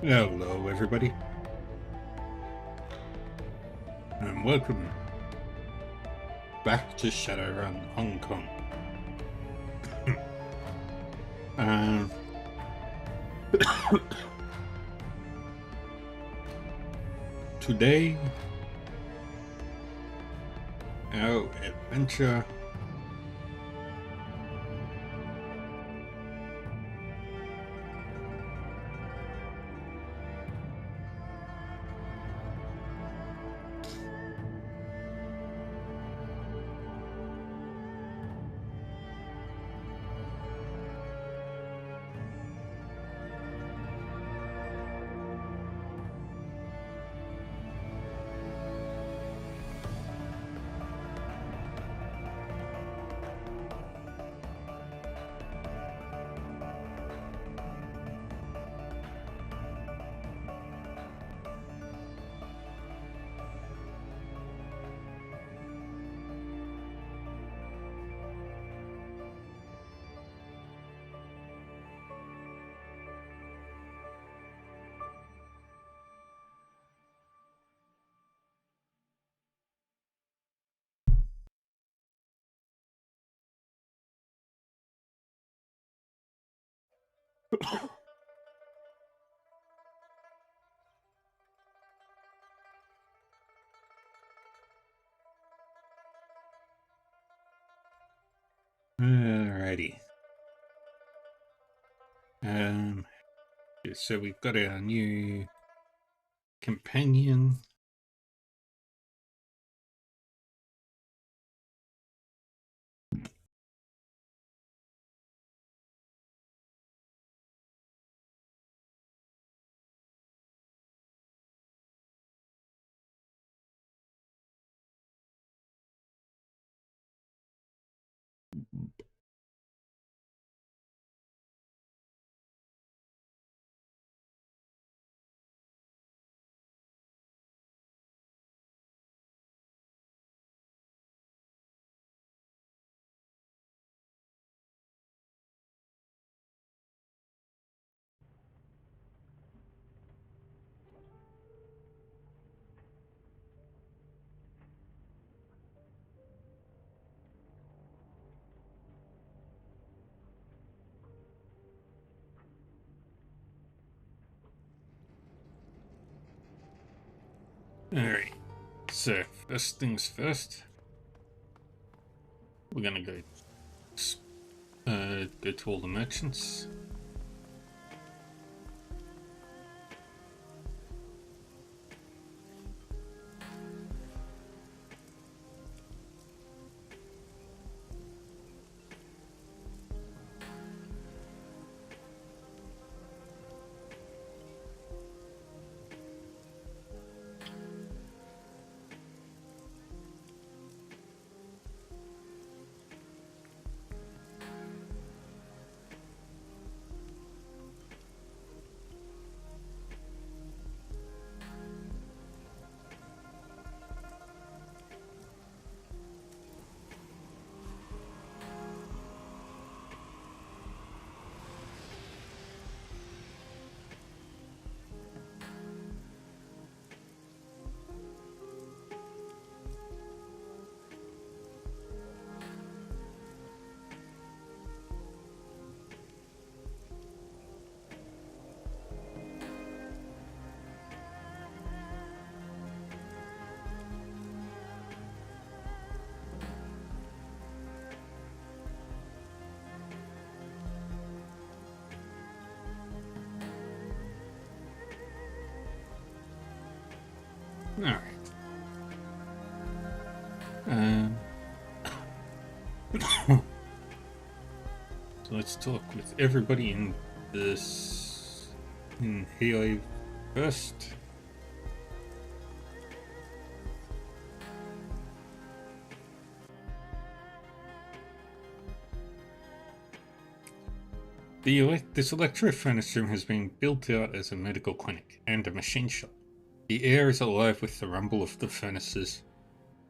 Hello, everybody, and welcome back to Shadowrun Hong Kong. Today, our adventure Alrighty. So we've got our new companion. Alright, so first things first, we're gonna go to all the merchants. Alright. So let's talk with everybody in Halo first. This electro furnace room has been built out as a medical clinic and a machine shop. The air is alive with the rumble of the furnaces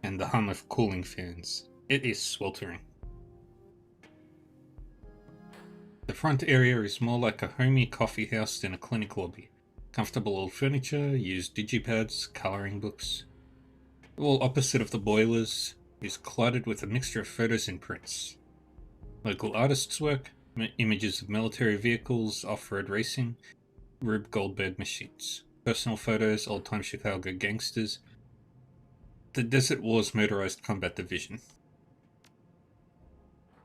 and the hum of cooling fans. It is sweltering. The front area is more like a homey coffee house than a clinic lobby. Comfortable old furniture, used digipads, colouring books. The wall opposite of the boilers is cluttered with a mixture of photos and prints. Local artists' work, images of military vehicles, off-road racing, Rube Goldberg machines. Personal photos, old-time Chicago gangsters. The Desert Wars Motorized Combat Division.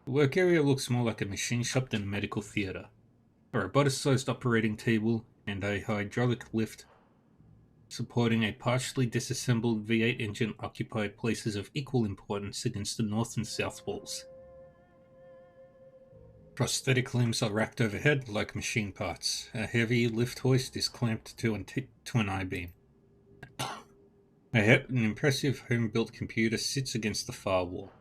The work area looks more like a machine shop than a medical theatre. A roboticized operating table and a hydraulic lift supporting a partially disassembled V8 engine occupy places of equal importance against the north and south walls. Prosthetic limbs are racked overhead like machine parts. A heavy lift hoist is clamped to an I-beam. An impressive home-built computer sits against the far wall.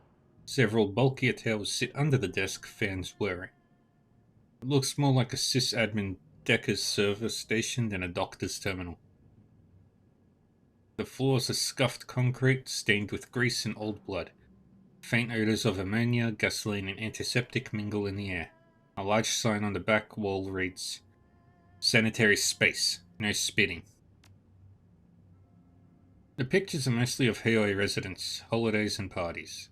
Several bulkier towers sit under the desk, fans whirring. It looks more like a sysadmin Decker's server station than a doctor's terminal. The floors are scuffed concrete, stained with grease and old blood. Faint odors of ammonia, gasoline, and antiseptic mingle in the air. A large sign on the back wall reads, "Sanitary space, no spitting." The pictures are mostly of Hoi residents, holidays, and parties.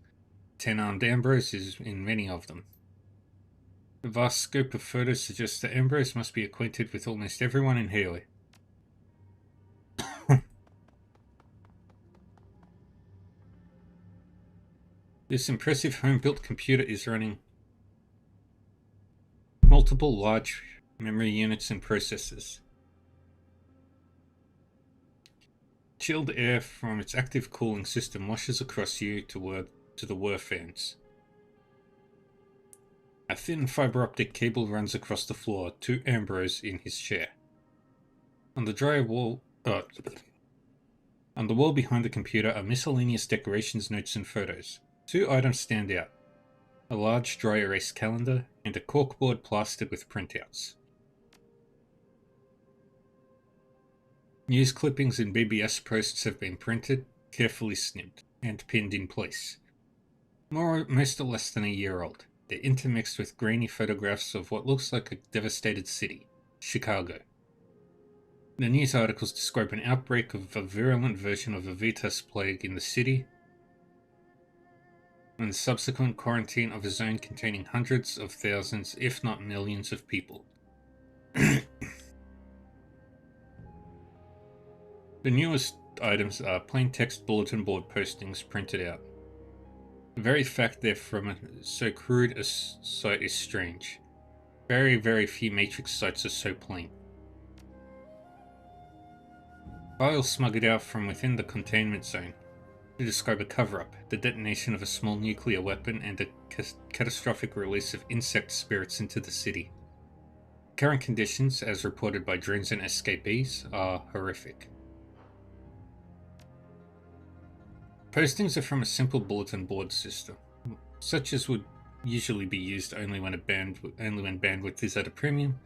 10-armed Ambrose is in many of them. The vast scope of photos suggests that Ambrose must be acquainted with almost everyone in Hoi. This impressive home-built computer is running multiple large memory units and processors. Chilled air from its active cooling system washes across you to the whir fans. A thin fiber optic cable runs across the floor to Ambrose in his chair. On the wall behind the computer are miscellaneous decorations, notes, and photos. 2 items stand out. A large dry erase calendar and a corkboard plastered with printouts. News clippings and BBS posts have been printed, carefully snipped, and pinned in place. Most are less than a year old. They're intermixed with grainy photographs of what looks like a devastated city, Chicago. The news articles describe an outbreak of a virulent version of the Vitas plague in the city, and the subsequent quarantine of a zone containing hundreds of thousands, if not millions, of people. The newest items are plain text bulletin board postings printed out. The very fact they're from so crude a site is strange. Very, very few Matrix sites are so plain. Files smuggled out from within the containment zone to describe a cover-up, the detonation of a small nuclear weapon, and the catastrophic release of insect spirits into the city. Current conditions, as reported by drones and escapees, are horrific. Postings are from a simple bulletin board system, such as would usually be used only when bandwidth is at a premium,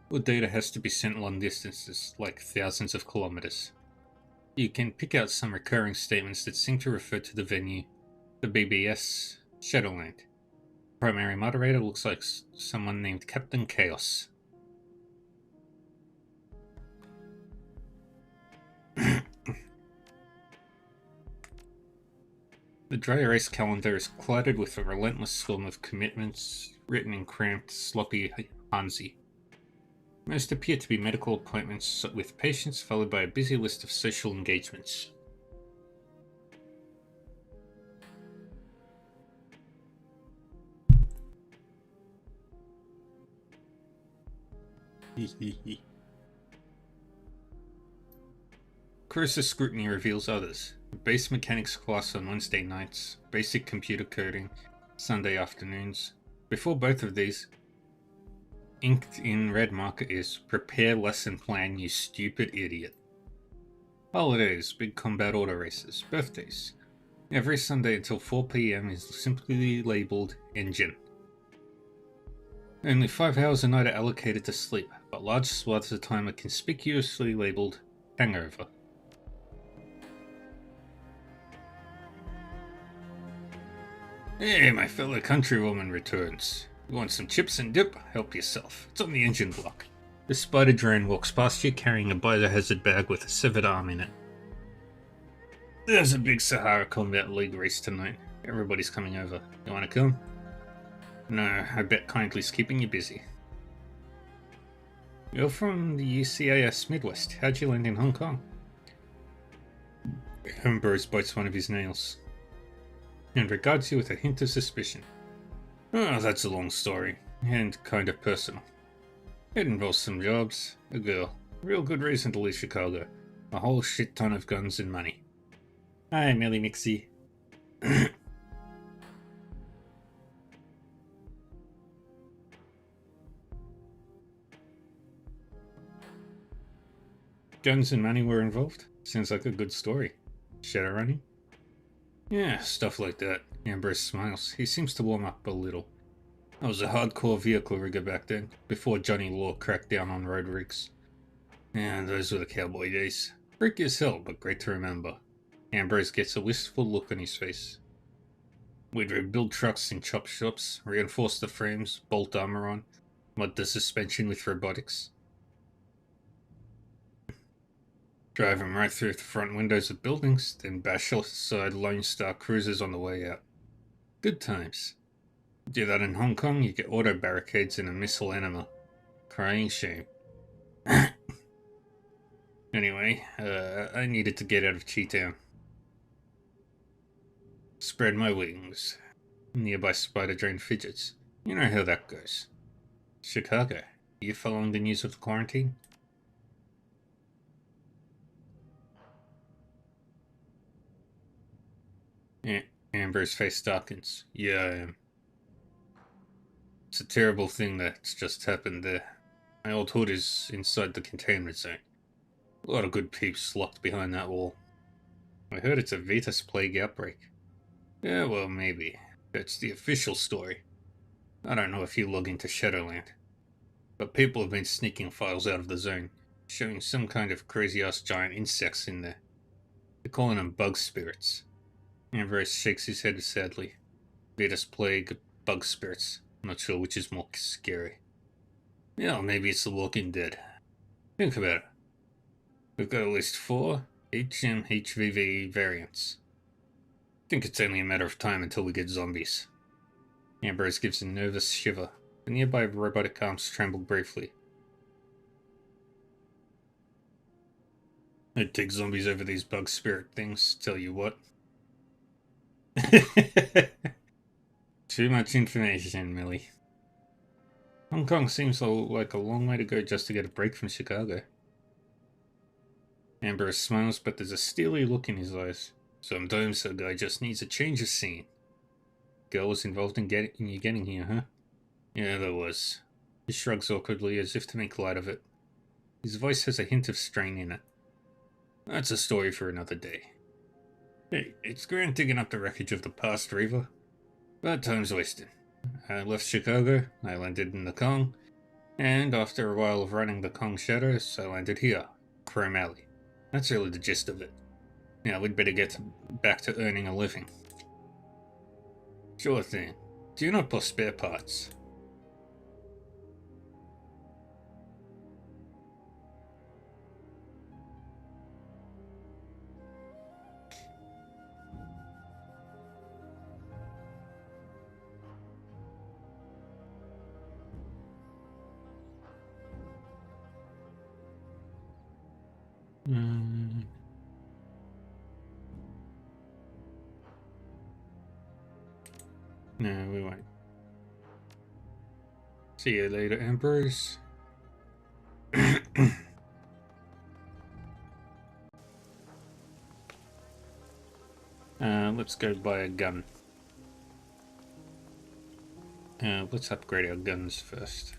or data has to be sent long distances, like thousands of kilometers. You can pick out some recurring statements that seem to refer to the venue, the BBS, Shadowrun. Primary moderator looks like someone named Captain Chaos. The dry erase calendar is cluttered with a relentless storm of commitments, written in cramped, sloppy Hanzi. Most appear to be medical appointments with patients, followed by a busy list of social engagements. Closer scrutiny reveals others. Base mechanics class on Wednesday nights, basic computer coding, Sunday afternoons. Before both of these, inked in red marker is prepare lesson plan, you stupid idiot. Holidays, big combat auto races, birthdays. Every Sunday until 4 PM is simply labeled engine. Only 5 hours a night are allocated to sleep, but large swaths of time are conspicuously labeled hangover. Hey, my fellow countrywoman returns. You want some chips and dip? Help yourself. It's on the engine block. The spider drone walks past you carrying a biohazard bag with a severed arm in it. There's a big Sahara Combat League race tonight. Everybody's coming over. You wanna come? No, I bet Kindly's keeping you busy. You're from the UCAS Midwest. How'd you land in Hong Kong? Ambrose bites one of his nails and regards you with a hint of suspicion. Oh, that's a long story, and kind of personal. It involves some jobs, a girl, real good reason to leave Chicago, a whole shit ton of guns and money. Hi, Millie Mixie. Guns and money were involved? Sounds like a good story. Shadowrunning? Yeah, stuff like that. Ambrose smiles. He seems to warm up a little. I was a hardcore vehicle rigger back then, before Johnny Law cracked down on road rigs. And those were the cowboy days. Freaky as hell, but great to remember. Ambrose gets a wistful look on his face. We'd rebuild trucks in chop shops, reinforce the frames, bolt armor on, mod the suspension with robotics. Drive them right through the front windows of buildings, then bash aside Lone Star cruisers on the way out. Good times. Do that in Hong Kong, you get auto barricades and a missile enema. Crying shame. Anyway, I needed to get out of Chi-Town. Spread my wings. Nearby spider drain fidgets. You know how that goes. Chicago. You following the news of the quarantine? Amber's face darkens. Yeah, I am. It's a terrible thing that's just happened there. My old hood is inside the containment zone. A lot of good peeps locked behind that wall. I heard it's a Vetus plague outbreak. Yeah, well, maybe. That's the official story. I don't know if you log into Shadowland, but people have been sneaking files out of the zone, showing some kind of crazy-ass giant insects in there. They're calling them bug spirits. Ambrose shakes his head sadly. Vetus plague, bug spirits. I'm not sure which is more scary. Yeah, maybe it's The Walking Dead. Think about it. We've got at least 4 HMHVV variants. I think it's only a matter of time until we get zombies. Ambrose gives a nervous shiver. The nearby robotic arms tremble briefly. I'd take zombies over these bug spirit things, tell you what. Too much information, Millie. Hong Kong seems like a long way to go just to get a break from Chicago. Ambrose smiles, but there's a steely look in his eyes. Sometimes a guy just needs a change of scene. Girl was involved in you getting here, huh? Yeah, there was. He shrugs awkwardly as if to make light of it. His voice has a hint of strain in it. That's a story for another day. Hey, it's grand digging up the wreckage of the past, Reaver. But time's wasted. I left Chicago, I landed in the Kong, and after a while of running the Kong Shadows, I landed here, Chrome Alley. That's really the gist of it. Now we'd better get back to earning a living. Sure thing. Do you not bust spare parts? No, we won't. See you later, Emperors. Let's go buy a gun. Let's upgrade our guns first.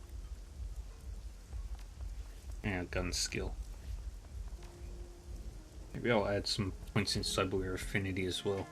Our gun skill. Maybe I'll add some points in cyberware affinity as well.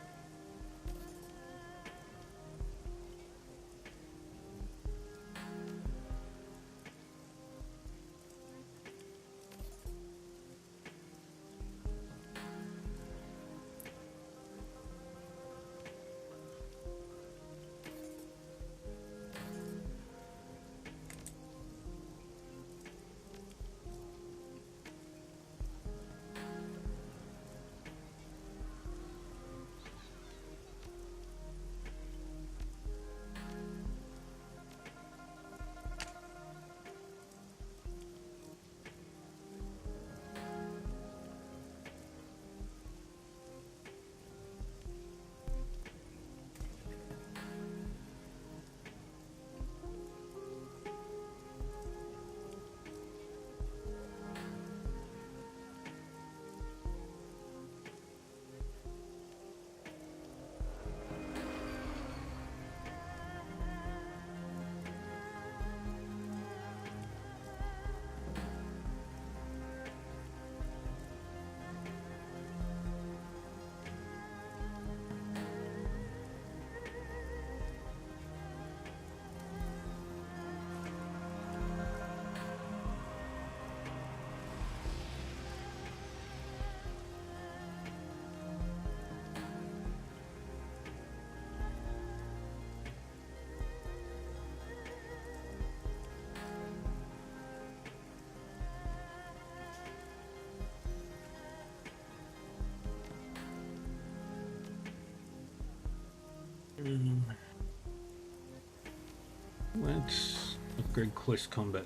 Let's upgrade close combat.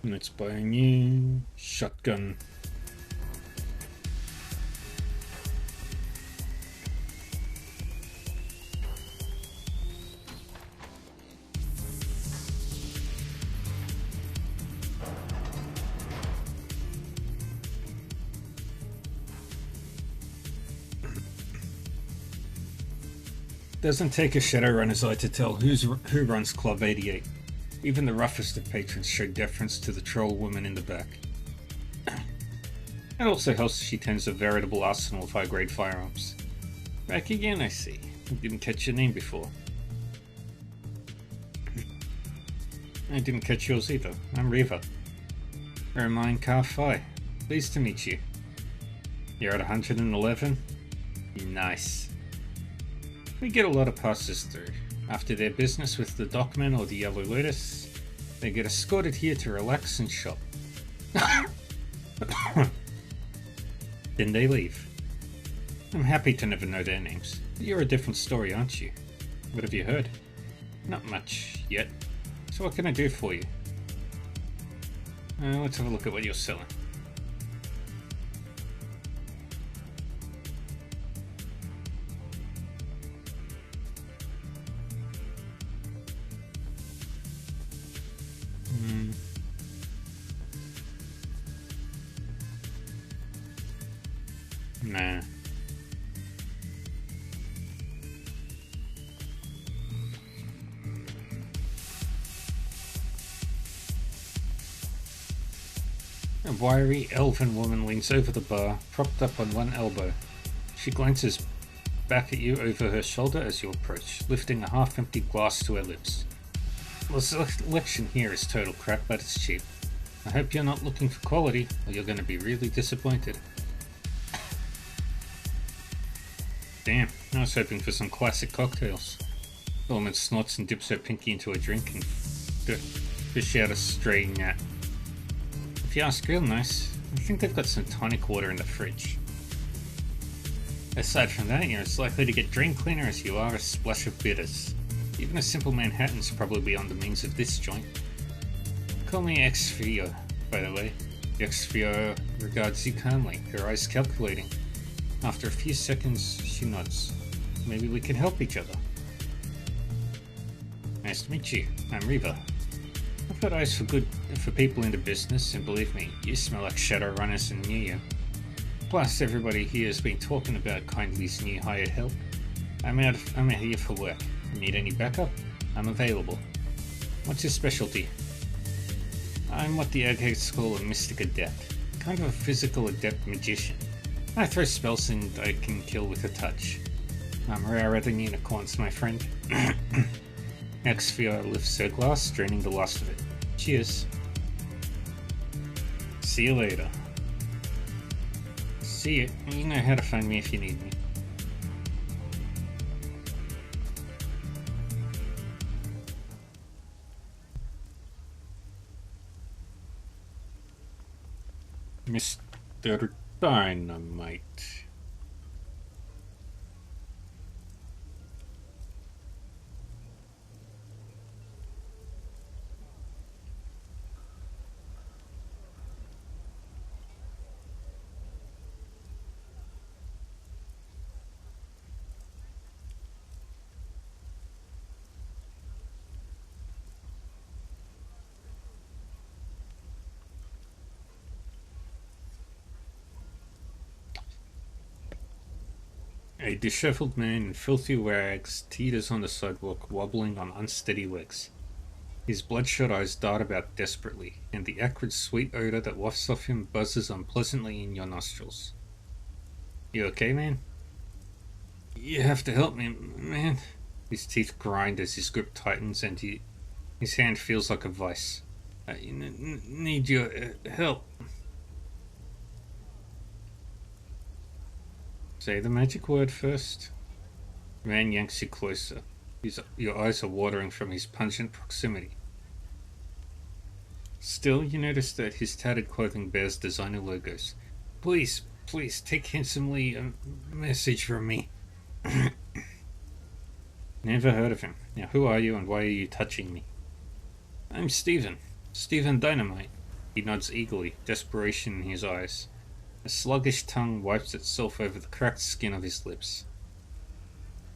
Let's buy a new shotgun. Doesn't take a Shadowrunner's eye to tell who runs Club 88. Even the roughest of patrons show deference to the troll woman in the back. It also helps she tends a veritable arsenal of high-grade firearms. Back again, I see. I didn't catch your name before. I didn't catch yours either. I'm Reva. Ermine Car-Fi. Pleased to meet you. You're at 111? Nice. We get a lot of passes through. After their business with the Dockman or the Yellow Lotus, they get escorted here to relax and shop. Then they leave. I'm happy to never know their names. You're a different story, aren't you? What have you heard? Not much, yet. So what can I do for you? Let's have a look at what you're selling. Nah. A wiry, elven woman leans over the bar, propped up on one elbow. She glances back at you over her shoulder as you approach, lifting a half-empty glass to her lips. The selection here is total crap, but it's cheap. I hope you're not looking for quality, or you're going to be really disappointed. Damn, I was hoping for some classic cocktails. The woman snorts and dips her pinky into a drink and fish out a stray gnat. If you ask real nice, I think they've got some tonic water in the fridge. Aside from that, you're as likely to get drain cleaner as you are a splash of bitters. Even a simple Manhattan's probably beyond the means of this joint. Call me X-Fio, by the way. X-Fio regards you calmly, her eyes calculating. After a few seconds, she nods. Maybe we can help each other. Nice to meet you. I'm Reva. I've got eyes for people into business, and believe me, you smell like Shadowrunners and New Year. Plus, everybody here has been talking about Kindly's new hired help. I'm here for work. Need any backup? I'm available. What's your specialty? I'm what the eggheads call a mystic adept. Kind of a physical adept magician. I throw spells and I can kill with a touch. I'm rarer than unicorns, my friend. X-Fio lifts her glass, draining the last of it. Cheers. See you later. See you. You know how to find me if you need me. Mr. Dynamite. A disheveled man in filthy rags teeters on the sidewalk, wobbling on unsteady legs. His bloodshot eyes dart about desperately, and the acrid sweet odor that wafts off him buzzes unpleasantly in your nostrils. You okay, man? You have to help me, man. His teeth grind as his grip tightens and his hand feels like a vice. I need your help. Say the magic word first. The man yanks you closer. Your eyes are watering from his pungent proximity. Still, you notice that his tattered clothing bears designer logos. Please, take handsomely a message from me. Never heard of him. Now, who are you and why are you touching me? I'm Steven. Steven Dynamite. He nods eagerly, desperation in his eyes. A sluggish tongue wipes itself over the cracked skin of his lips.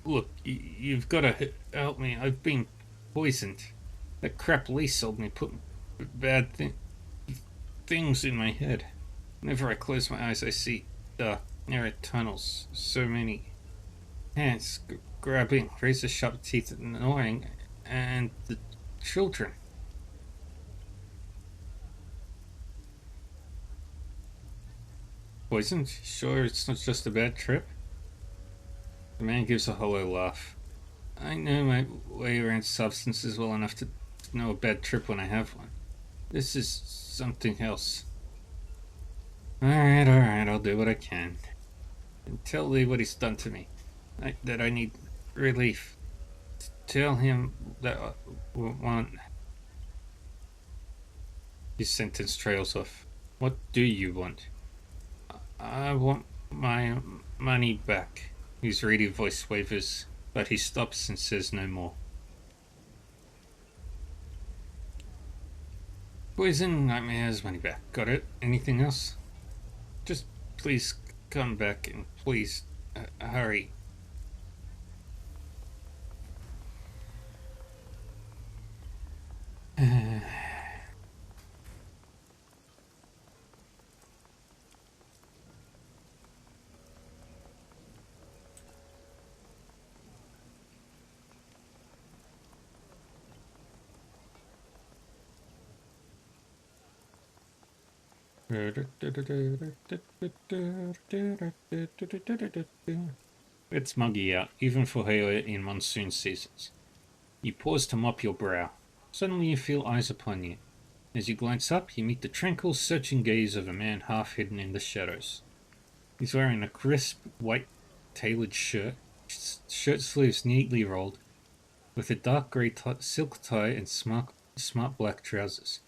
Look, you've got to help me. I've been poisoned. That crap Lee sold me put bad things in my head. Whenever I close my eyes, I see dark, narrow tunnels. So many hands grabbing, razor-sharp teeth, annoying, and the children. Poisoned? Sure it's not just a bad trip? The man gives a hollow laugh. I know my way around substances well enough to know a bad trip when I have one. This is something else. Alright, I'll do what I can. And tell Lee what he's done to me. That I need relief. Tell him that I want... His sentence trails off. What do you want? I want my money back. His reedy voice wavers, but he stops and says no more. Poison, nightmares, money back. Got it? Anything else? Just please come back and please hurry. It's muggy out, even for here in monsoon seasons. You pause to mop your brow. Suddenly you feel eyes upon you. As you glance up, you meet the tranquil, searching gaze of a man half hidden in the shadows. He's wearing a crisp, white tailored shirt sleeves neatly rolled, with a dark grey silk tie and smart black trousers.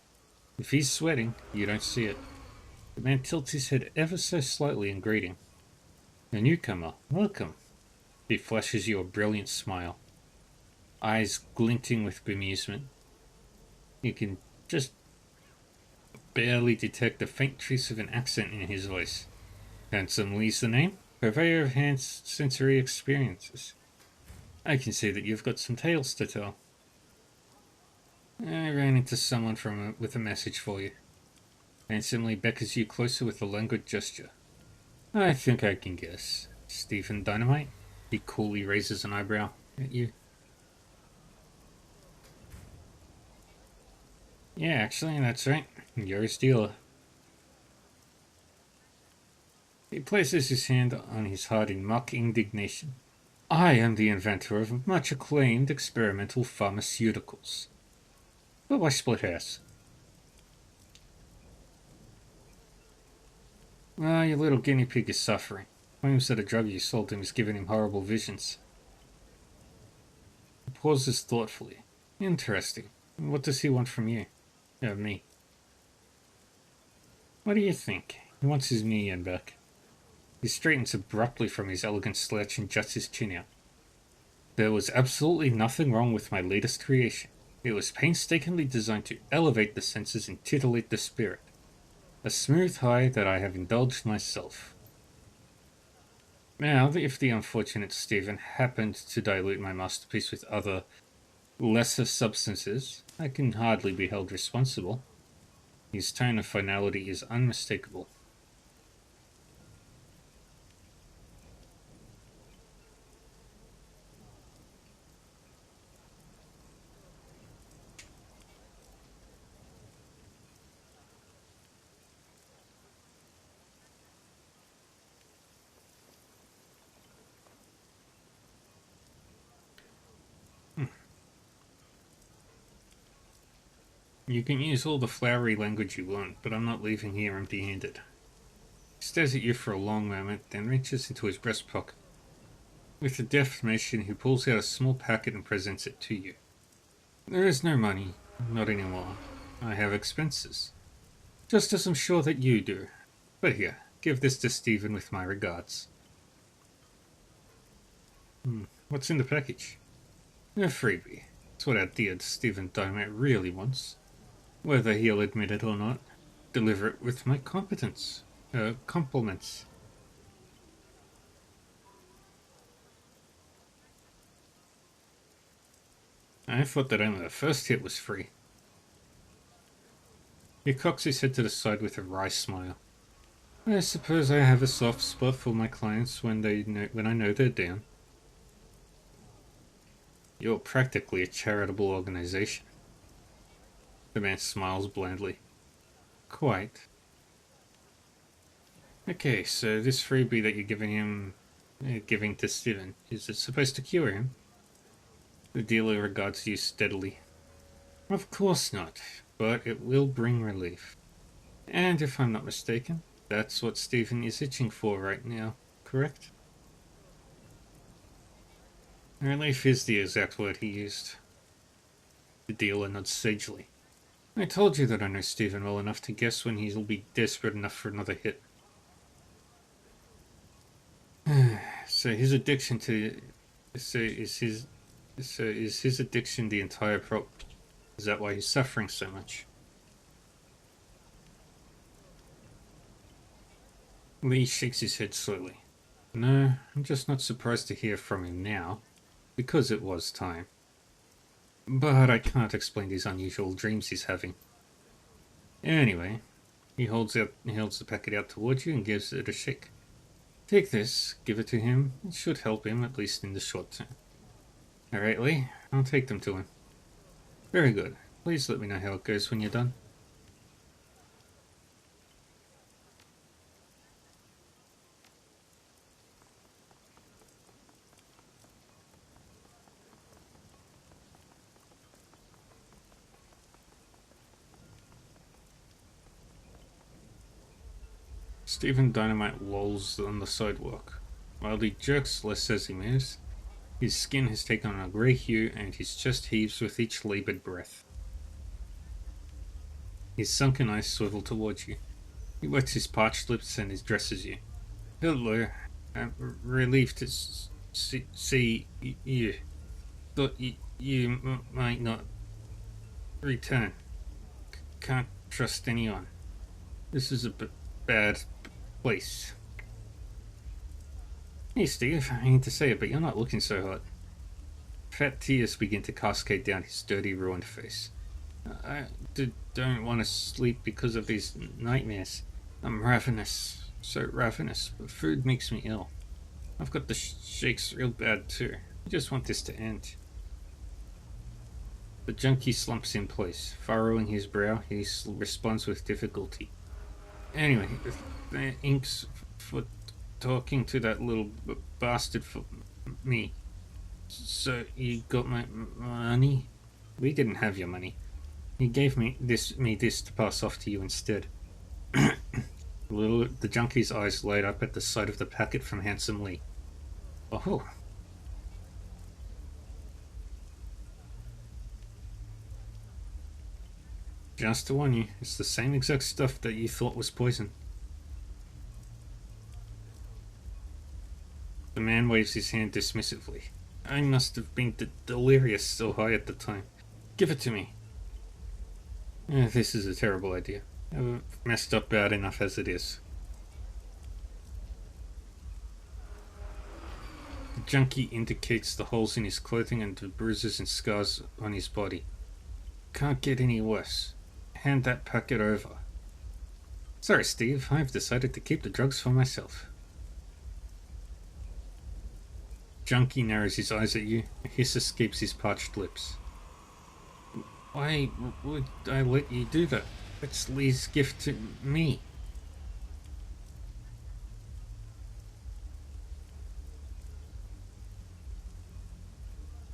If he's sweating, you don't see it. The man tilts his head ever so slightly in greeting. A newcomer, welcome. He flashes you a brilliant smile, eyes glinting with bemusement. You can just barely detect a faint trace of an accent in his voice. Handsome Lee's the name, purveyor of enhanced sensory experiences. I can see that you've got some tales to tell. I ran into someone with a message for you. Handsomely beckons you closer with a languid gesture. I think I can guess. Stephen Dynamite? He coolly raises an eyebrow at you. Yeah, actually, that's right. You're his dealer. He places his hand on his heart in mock indignation. I am the inventor of much acclaimed experimental pharmaceuticals. But why split hairs? Well, your little guinea pig is suffering. Claims that a drug you sold him is giving him horrible visions. He pauses thoughtfully. Interesting. What does he want from you? Me. What do you think? He wants his new yen back. He straightens abruptly from his elegant slouch and juts his chin out. There was absolutely nothing wrong with my latest creation. It was painstakingly designed to elevate the senses and titillate the spirit. A smooth high that I have indulged myself. Now, if the unfortunate Stephen happened to dilute my masterpiece with other, lesser substances, I can hardly be held responsible. His tone of finality is unmistakable. You can use all the flowery language you want, but I'm not leaving here empty-handed. He stares at you for a long moment, then reaches into his breast pocket. With a deft motion, he pulls out a small packet and presents it to you. There is no money, not anymore. I have expenses. Just as I'm sure that you do. But here, give this to Stephen with my regards. What's in the package? A freebie. It's what our dear Stephen Dynamite really wants. Whether he'll admit it or not, deliver it with my compliments. I thought that only the first hit was free. He cocks his head to the side with a wry smile. I suppose I have a soft spot for my clients when I know they're down. You're practically a charitable organization. The man smiles blandly. Quite. Okay, so this freebie that you're giving to Steven, is it supposed to cure him? The dealer regards you steadily. Of course not, but it will bring relief. And if I'm not mistaken, that's what Stephen is itching for right now, correct? Relief is the exact word he used. The dealer nods sagely. I told you that I know Stephen well enough to guess when he'll be desperate enough for another hit. So his addiction to... is his addiction the entire problem? Is that why he's suffering so much? Lee shakes his head slowly. No, I'm just not surprised to hear from him now, because it was time. But I can't explain these unusual dreams he's having. Anyway, he holds the packet out towards you and gives it a shake. Take this, give it to him. It should help him, at least in the short term. Alright, Lee, I'll take them to him. Very good. Please let me know how it goes when you're done. Stephen Dynamite lolls on the sidewalk. While he jerks less as he moves, his skin has taken on a grey hue and his chest heaves with each laboured breath. His sunken eyes swivel towards you. He wets his parched lips and addresses you. Hello. I'm relieved to see you. Thought you might not return. Can't trust anyone. This is a bad place. Hey Steve, I hate to say it, but you're not looking so hot. Fat tears begin to cascade down his dirty, ruined face. I don't want to sleep because of these nightmares. I'm ravenous, so ravenous, but food makes me ill. I've got the shakes real bad too. I just want this to end. The junkie slumps in place. Furrowing his brow, he responds with difficulty. Anyway, thanks for talking to that little bastard for me. So you got my money? We didn't have your money. He gave me this to pass off to you instead. The junkie's eyes light up at the sight of the packet from Handsome Lee. Oh. Just to warn you, it's the same exact stuff that you thought was poison. The man waves his hand dismissively. I must have been delirious so high at the time. Give it to me. This is a terrible idea. I've messed up bad enough as it is. The junkie indicates the holes in his clothing and the bruises and scars on his body. Can't get any worse. Hand that packet over. Sorry, Steve. I've decided to keep the drugs for myself. Junkie narrows his eyes at you. A hiss escapes his parched lips. Why would I let you do that? It's Lee's gift to me.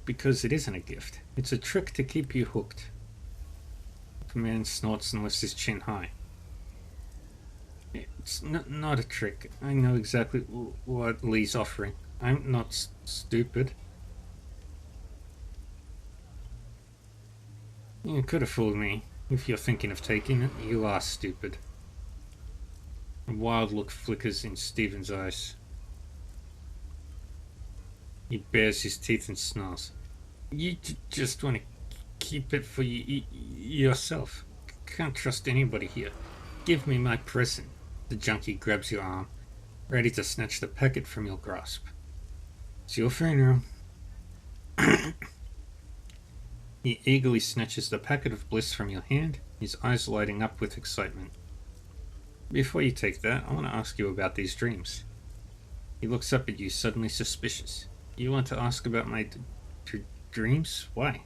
Because it isn't a gift. It's a trick to keep you hooked. The man snorts and lifts his chin high. It's not a trick. I know exactly what Lee's offering. I'm not stupid. You could have fooled me. If you're thinking of taking it, you are stupid. A wild look flickers in Stephen's eyes. He bares his teeth and snarls. You just want to keep it for yourself. Can't trust anybody here. Give me my present. The junkie grabs your arm, ready to snatch the packet from your grasp. It's your funeral. He eagerly snatches the packet of bliss from your hand, his eyes lighting up with excitement. Before you take that, I want to ask you about these dreams. He looks up at you, suddenly suspicious. You want to ask about my dreams? Why?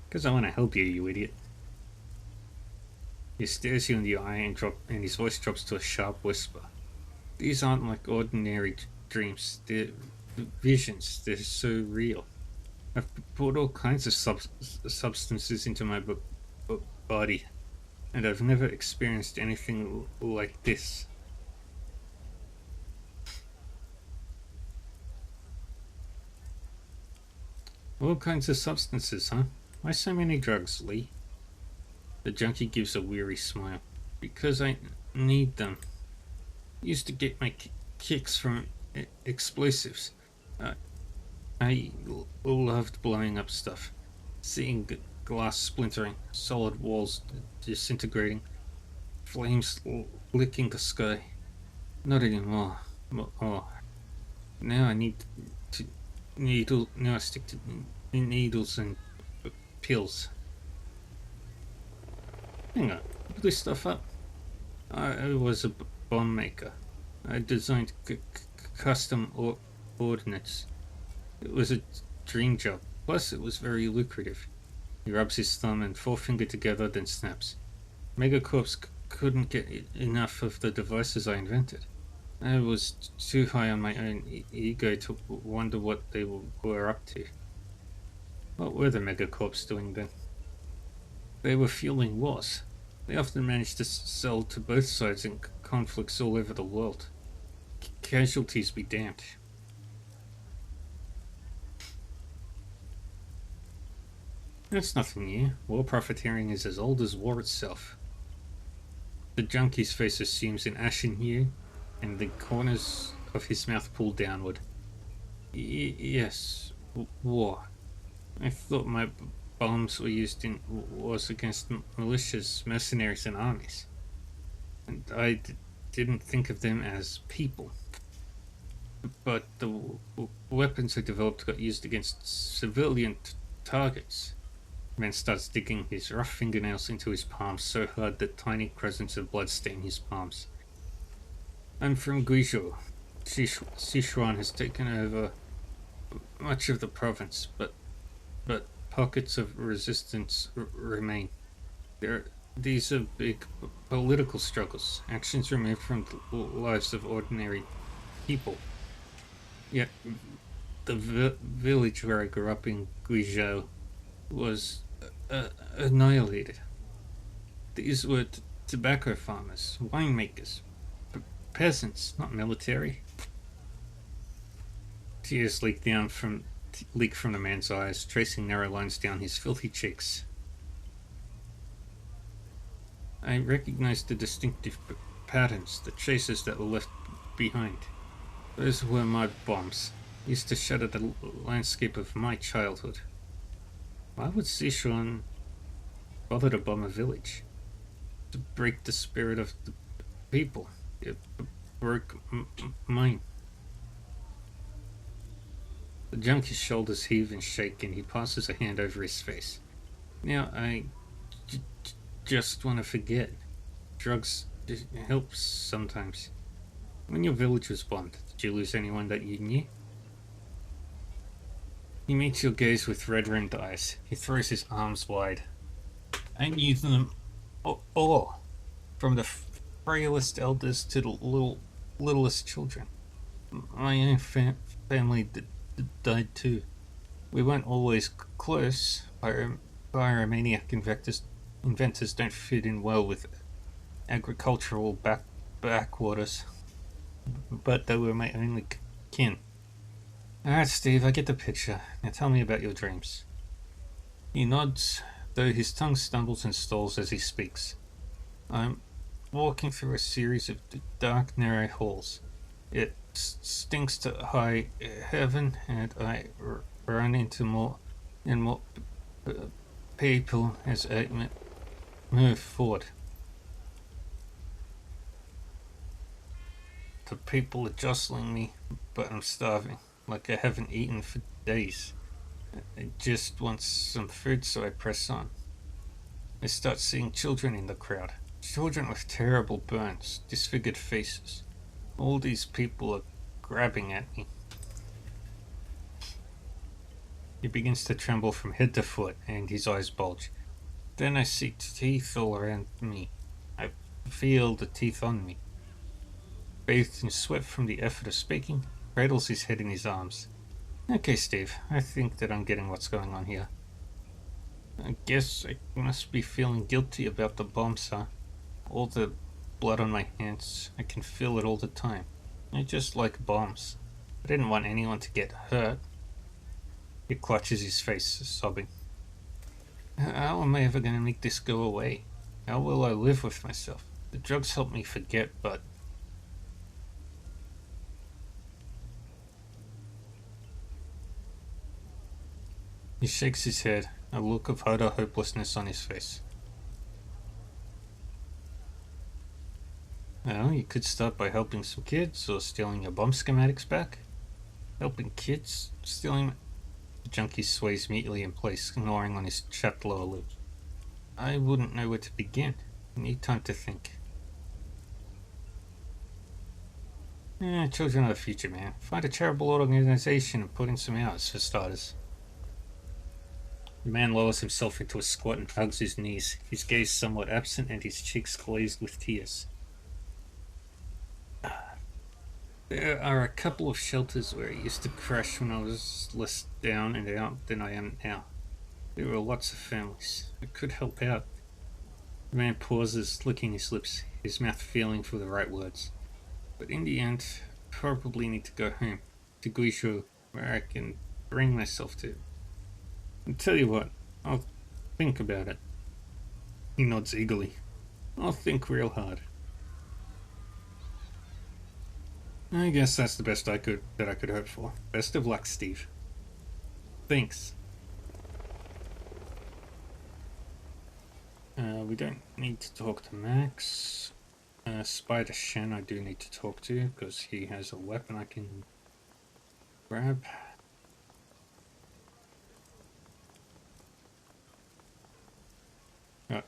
Because I want to help you, you idiot. He stares you in the eye and his voice drops to a sharp whisper. These aren't like ordinary dreams. They're visions. They're so real. I've put all kinds of substances into my body, and I've never experienced anything like this. All kinds of substances, huh? Why so many drugs, Lee? The junkie gives a weary smile. Because I need them. Used to get my kicks from explosives. I loved blowing up stuff. Seeing glass splintering, solid walls disintegrating, flames licking the sky. Not anymore. Oh, now I need to Now I stick to needles and pills. Hang on, look this stuff up. I was a bomb maker. I designed custom ordnance. It was a dream job. Plus, it was very lucrative. He rubs his thumb and forefinger together, then snaps. Megacorps couldn't get enough of the devices I invented. I was too high on my own ego to wonder what they were up to. What were the Megacorps doing then? They were fueling wars. They often managed to sell to both sides in conflicts all over the world. Casualties be damned. That's nothing new. War profiteering is as old as war itself. The junkie's face assumes an ashen hue, and the corners of his mouth pull downward. Yes, war. I thought my bombs were used in wars against militias, mercenaries, and armies. And I didn't think of them as people. But the weapons I developed got used against civilian targets. The man starts digging his rough fingernails into his palms so hard that tiny crescents of blood stain his palms. I'm from Guizhou. Sichuan has taken over much of the province, but pockets of resistance remain. These are big political struggles, actions removed from the lives of ordinary people. Yet, the village where I grew up in Guizhou was annihilated. These were tobacco farmers, winemakers, peasants, not military. Tears leak from the man's eyes, tracing narrow lines down his filthy cheeks. I recognized the distinctive patterns, the traces that were left behind. Those were my bombs, used to shatter the landscape of my childhood. Why would Sichuan bother to bomb a village? To break the spirit of the people. It broke mine. The junkie's shoulders heave and shake, and he passes a hand over his face. Now I just want to forget. Drugs help sometimes. When your village was bombed, did you lose anyone that you knew? He meets your gaze with red-rimmed eyes. He throws his arms wide. I knew them all, from the frailest elders to the littlest children. My own family died too. We weren't always close. Pyromaniac inventors don't fit in well with agricultural backwaters, but they were my only kin. Alright, Steve, I get the picture. Now tell me about your dreams. He nods, though his tongue stumbles and stalls as he speaks. I'm walking through a series of dark, narrow halls. It stinks to high heaven, and I run into more and more people as I move forward. The people are jostling me, but I'm starving, like I haven't eaten for days. I just want some food, so I press on. I start seeing children in the crowd. Children with terrible burns, disfigured faces. All these people are grabbing at me. He begins to tremble from head to foot, and his eyes bulge. Then I see teeth all around me. I feel the teeth on me. Bathed in sweat from the effort of speaking, cradles his head in his arms. Okay, Steve, I think that I'm getting what's going on here. I guess I must be feeling guilty about the bombs, huh? All the blood on my hands, I can feel it all the time. I just like bombs. I didn't want anyone to get hurt. He clutches his face, sobbing. How am I ever going to make this go away? How will I live with myself? The drugs help me forget, but... He shakes his head. a look of utter hopelessness on his face. Well, you could start by helping some kids or stealing your bomb schematics back. Helping kids? Stealing. The junkie sways mutely in place, gnawing on his chapped lower lip. I wouldn't know where to begin. I need time to think. Children are the future, man. Find a charitable organization and put in some hours, for starters. The man lowers himself into a squat and hugs his knees, his gaze somewhat absent and his cheeks glazed with tears. There are a couple of shelters where I used to crash when I was less down and out than I am now. There were lots of families. I could help out. The man pauses, licking his lips, his mouth feeling for the right words. But in the end, I probably need to go home, to Guizhou, where I can bring myself to. And tell you what, I'll think about it. He nods eagerly. I'll think real hard. I guess that's the best I could hope for. Best of luck, Steve. Thanks. We don't need to talk to Max. Spider Shen I do need to talk to, because he has a weapon I can grab. Oh,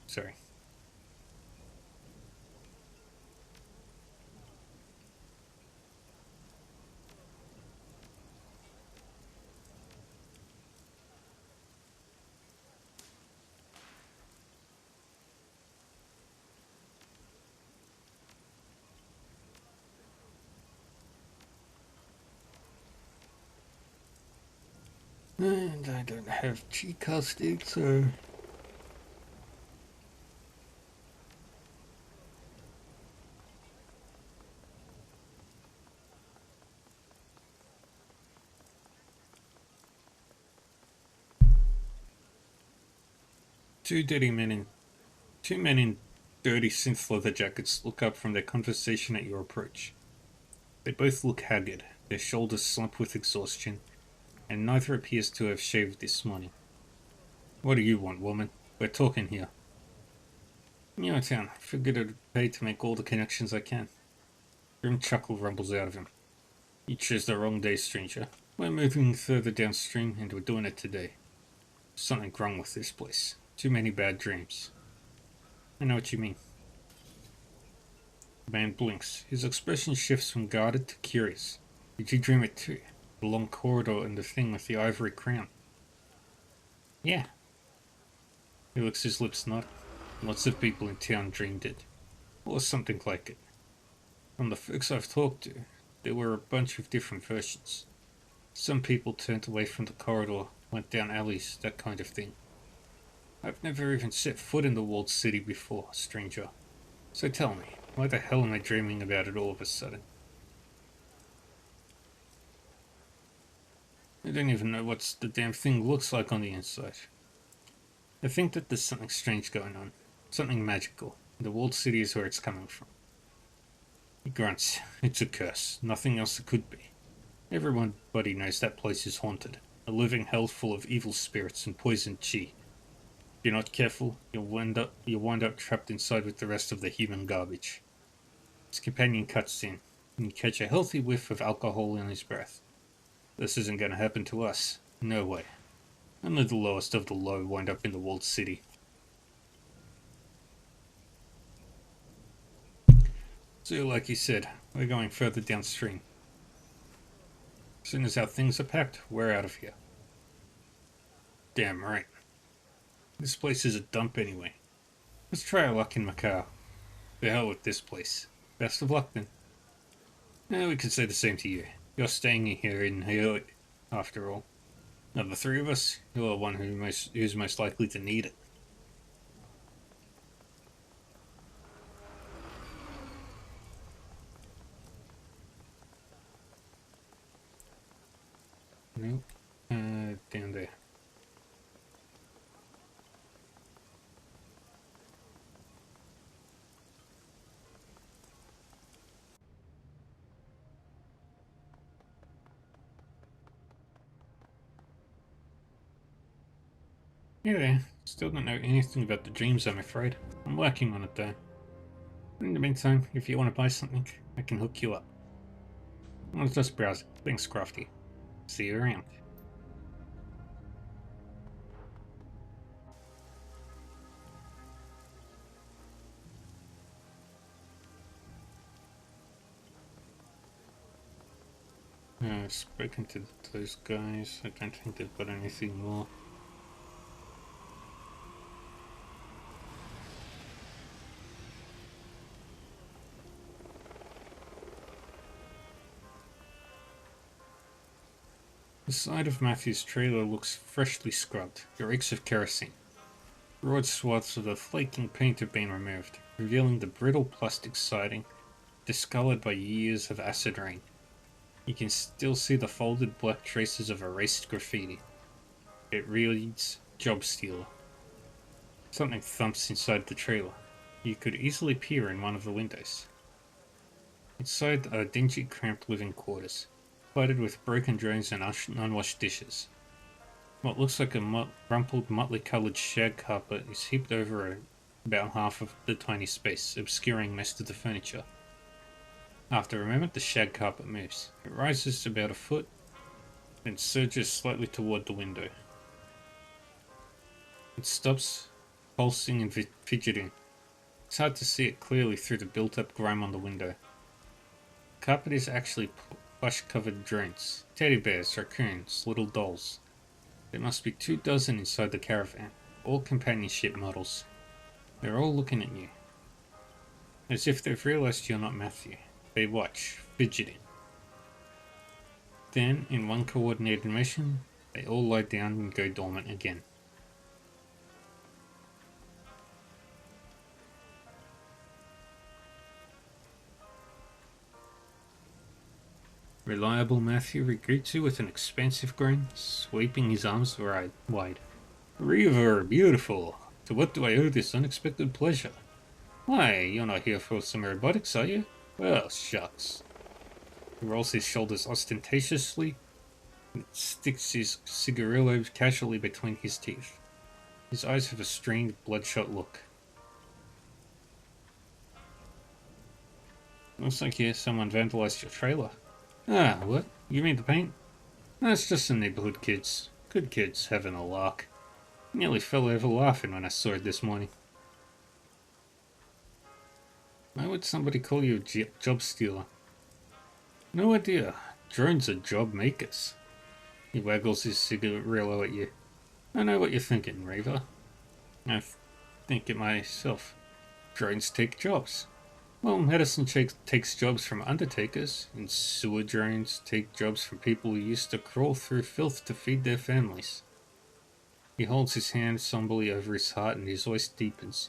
sorry. And I don't have Chica stick, so... Two men in dirty synth leather jackets look up from their conversation at your approach. They both look haggard, their shoulders slump with exhaustion, and neither appears to have shaved this morning. What do you want, woman? We're talking here. New town. Figured it'd pay to make all the connections I can. Grim chuckle rumbles out of him. You chose the wrong day, stranger. We're moving further downstream, and we're doing it today. Something wrong with this place. Too many bad dreams. I know what you mean. The man blinks. His expression shifts from guarded to curious. Did you dream it too? The long corridor and the thing with the ivory crown. Yeah. He licks his lips not. Lots of people in town dreamed it. Or something like it. From the folks I've talked to, there were a bunch of different versions. Some people turned away from the corridor, went down alleys, that kind of thing. I've never even set foot in the walled city before, stranger. So tell me, why the hell am I dreaming about it all of a sudden? I don't even know what the damn thing looks like on the inside. I think that there's something strange going on. Something magical. The walled city is where it's coming from. He grunts. It's a curse. Nothing else it could be. Everybody knows that place is haunted. A living hell full of evil spirits and poisoned chi. If you're not careful, you'll wind up trapped inside with the rest of the human garbage. His companion cuts in, and you catch a healthy whiff of alcohol in his breath. This isn't going to happen to us. No way. Only the lowest of the low wind up in the walled city. So, like you said, we're going further downstream. As soon as our things are packed, we're out of here. Damn right. This place is a dump anyway. Let's try our luck in Macau. The hell with this place. Best of luck then. We could say the same to you. You're staying here in here, after all. Of the three of us, you're the one who's most likely to need it. Nope. Down there. Yeah, still don't know anything about the dreams, I'm afraid. I'm working on it though. In the meantime, if you want to buy something, I can hook you up. I was just browsing. Thanks, Crafty. See you around. I've spoken to those guys. I don't think they've got anything more. The side of Matthew's trailer looks freshly scrubbed. It reeks of kerosene. Broad swaths of the flaking paint have been removed, revealing the brittle plastic siding, discolored by years of acid rain. You can still see the folded black traces of erased graffiti. It reads, Job Stealer. Something thumps inside the trailer. You could easily peer in one of the windows. Inside are dingy, cramped living quarters, cluttered with broken drains and unwashed dishes. What looks like a rumpled, motley-coloured shag carpet is heaped over about half of the tiny space, obscuring most of the furniture. After a moment, the shag carpet moves. It rises about a foot, then surges slightly toward the window. It stops, pulsing and fidgeting. It's hard to see it clearly through the built-up grime on the window. The carpet is actually plush-covered drones, teddy bears, raccoons, little dolls. There must be 24 inside the caravan, all companionship models. They're all looking at you, as if they've realized you're not Matthew. They watch, fidgeting. Then, in one coordinated motion, they all lie down and go dormant again. Reliable Matthew greets you with an expansive grin, sweeping his arms wide. Reaver, beautiful! To what do I owe this unexpected pleasure? Why, you're not here for some robotics, are you? Well, shucks. He rolls his shoulders ostentatiously and sticks his cigarillo casually between his teeth. His eyes have a strained, bloodshot look. Looks like someone vandalized your trailer. Ah, what? You mean the paint? That's just some neighborhood kids. Good kids, having a lark. Nearly fell over laughing when I saw it this morning. Why would somebody call you a job stealer? No idea. Drones are job makers. He waggles his cigarillo at you. I know what you're thinking, Raver. I think it myself. Drones take jobs. Well, medicine takes jobs from undertakers, and sewer drones take jobs from people who used to crawl through filth to feed their families. He holds his hand somberly over his heart and his voice deepens.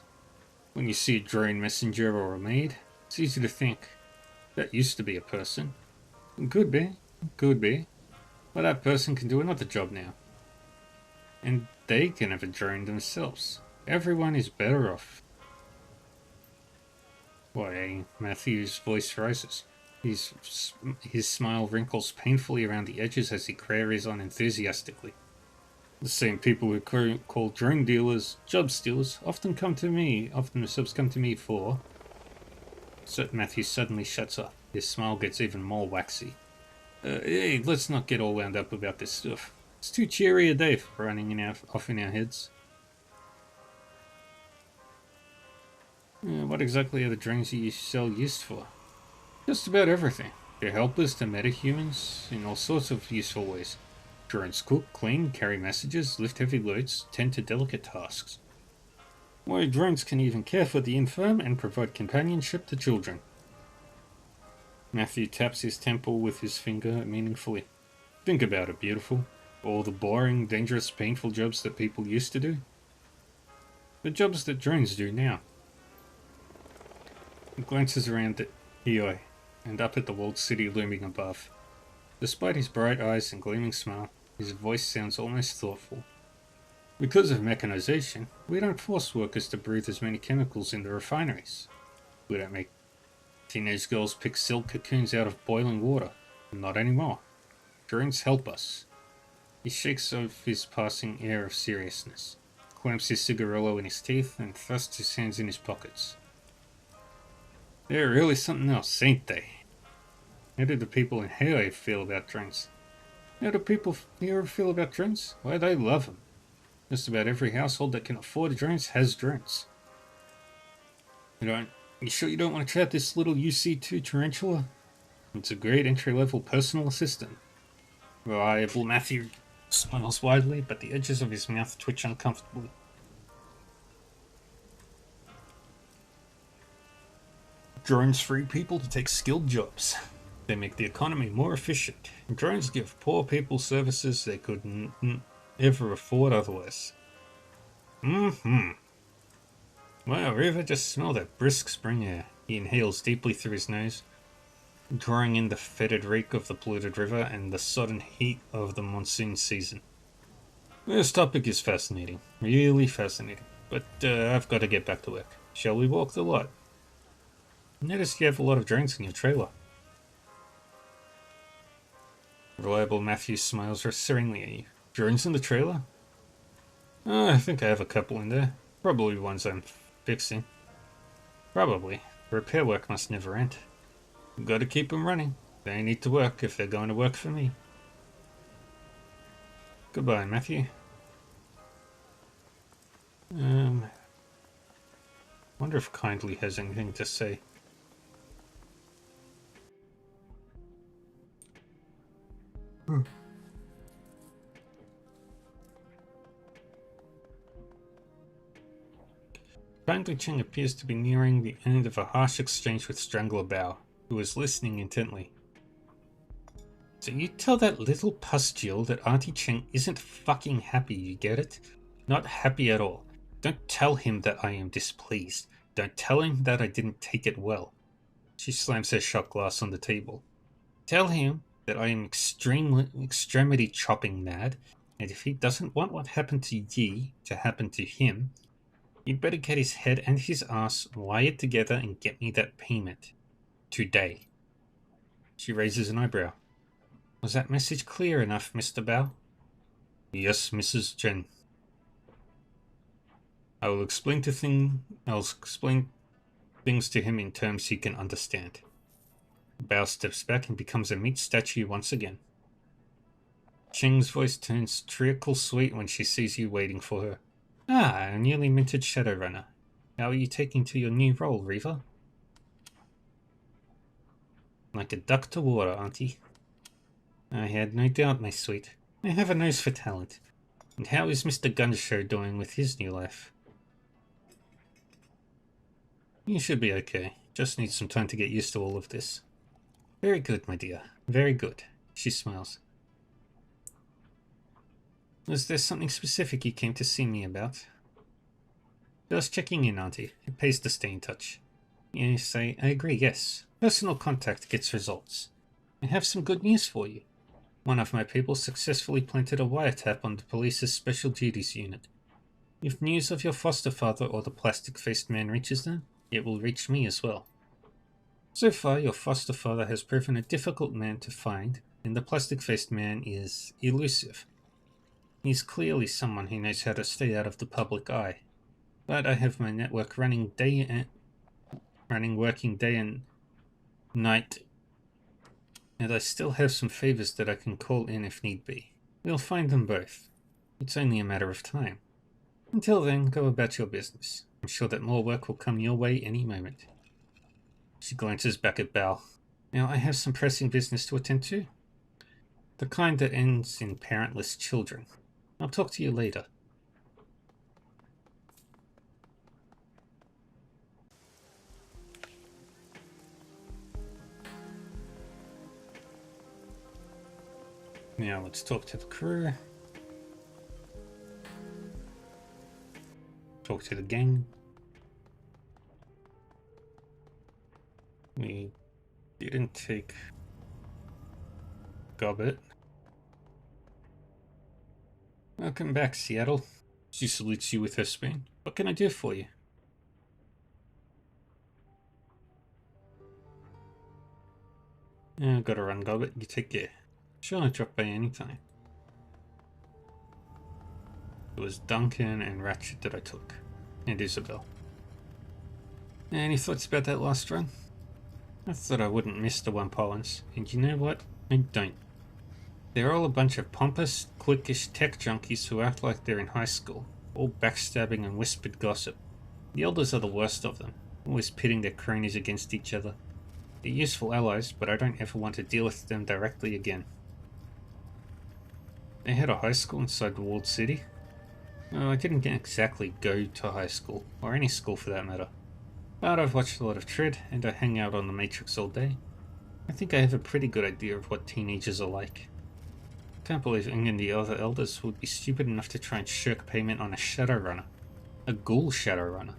When you see a drone messenger or a maid, it's easy to think, that used to be a person. Could be, but that person can do another job now. And they can have a drone themselves. Everyone is better off. Why, Matthew's voice rises. His smile wrinkles painfully around the edges as he carries on enthusiastically. The same people who call drone dealers job stealers often themselves come to me for... Matthew suddenly shuts up. His smile gets even more waxy. Hey, let's not get all wound up about this stuff. It's too cheery a day for running off in our heads. What exactly are the drones you sell used for? Just about everything. They're helpers to metahumans in all sorts of useful ways. Drones cook, clean, carry messages, lift heavy loads, tend to delicate tasks. Why, drones can even care for the infirm and provide companionship to children. Matthew taps his temple with his finger meaningfully. Think about it, beautiful. All the boring, dangerous, painful jobs that people used to do. The jobs that drones do now. He glances around at Eoi and up at the walled city looming above. Despite his bright eyes and gleaming smile, his voice sounds almost thoughtful. Because of mechanization, we don't force workers to breathe as many chemicals in the refineries. We don't make teenage girls pick silk cocoons out of boiling water. Not anymore. Drones help us. He shakes off his passing air of seriousness. clamps his cigarillo in his teeth, and thrusts his hands in his pockets. They're really something else, ain't they? How do the people in here feel about drones? How do people here feel about drones? Why, they love them. Just about every household that can afford drones has drones. You sure you don't want to try out this little UC2 tarantula? It's a great entry-level personal assistant. Reliable. Matthew smiles widely, but the edges of his mouth twitch uncomfortably. Drones free people to take skilled jobs. They make the economy more efficient. Drones give poor people services they couldn't ever afford otherwise. Wow, River, just smell that brisk spring air. He inhales deeply through his nose, drawing in the fetid reek of the polluted river and the sodden heat of the monsoon season. This topic is fascinating. Really fascinating. But I've got to get back to work. Shall we walk the lot? Notice you have a lot of drones in your trailer. Reliable Matthew smiles reassuringly at you. Drones in the trailer? Oh, I think I have a couple in there. Probably ones I'm fixing. Probably. Repair work must never end. Gotta keep them running. They need to work if they're going to work for me. Goodbye, Matthew. Wonder if Kindly has anything to say. Kindly Cheng appears to be nearing the end of a harsh exchange with Strangler Bao, who is listening intently. So you tell that little pustule that Auntie Cheng isn't fucking happy, you get it? Not happy at all. Don't tell him that I am displeased. Don't tell him that I didn't take it well. She slams her shot glass on the table. Tell him that I am extremity chopping mad, and if he doesn't want what happened to Yi to happen to him, you'd better get his head and his ass wired together and get me that payment. Today. She raises an eyebrow. Was that message clear enough, Mr. Bao? Yes, Mrs. Chen. I'll explain things to him in terms he can understand. Bao steps back and becomes a meat statue once again. Cheng's voice turns treacle sweet when she sees you waiting for her. Ah, a newly minted Shadowrunner. How are you taking to your new role, Reaver? Like a duck to water, Auntie. I had no doubt, my sweet. I have a nose for talent. And how is Mr. Gunshow doing with his new life? You should be okay. Just need some time to get used to all of this. Very good, my dear. Very good. She smiles. Was there something specific you came to see me about? Just checking in, Auntie. It pays to stay in touch. Yes, I agree, yes. Personal contact gets results. I have some good news for you. One of my people successfully planted a wiretap on the police's special duties unit. If news of your foster father or the plastic-faced man reaches them, it will reach me as well. So far, your foster father has proven a difficult man to find, and the plastic-faced man is elusive. He's clearly someone who knows how to stay out of the public eye. But I have my network working day and night, and I still have some favors that I can call in if need be. We'll find them both. It's only a matter of time. Until then, go about your business. I'm sure that more work will come your way any moment. She glances back at Bao. Now I have some pressing business to attend to. The kind that ends in parentless children. I'll talk to you later. Now let's talk to the crew. Talk to the gang. We didn't take Gobbet. Welcome back, Seattle. She salutes you with her spoon. What can I do for you? Gotta run, Gobbet. You take care. Sure, drop by anytime. It was Duncan and Ratchet that I took, and Isabel. Any thoughts about that last run? I thought I wouldn't miss the Wampolans, and you know what? I don't. They're all a bunch of pompous, cliquish tech junkies who act like they're in high school, all backstabbing and whispered gossip. The elders are the worst of them, always pitting their cronies against each other. They're useful allies, but I don't ever want to deal with them directly again. They had a high school inside the walled city? Well, I didn't exactly go to high school, or any school for that matter. But I've watched a lot of Tread, and I hang out on the Matrix all day. I think I have a pretty good idea of what teenagers are like. Can't believe Ing and the other elders would be stupid enough to try and shirk payment on a Shadowrunner. A ghoul Shadowrunner,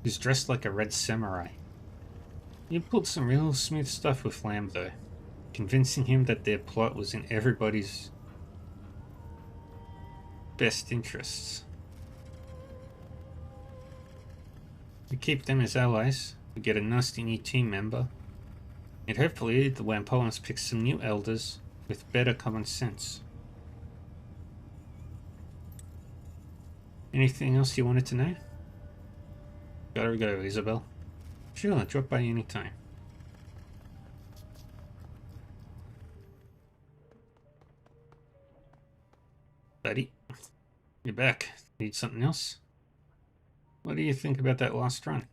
who's dressed like a red samurai. You pulled some real smooth stuff with Lamb though, convincing him that their plot was in everybody's best interests. We keep them as allies, we get a nasty new team member, and hopefully the Wampolans pick some new elders with better common sense. Anything else you wanted to know? Gotta go, Isabel. Sure, drop by any time. Buddy, you're back. Need something else? What do you think about that last run?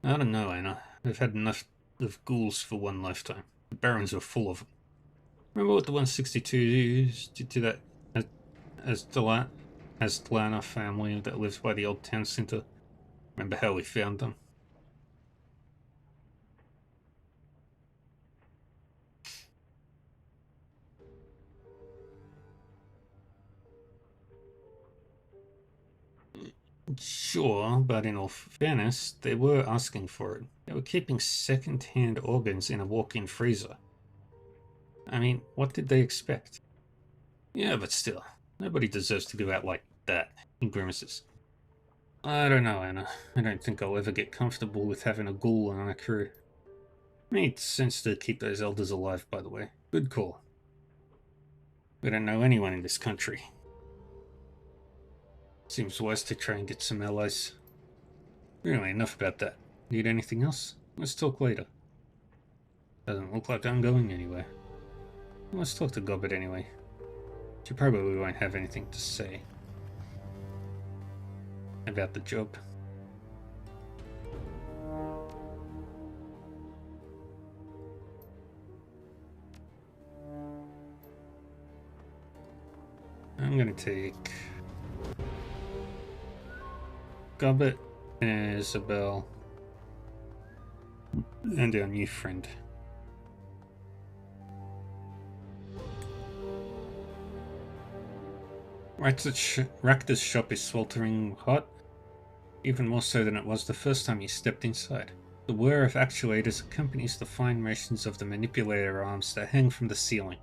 I don't know, Anna. I've had enough of ghouls for one lifetime. The barons were full of them. Remember what the 162s did to that Astlana family that lives by the old town centre? Remember how we found them? Sure, but in all fairness, they were asking for it. They were keeping second-hand organs in a walk-in freezer. I mean, what did they expect? Yeah, but still, nobody deserves to go out like that, he grimaces. I don't know, Anna. I don't think I'll ever get comfortable with having a ghoul on our crew. Made sense to keep those elders alive, by the way. Good call. We don't know anyone in this country. Seems wise to try and get some allies. Anyway, enough about that. Need anything else? Let's talk later. Doesn't look like I'm going anywhere. Let's talk to Gobbet anyway. She probably won't have anything to say about the job. I'm gonna take Gobbet, Isabel, and our new friend. Rakta's shop is sweltering hot, even more so than it was the first time you stepped inside. The whir of actuators accompanies the fine motions of the manipulator arms that hang from the ceiling.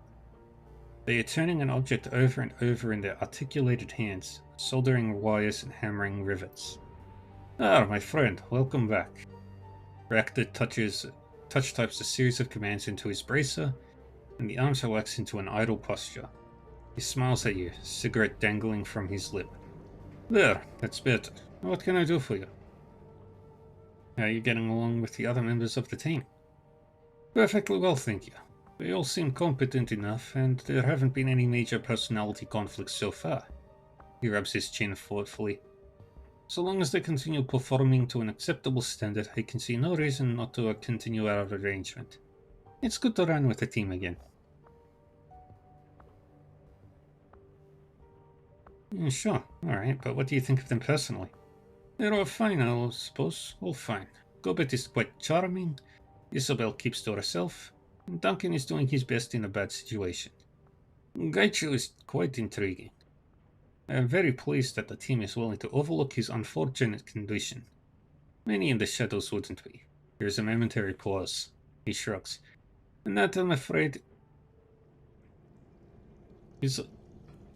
They are turning an object over and over in their articulated hands, soldering wires and hammering rivets. Ah, my friend, welcome back. Rakta touch types a series of commands into his bracer, and the arms relax into an idle posture. He smiles at you, cigarette dangling from his lip. There, that's better. What can I do for you? How are you getting along with the other members of the team? Perfectly well, thank you. They all seem competent enough, and there haven't been any major personality conflicts so far. He rubs his chin thoughtfully. So long as they continue performing to an acceptable standard, I can see no reason not to continue our arrangement. It's good to run with the team again. Sure, alright, but what do you think of them personally? They're all fine, I suppose. All fine. Gobbet is quite charming, Isabel keeps to herself, and Duncan is doing his best in a bad situation. Gaichu is quite intriguing. I am very pleased that the team is willing to overlook his unfortunate condition. Many in the shadows wouldn't be. There is a momentary pause. He shrugs. And that, I'm afraid, is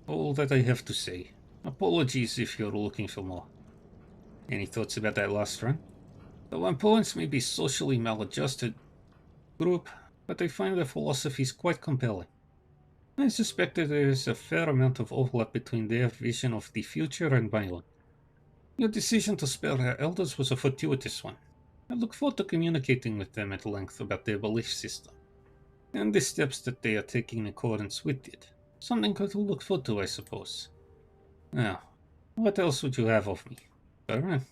all that I have to say. Apologies if you're looking for more. Any thoughts about that last run? The Wampolans may be socially maladjusted group, but I find their philosophies quite compelling. I suspect that there is a fair amount of overlap between their vision of the future and my own. Your decision to spare our elders was a fortuitous one. I look forward to communicating with them at length about their belief system, and the steps that they are taking in accordance with it. Something good to look forward to, I suppose. Now, what else would you have of me? Baron?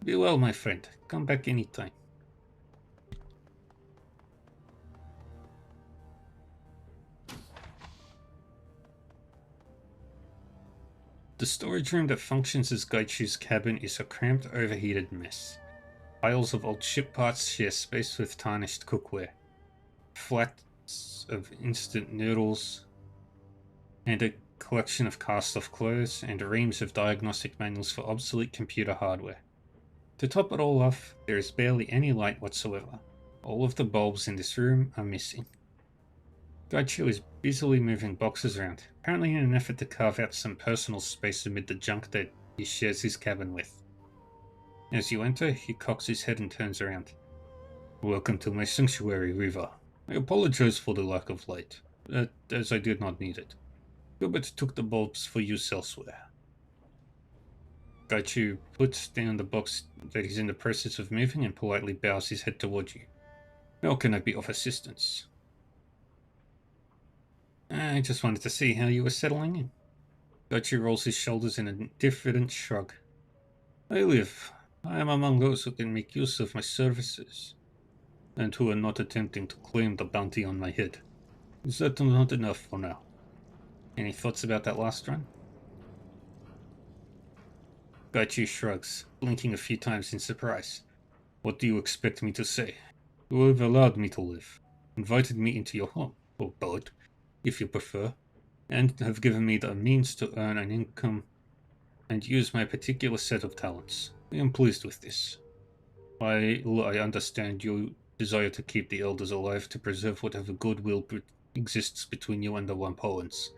Be well, my friend. Come back any time. The storage room that functions as Gaichu's cabin is a cramped, overheated mess. Piles of old ship parts share space with tarnished cookware. Flats of instant noodles, and a collection of cast-off clothes, and reams of diagnostic manuals for obsolete computer hardware. To top it all off, there is barely any light whatsoever. All of the bulbs in this room are missing. Gaichu is busily moving boxes around, apparently in an effort to carve out some personal space amid the junk that he shares his cabin with. As you enter, he cocks his head and turns around. Welcome to my sanctuary, Riva. I apologize for the lack of light, as I did not need it. Gilbert took the bulbs for use elsewhere. Gaichu puts down the box that he's in the process of moving and politely bows his head toward you. How can I be of assistance? I just wanted to see how you were settling in. Gaichu rolls his shoulders in a diffident shrug. I am among those who can make use of my services, and who are not attempting to claim the bounty on my head. Is that not enough for now? Any thoughts about that last run? Gaichu shrugs, blinking a few times in surprise. What do you expect me to say? You have allowed me to live, invited me into your home, or boat, if you prefer, and have given me the means to earn an income and use my particular set of talents. I am pleased with this. While I understand you desire to keep the elders alive to preserve whatever goodwill exists between you and the Wampoans,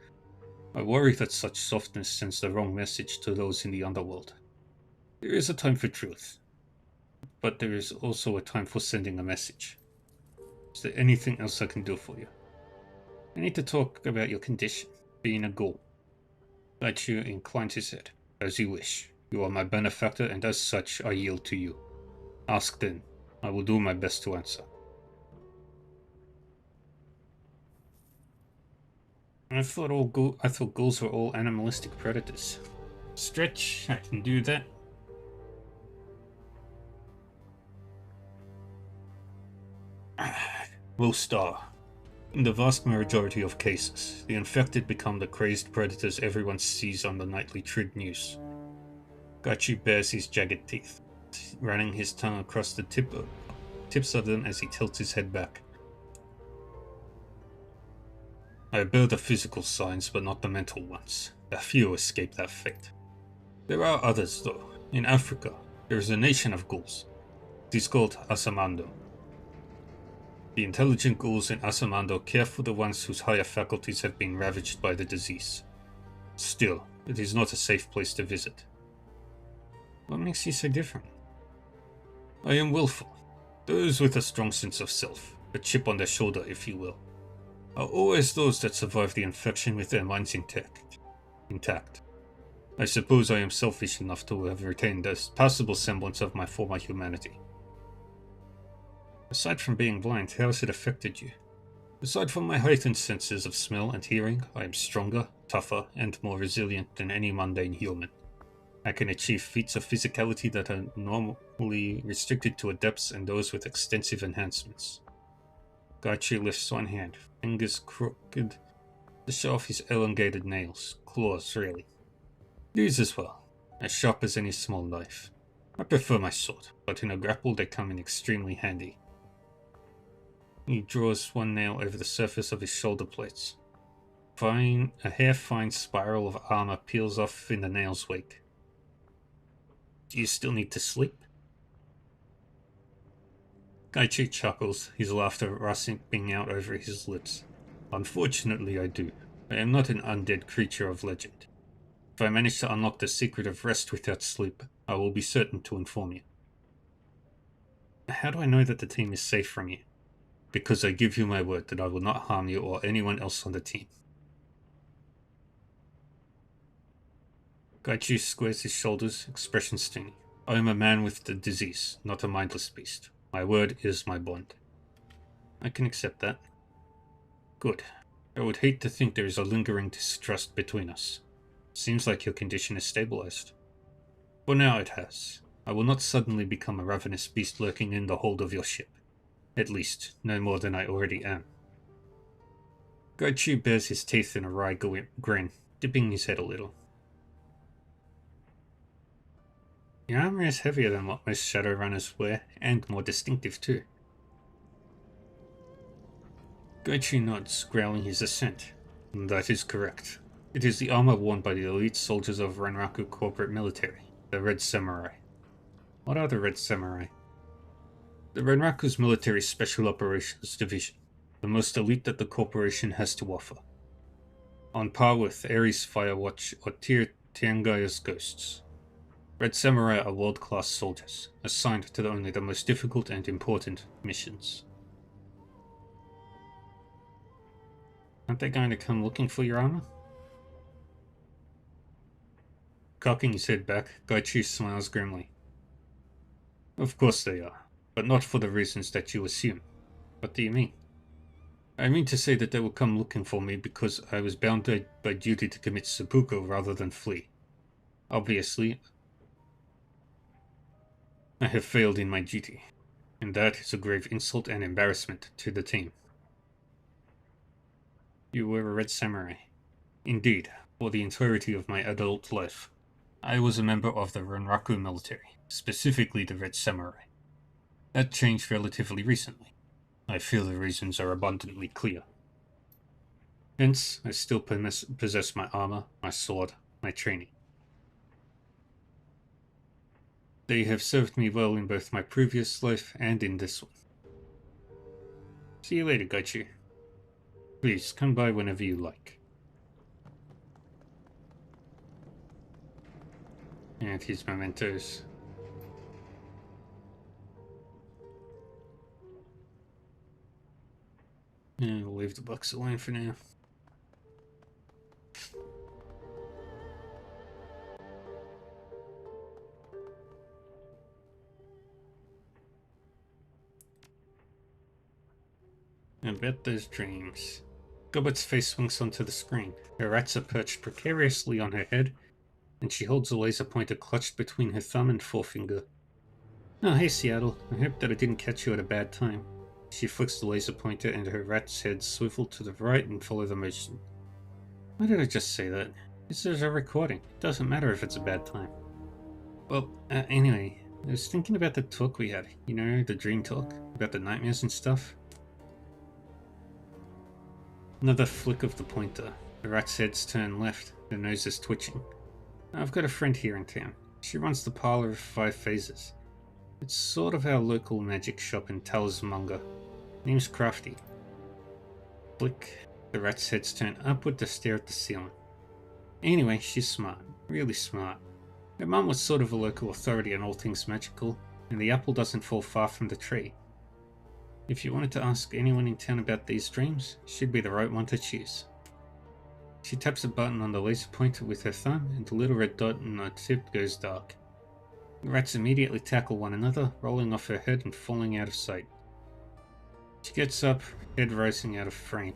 I worry that such softness sends the wrong message to those in the underworld. There is a time for truth, but there is also a time for sending a message. Is there anything else I can do for you? I need to talk about your condition, being a ghoul. Gaichu inclines his head. As you wish. You are my benefactor, and as such, I yield to you. Ask then. I will do my best to answer. I thought ghouls were all animalistic predators. Stretch, I can do that. We'll start. In the vast majority of cases, the infected become the crazed predators everyone sees on the nightly Trid news. Gaichu bares his jagged teeth, running his tongue across the tips of them as he tilts his head back. I bear the physical signs, but not the mental ones. A few escape that fate. There are others, though. In Africa, there is a nation of ghouls. It is called Asamando. The intelligent ghouls in Asamando care for the ones whose higher faculties have been ravaged by the disease. Still, it is not a safe place to visit. What makes you so different? I am willful. Those with a strong sense of self, a chip on their shoulder, if you will, are always those that survive the infection with their minds intact. I suppose I am selfish enough to have retained a passable semblance of my former humanity. Aside from being blind, how has it affected you? Aside from my heightened senses of smell and hearing, I am stronger, tougher, and more resilient than any mundane human. I can achieve feats of physicality that are normally restricted to adepts and those with extensive enhancements. Gaichu lifts one hand, fingers crooked, to show off his elongated nails, claws really. These as well, as sharp as any small knife. I prefer my sword, but in a grapple they come in extremely handy. He draws one nail over the surface of his shoulder plates. A hair-fine spiral of armor peels off in the nail's wake. Do you still need to sleep? Gaichu chuckles, his laughter rasping out over his lips. Unfortunately, I do. I am not an undead creature of legend. If I manage to unlock the secret of rest without sleep, I will be certain to inform you. How do I know that the team is safe from you? Because I give you my word that I will not harm you or anyone else on the team. Gaichu squares his shoulders, expression stony. I am a man with the disease, not a mindless beast. My word is my bond. I can accept that. Good. I would hate to think there is a lingering distrust between us. Seems like your condition is stabilized. For now it has. I will not suddenly become a ravenous beast lurking in the hold of your ship. At least, no more than I already am. Gaichu bares his teeth in a wry grin, dipping his head a little. Your armor is heavier than what most Shadowrunners wear, and more distinctive too. Gaichu nods, growling his assent. That is correct. It is the armor worn by the elite soldiers of Renraku corporate military, the Red Samurai. What are the Red Samurai? The Renraku's military special operations division, the most elite that the corporation has to offer. On par with Ares Firewatch or Tiangaya's Ghosts. Red Samurai are world-class soldiers, assigned to only the most difficult and important missions. Aren't they going to come looking for your armor? Cocking his head back, Gaichu smiles grimly. Of course they are, but not for the reasons that you assume. What do you mean? I mean to say that they will come looking for me because I was bound by duty to commit seppuku rather than flee. Obviously, I have failed in my duty, and that is a grave insult and embarrassment to the team. You were a Red Samurai. Indeed, for the entirety of my adult life. I was a member of the Renraku military, specifically the Red Samurai. That changed relatively recently. I feel the reasons are abundantly clear. Hence, I still possess my armor, my sword, my training. They have served me well in both my previous life and in this one. See you later, Gaichu. Please, come by whenever you like. And his mementos. And we'll leave the box alone for now. About those dreams. Goblet's face swings onto the screen. Her rats are perched precariously on her head, and she holds a laser pointer clutched between her thumb and forefinger. Oh, hey Seattle. I hope that I didn't catch you at a bad time. She flicks the laser pointer and her rat's heads swivel to the right and follow the motion. Why did I just say that? This is a recording. It doesn't matter if it's a bad time. Well, anyway, I was thinking about the talk we had. You know, the dream talk? About the nightmares and stuff? Another flick of the pointer. The rat's heads turn left. Her nose is twitching. I've got a friend here in town. She runs the Parlor of Five Phases. It's sort of our local magic shop in Talismanga. Name's Crafty. Flick. The rat's heads turn upward to stare at the ceiling. Anyway, she's smart. Really smart. Her mum was sort of a local authority on all things magical, and the apple doesn't fall far from the tree. If you wanted to ask anyone in town about these dreams, she'd be the right one to choose. She taps a button on the laser pointer with her thumb, and the little red dot on the tip goes dark. The rats immediately tackle one another, rolling off her head and falling out of sight. She gets up, head rising out of frame.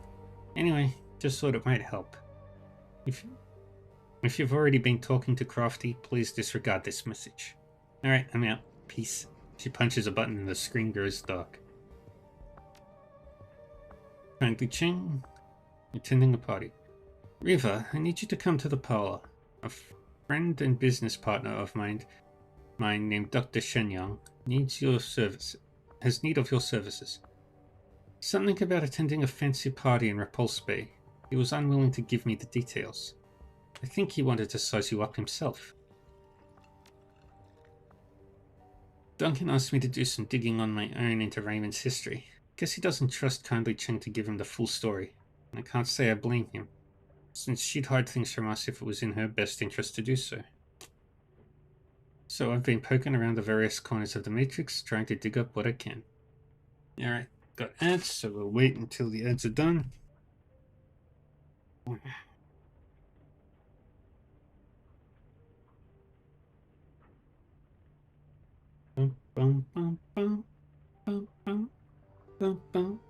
Anyway, just thought it might help. If you've already been talking to Crafty, please disregard this message. Alright, I'm out. Peace. She punches a button and the screen goes dark. Kindly Ching, attending a party. Riva, I need you to come to the parlor. A friend and business partner of mine named Dr. Shenyang has need of your services. Something about attending a fancy party in Repulse Bay. He was unwilling to give me the details. I think he wanted to size you up himself. Duncan asked me to do some digging on my own into Raymond's history. Guess he doesn't trust Kindly Cheng to give him the full story. I can't say I blame him, since she'd hide things from us if it was in her best interest to do so. So I've been poking around the various corners of the Matrix, trying to dig up what I can. Alright, got ads, so we'll wait until the ads are done. Bum, bum, bum, bum, bum, bum, bum.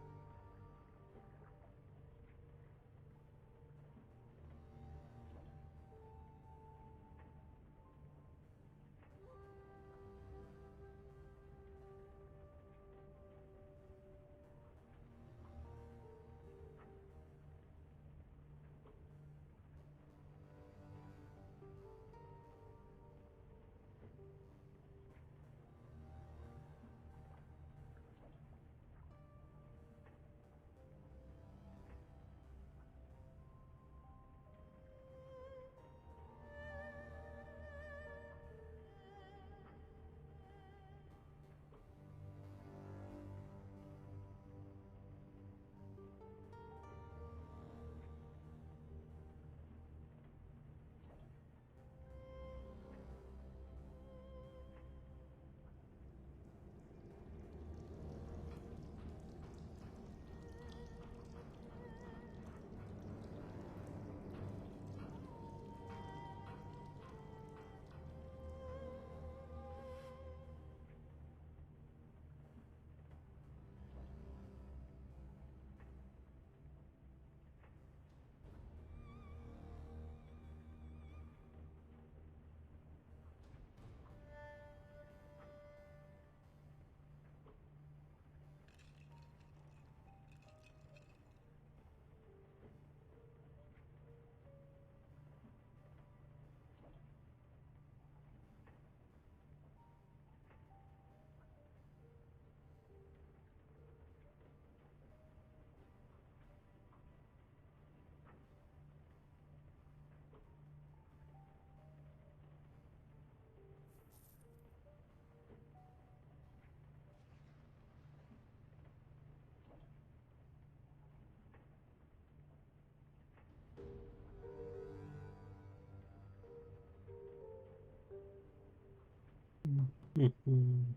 Mhm.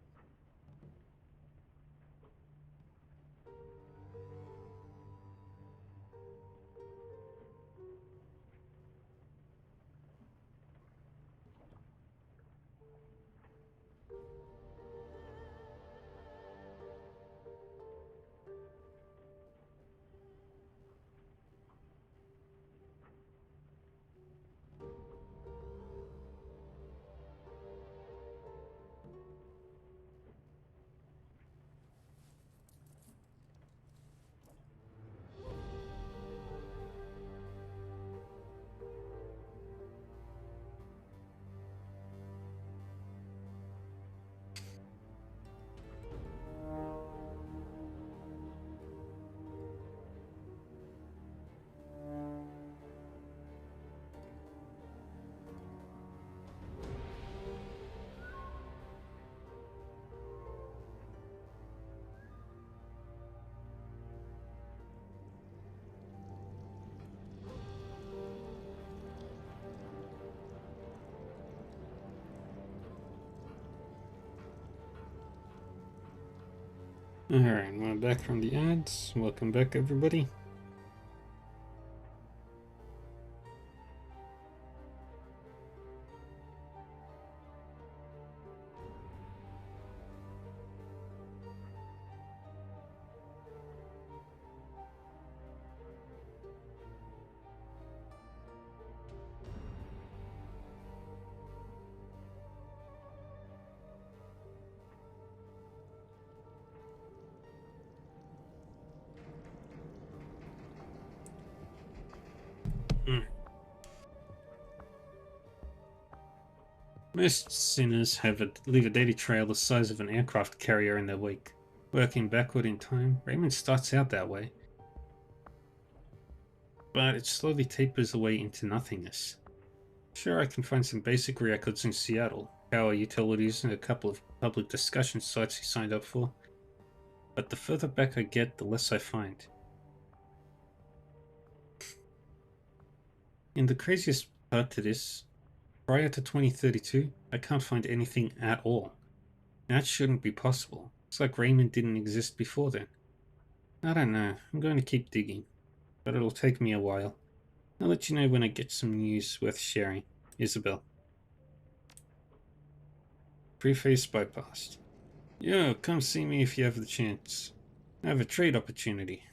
Alright, we're back from the ads. Welcome back, everybody. Most sinners leave a daily trail the size of an aircraft carrier in their wake. Working backward in time, Raymond starts out that way, but it slowly tapers away into nothingness. Sure, I can find some basic records in Seattle, power utilities, and a couple of public discussion sites he signed up for, but the further back I get, the less I find. And the craziest part to this, prior to 2032, I can't find anything at all. That shouldn't be possible. It's like Raymond didn't exist before then. I don't know. I'm going to keep digging, but it'll take me a while. I'll let you know when I get some news worth sharing. Isabel. Preface bypassed. Yo, come see me if you have the chance. I have a trade opportunity.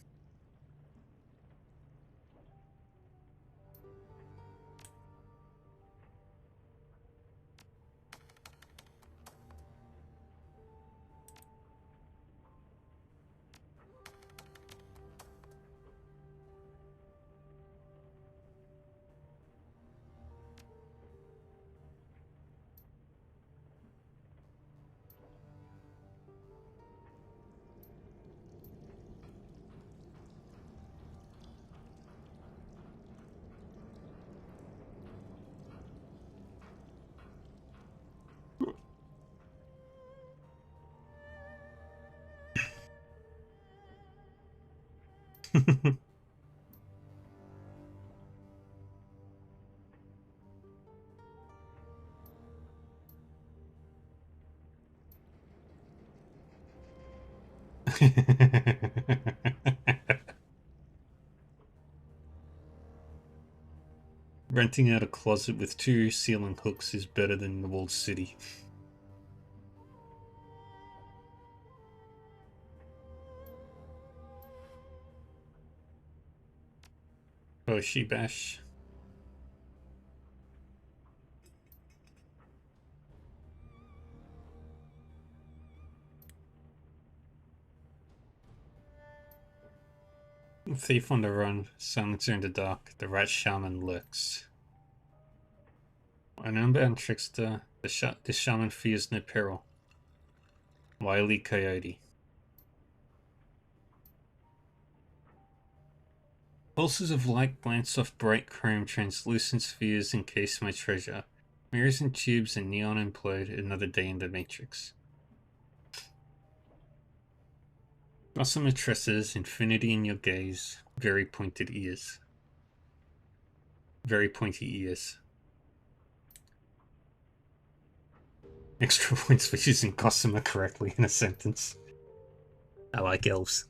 Renting out a closet with 2 ceiling hooks is better than the walled city. Oh, she bash. Thief on the run, silencer in the dark, the rat shaman lurks. An unbound trickster, the shaman fears no peril. Wily coyote. Pulses of light glance off bright chrome, translucent spheres encase my treasure. Mirrors and tubes and neon implode, another day in the matrix. Gossamer tresses, infinity in your gaze, very pointed ears. Very pointy ears. Extra points for using gossamer correctly in a sentence. I like elves.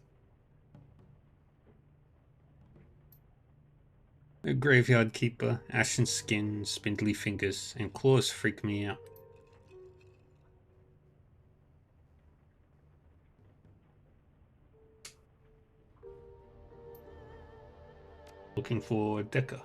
A graveyard keeper, ashen skin, spindly fingers, and claws freak me out. Looking for Deca.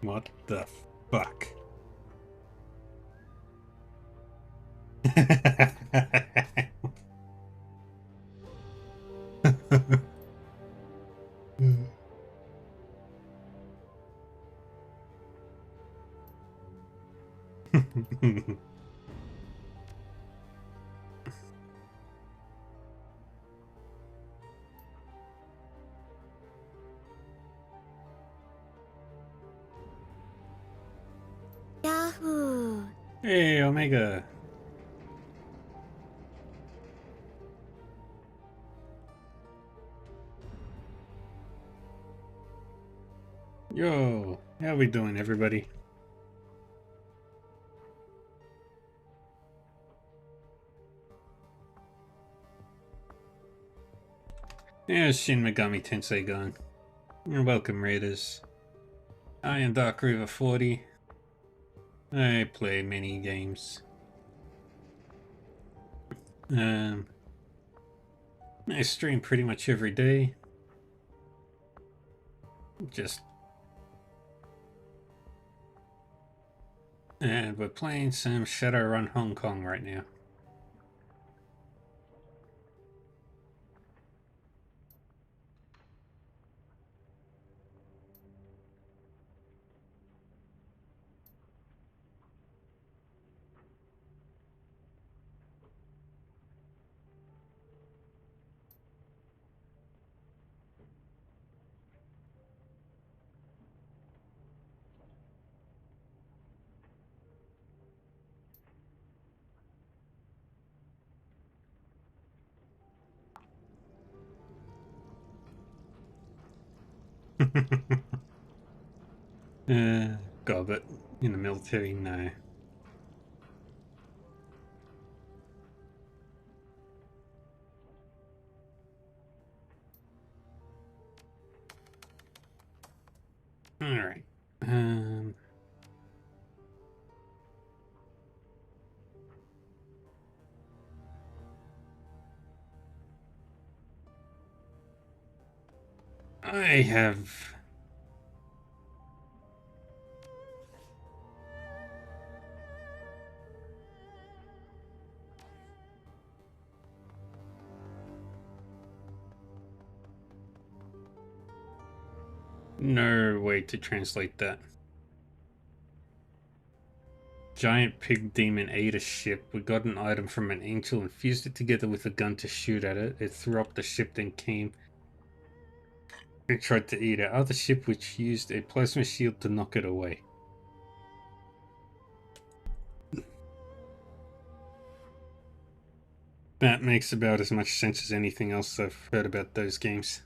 What the fuck? Yahoo! Hey, Omega. Yo, how we doing, everybody? Yeah, Shin Megami Tensei Gun. You're welcome, Raiders. I am Dark River 40. I play many games. I stream pretty much every day. And we're playing some Shadowrun Hong Kong right now. God, but in the military, no. Alright. I have no way to translate that. Giant pig demon ate a ship. We got an item from an angel and fused it together with a gun to shoot at it. It threw up the ship, then came and tried to eat our other ship, which used a plasma shield to knock it away. That makes about as much sense as anything else I've heard about those games.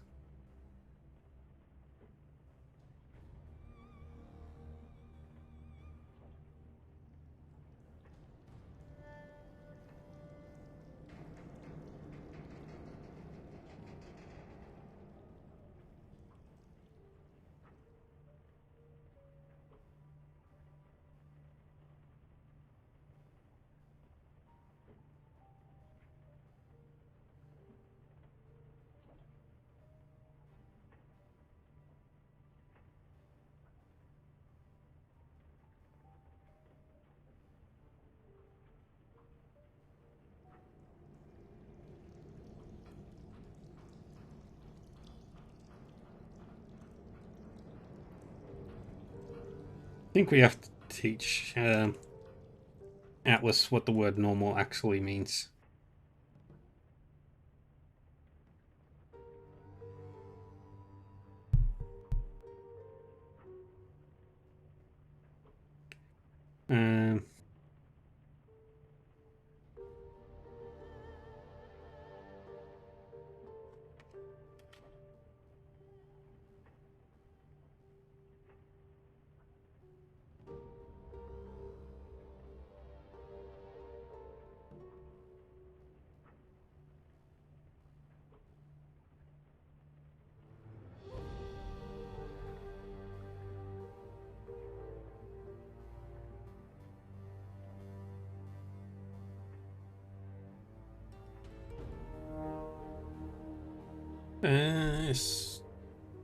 I think we have to teach Atlas what the word normal actually means. Um,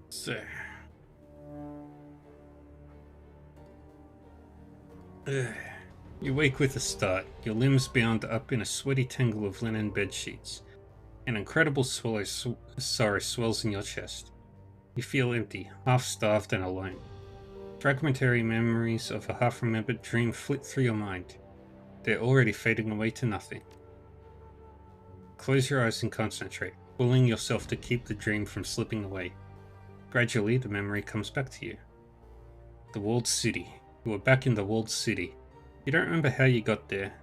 so, you wake with a start, your limbs bound up in a sweaty tangle of linen bed sheets. An incredible sorrow swells in your chest. You feel empty, half-starved and alone. Fragmentary memories of a half-remembered dream flit through your mind. They're already fading away to nothing. Close your eyes and concentrate, willing yourself to keep the dream from slipping away. Gradually, the memory comes back to you. The walled city. You were back in the walled city. You don't remember how you got there,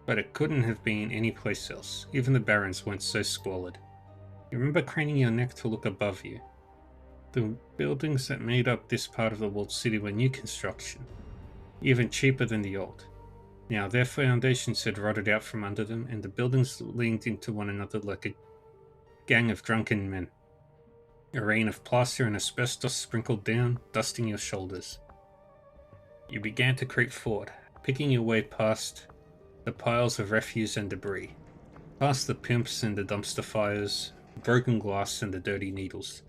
but it couldn't have been any place else. Even the barrens weren't so squalid. You remember craning your neck to look above you. The buildings that made up this part of the walled city were new construction, even cheaper than the old. Now their foundations had rotted out from under them, and the buildings leaned into one another like a gang of drunken men. A rain of plaster and asbestos sprinkled down, dusting your shoulders. You began to creep forward, picking your way past the piles of refuse and debris, past the pimps and the dumpster fires, broken glass and the dirty needles.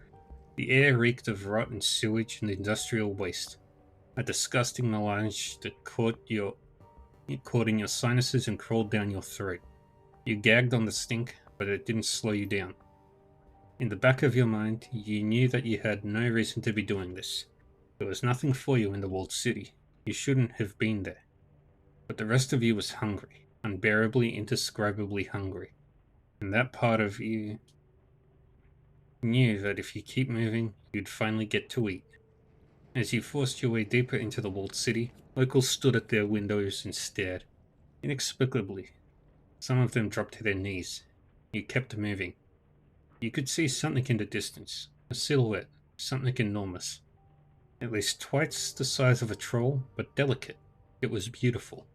The air reeked of rot and sewage and industrial waste, a disgusting melange that caught in your sinuses and crawled down your throat. You gagged on the stink, but it didn't slow you down. In the back of your mind, you knew that you had no reason to be doing this. There was nothing for you in the walled city. You shouldn't have been there. But the rest of you was hungry, unbearably, indescribably hungry. And that part of you knew that if you keep moving, you'd finally get to eat. As you forced your way deeper into the walled city, locals stood at their windows and stared. Inexplicably, some of them dropped to their knees. You kept moving. You could see something in the distance, a silhouette, something enormous. At least twice the size of a troll, but delicate. It was beautiful.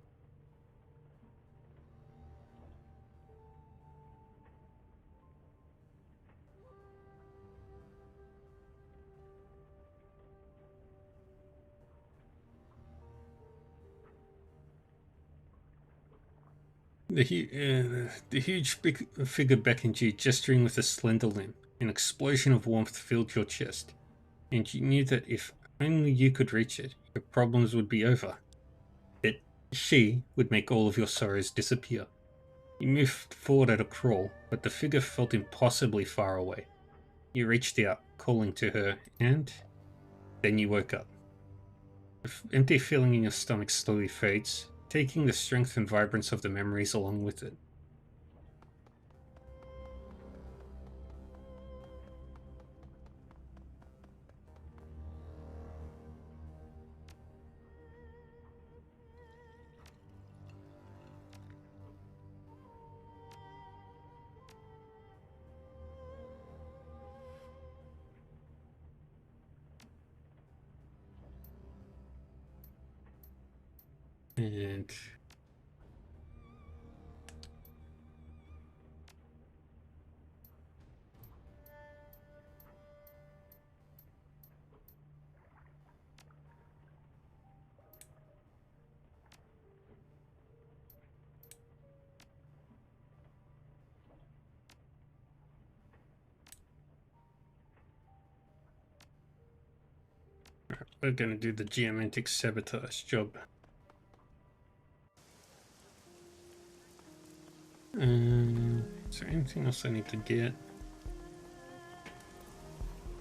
The huge big figure beckoned you, gesturing with a slender limb. An explosion of warmth filled your chest, and you knew that if only you could reach it, your problems would be over. That she would make all of your sorrows disappear. You moved forward at a crawl, but the figure felt impossibly far away. You reached out, calling to her, and then you woke up. The empty feeling in your stomach slowly fades, taking the strength and vibrance of the memories along with it. And we're going to do the geomantic sabotage job. Is there anything else I need to get?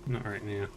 Not right now.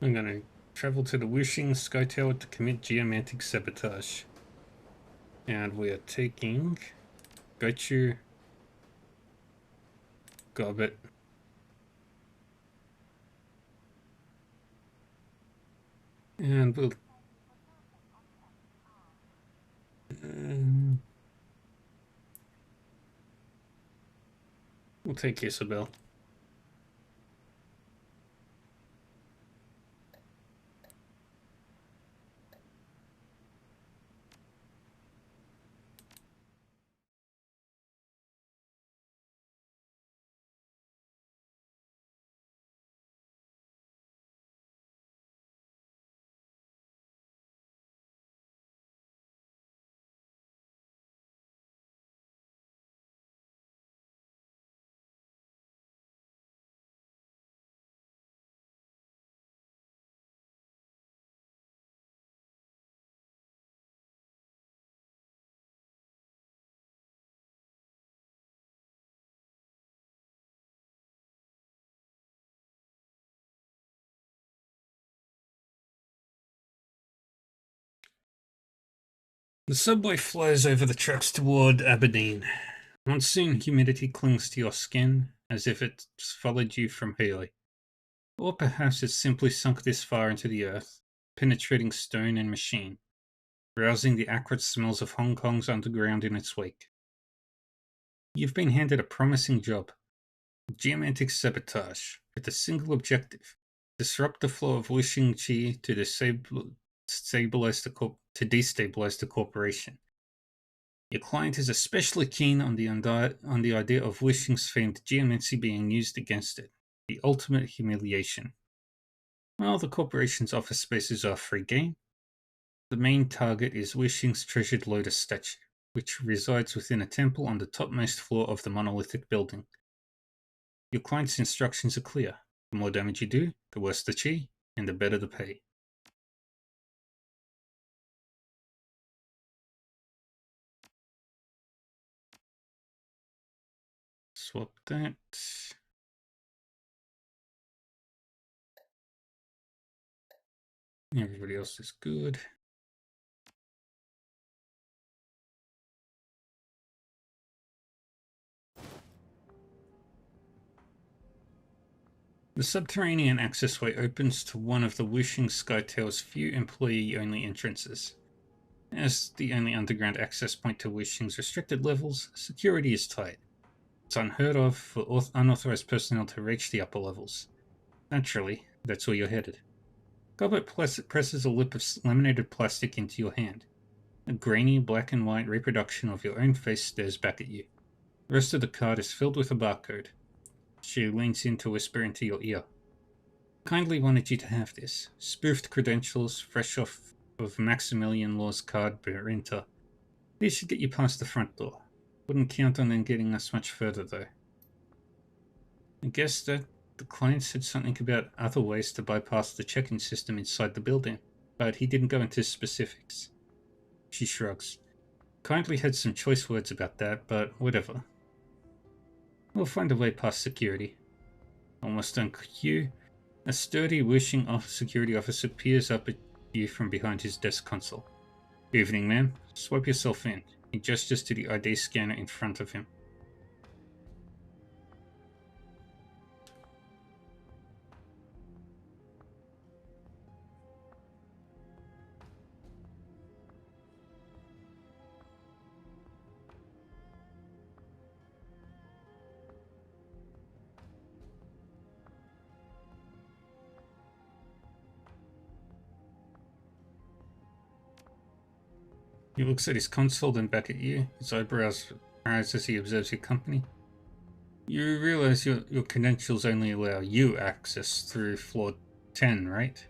I'm going to travel to the Wishing Sky Tower to commit geomantic sabotage. And we are taking Gochu, Gobbet, and we'll take Isabel. The subway flies over the tracks toward Aberdeen. Monsoon humidity clings to your skin as if it's followed you from Haley. Or perhaps it's simply sunk this far into the earth, penetrating stone and machine, rousing the acrid smells of Hong Kong's underground in its wake. You've been handed a promising job, geomantic sabotage, with a single objective: disrupt the flow of Wishing Qi to destabilize the corporation. Your client is especially keen on the idea of Wishing's famed geomancy being used against it, the ultimate humiliation. While the corporation's office spaces are free game, the main target is Wishing's treasured lotus statue, which resides within a temple on the topmost floor of the monolithic building. Your client's instructions are clear. The more damage you do, the worse the chi, and the better the pay. Swap that. Everybody else is good. The subterranean accessway opens to one of the Wishing Sky Tower's few employee-only entrances. As the only underground access point to Wishing's restricted levels, security is tight. It's unheard of for unauthorized personnel to reach the upper levels. Naturally, that's where you're headed. Goblet presses a lip of laminated plastic into your hand. A grainy black and white reproduction of your own face stares back at you. The rest of the card is filled with a barcode. She leans in to whisper into your ear. Kindly wanted you to have this. Spoofed credentials, fresh off of Maximilian Law's card printer. These should get you past the front door. Wouldn't count on them getting us much further, though. I guess that the client said something about other ways to bypass the check-in system inside the building, but he didn't go into specifics. She shrugs. Kindly had some choice words about that, but whatever. We'll find a way past security. Almost on cue, a sturdy, wishing security officer peers up at you from behind his desk console. Evening, ma'am. Swipe yourself in. He gestures to the ID scanner in front of him. He looks at his console, then back at you. His eyebrows rise as he observes your company. You realize your credentials only allow you access through floor 10, right?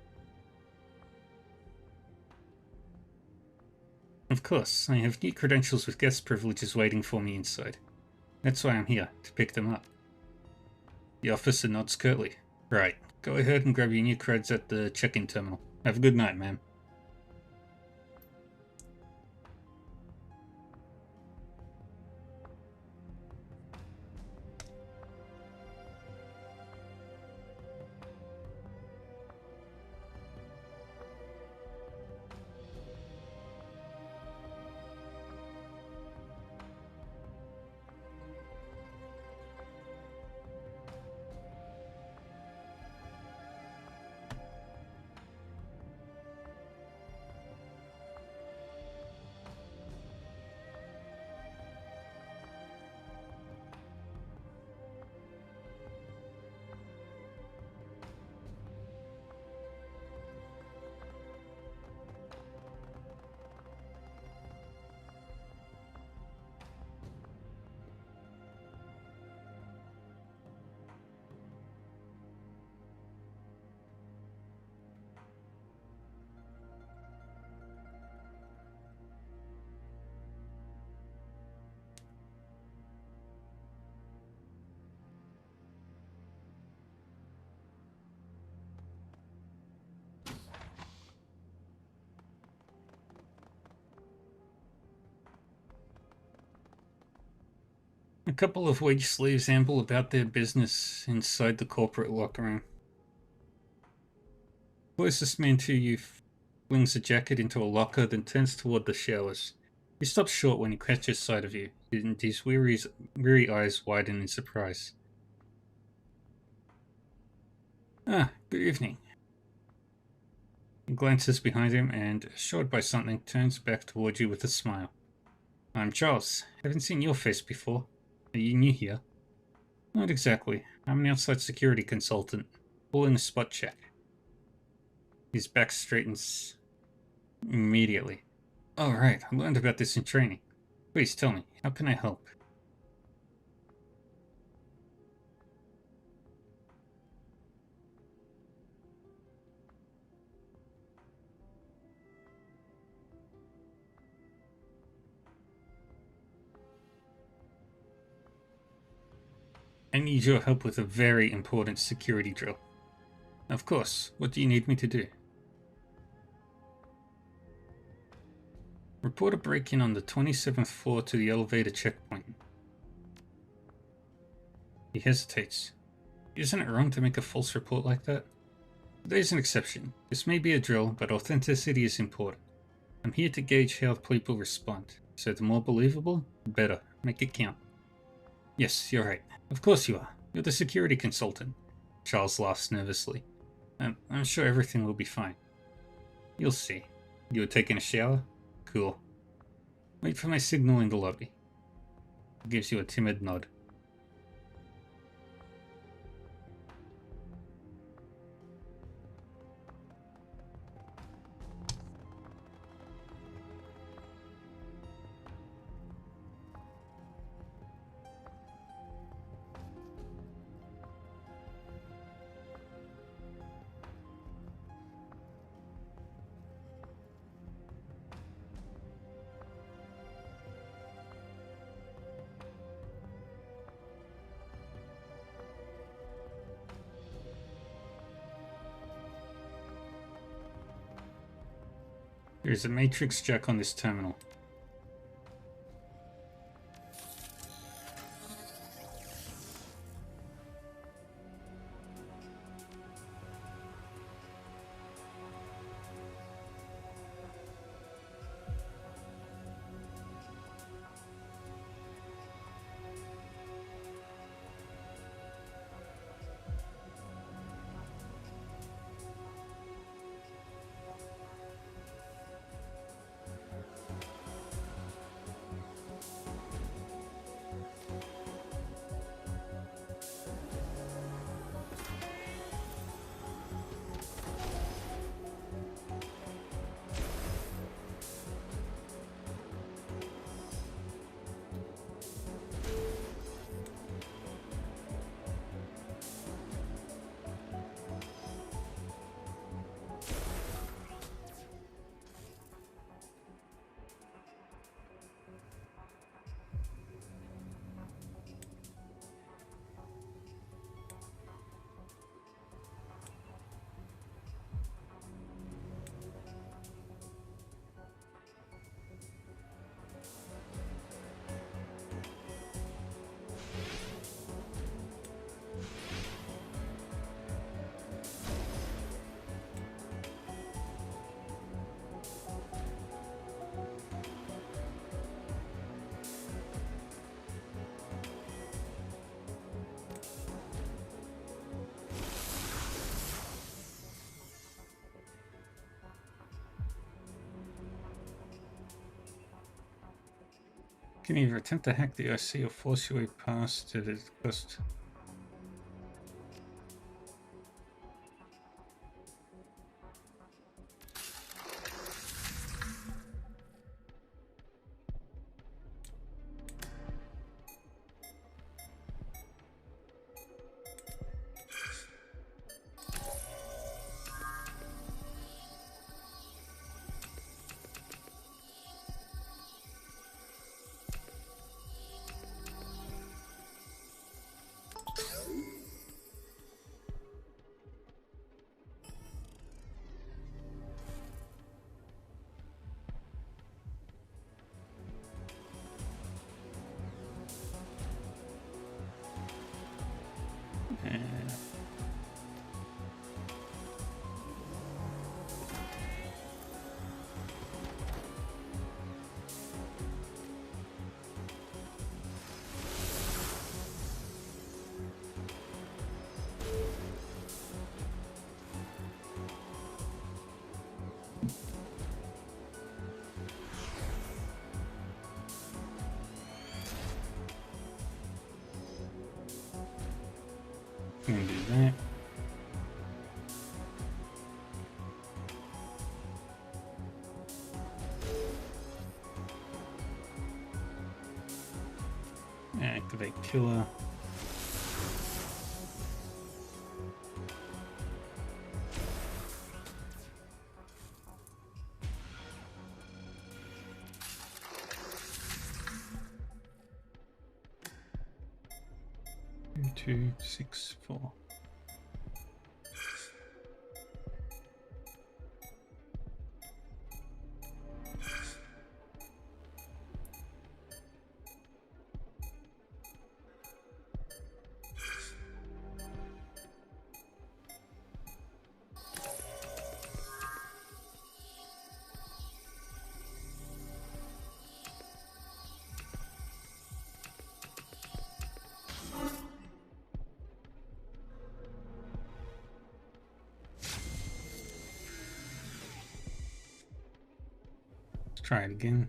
Of course, I have neat credentials with guest privileges waiting for me inside. That's why I'm here, to pick them up. The officer nods curtly. Right, go ahead and grab your new creds at the check-in terminal. Have a good night, ma'am. A couple of wage slaves amble about their business inside the corporate locker room. Closest man to you flings a jacket into a locker, then turns toward the showers. He stops short when he catches sight of you, and his weary eyes widen in surprise. Ah, good evening. He glances behind him and, assured by something, turns back toward you with a smile. I'm Charles. Haven't seen your face before. Are you new here? Not exactly. I'm an outside security consultant, pulling a spot check. His back straightens immediately. Oh, right. I learned about this in training. Please tell me, how can I help? I need your help with a very important security drill. Of course. What do you need me to do? Report a break-in on the 27th floor to the elevator checkpoint. He hesitates. Isn't it wrong to make a false report like that? There's an exception. This may be a drill, but authenticity is important. I'm here to gauge how people respond, so the more believable, the better. Make it count. Yes, you're right. Of course you are. You're the security consultant. Charles laughs nervously. I'm sure everything will be fine. You'll see. You were taking a shower? Cool. Wait for my signal in the lobby. He gives you a timid nod. There is a matrix jack on this terminal. You can either attempt to hack the IC or force your way past it at cost. Can do that. Activate killer. Two, 6, 4. try it again.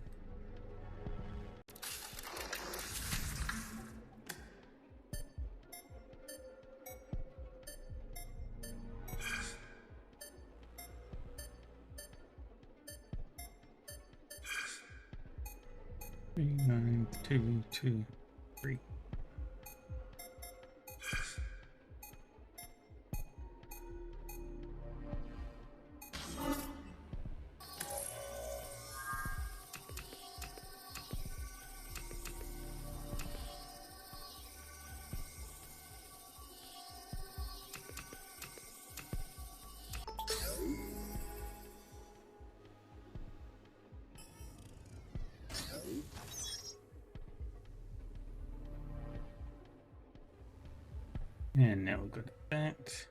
Three, 9, 2, 2, 3. And now we've got that.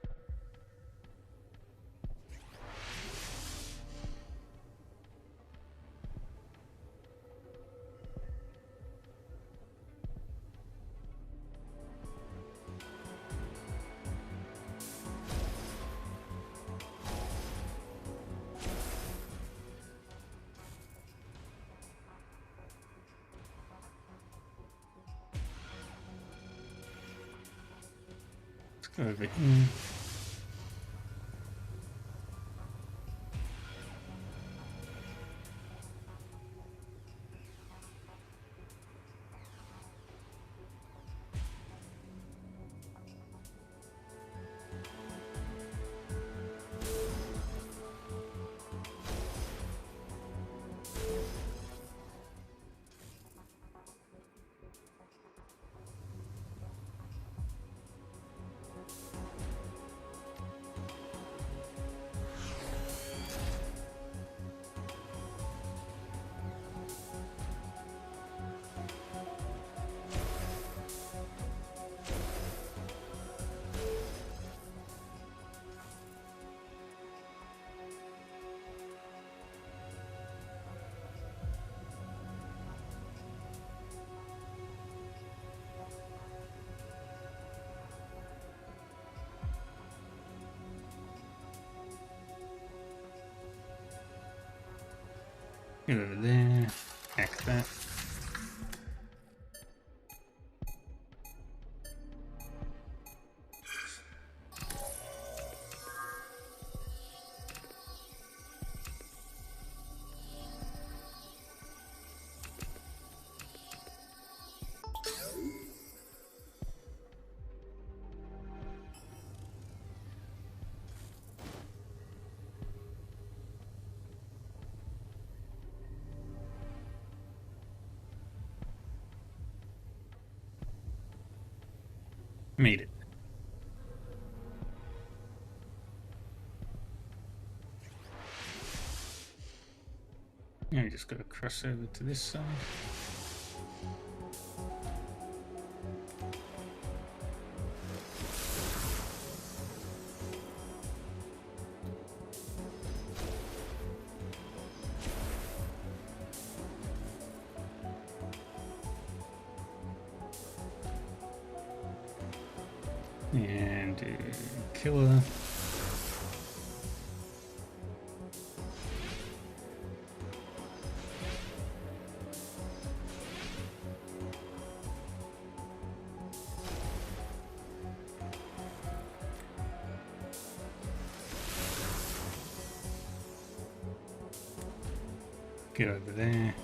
Let's go over here. Get over there, hack that. Made it. Now you just got to cross over to this side. And killer. Get over there.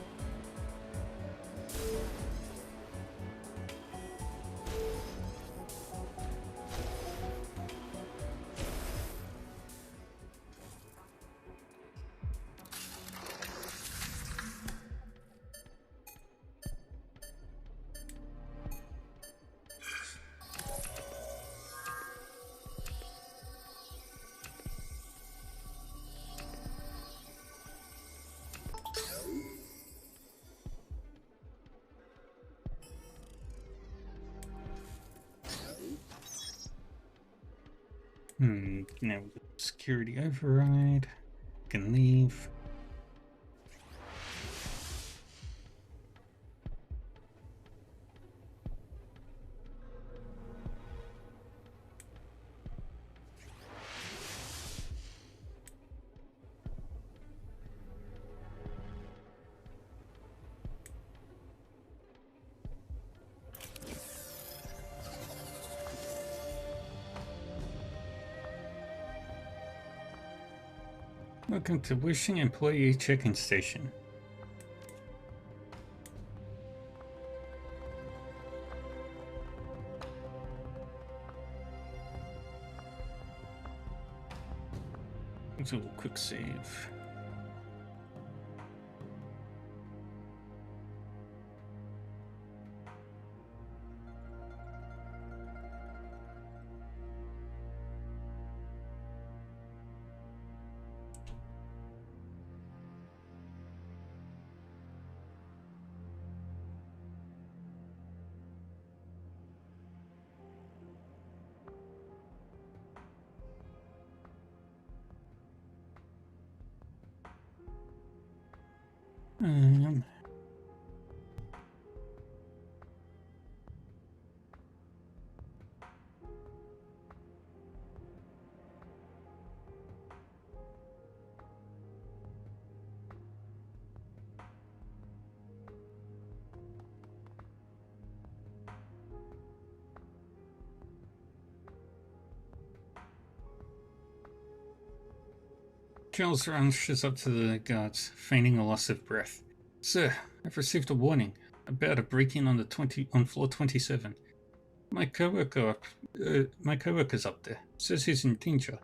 Now we've got security override. Can leave. Welcome to Wishing Employee Check-in Station. Let's do a little quick save. Charles rushes up to the guards, feigning a loss of breath. Sir, I've received a warning about a break-in on floor 27. My coworker's up there. Says he's in danger.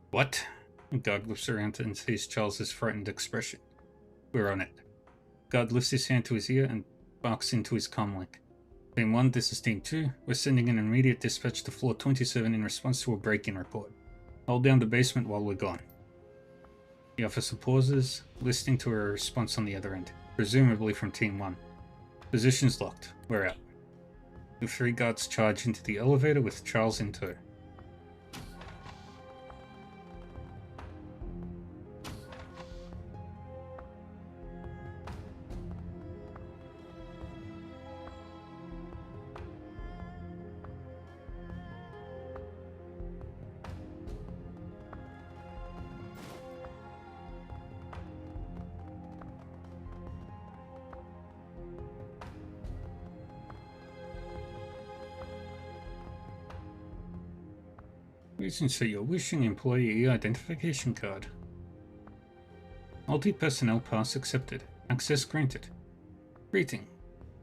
What? The guard whips around and sees Charles's frightened expression. We're on it. Guard lifts his hand to his ear and barks into his comlink. Team 1, this is Team 2. We're sending an immediate dispatch to floor 27 in response to a break-in report. Hold down the basement while we're gone. The officer pauses, listening to a response on the other end, presumably from Team 1. Position's locked. We're out. The 3 guards charge into the elevator with Charles in tow. Please insert your wishing employee identification card. Multi-personnel pass accepted. Access granted. Greeting.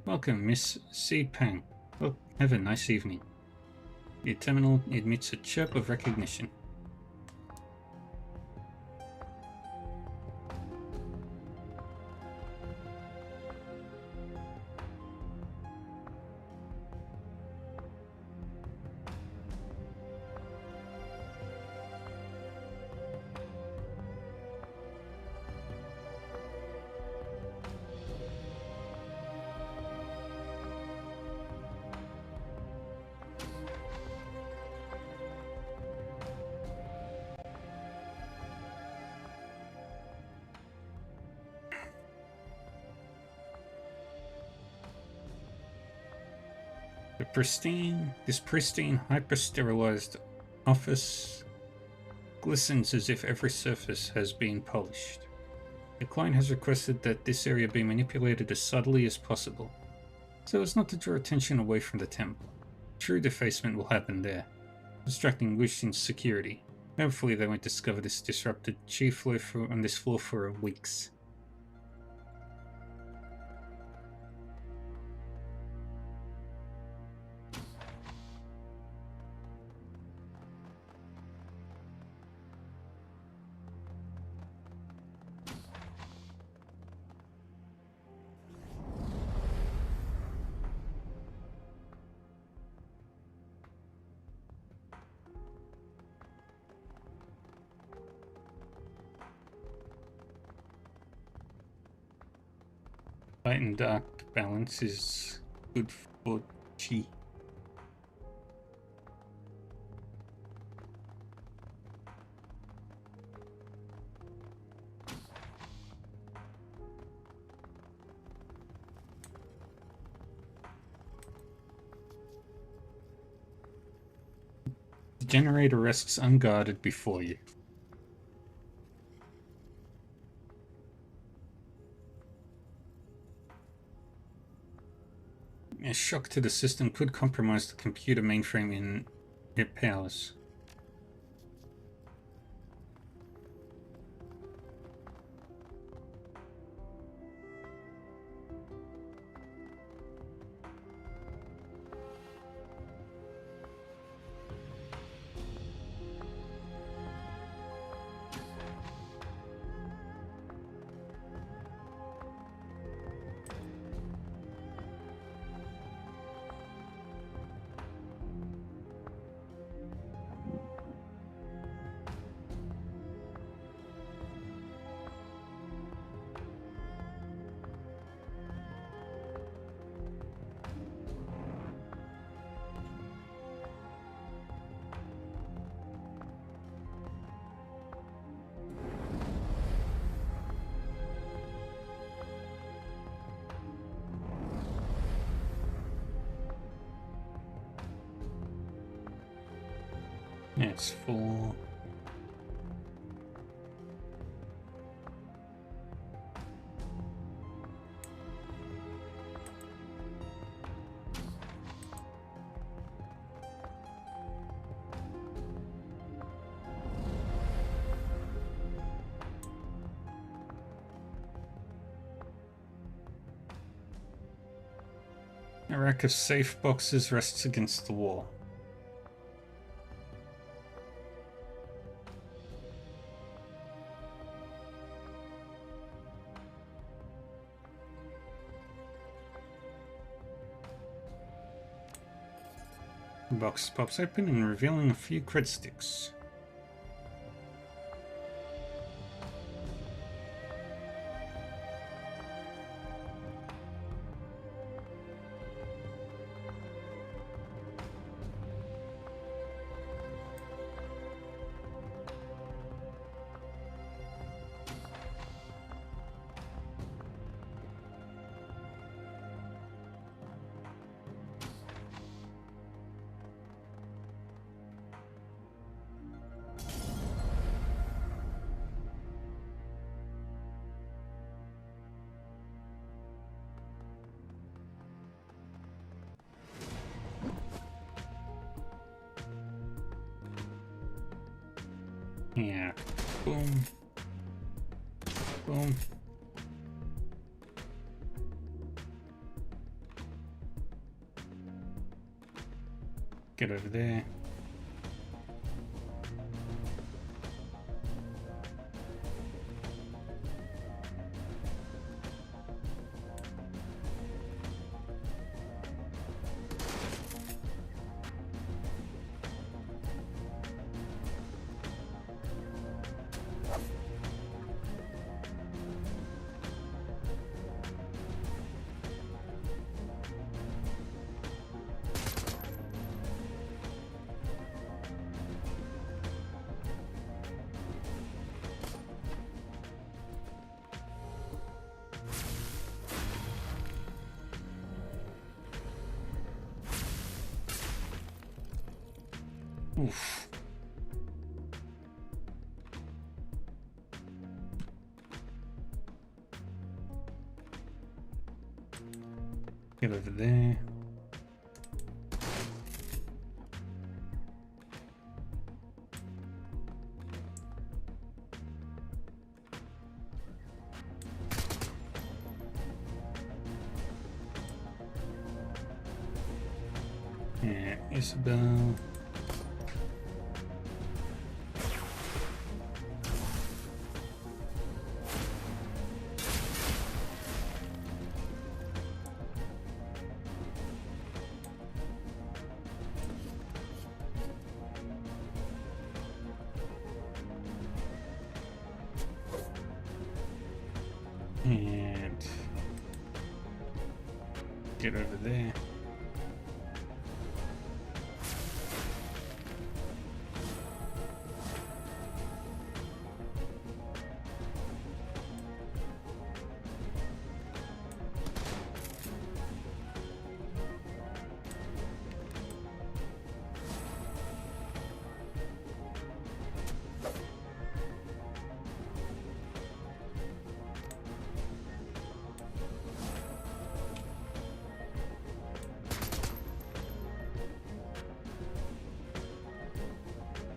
Welcome, Miss C. Pang. Oh, have a nice evening. Your terminal emits a chirp of recognition. This pristine, hyper-sterilized office glistens as if every surface has been polished. The client has requested that this area be manipulated as subtly as possible, so as not to draw attention away from the temple. True defacement will happen there, distracting Wishin's security. Hopefully they won't discover this disrupted chief flow on this floor for weeks. Light and dark balance is good for chi. The generator rests unguarded before you. A shock to the system could compromise the computer mainframe in it powers. Yeah, it's full. A rack of safe boxes rests against the wall. The box pops open and revealing a few cred sticks. Yeah. Boom. Boom. Get over there. Oof. Get over there. Yeah, Isabel. And get over there.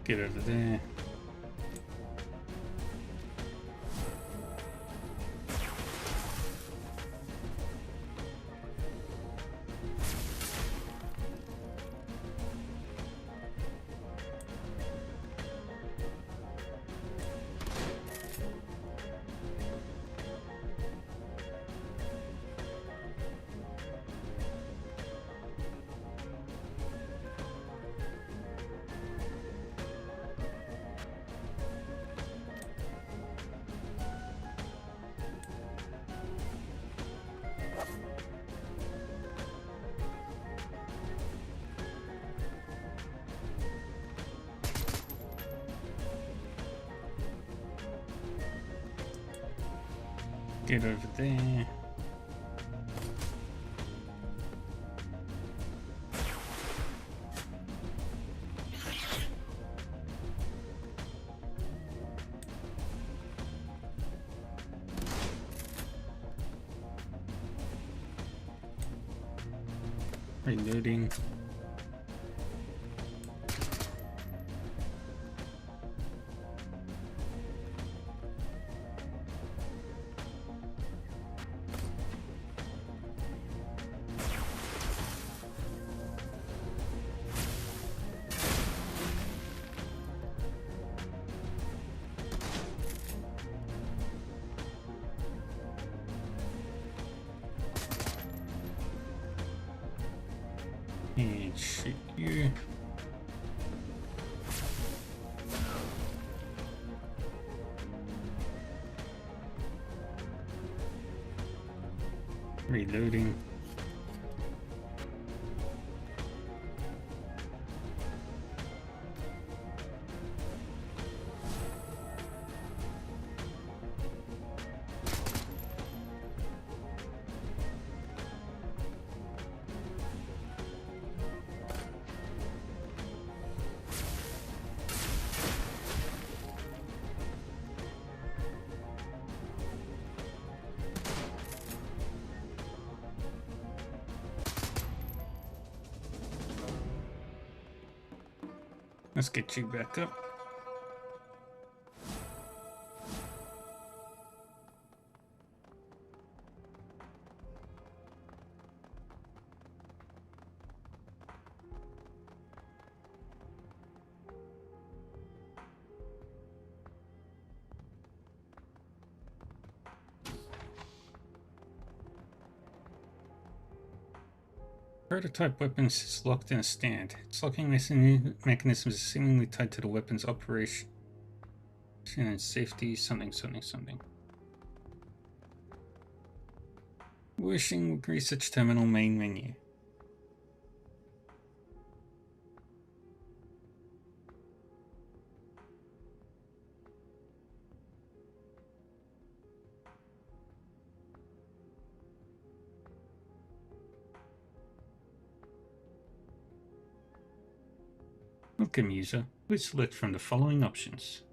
Get over there. Get over there. Reloading. And shoot you. Reloading. Let's get you back up. Prototype weapons is locked in a stand. Its locking mechanism is seemingly tied to the weapon's operation and safety, something. Wishing research terminal main menu. Welcome, user. Please select from the following options.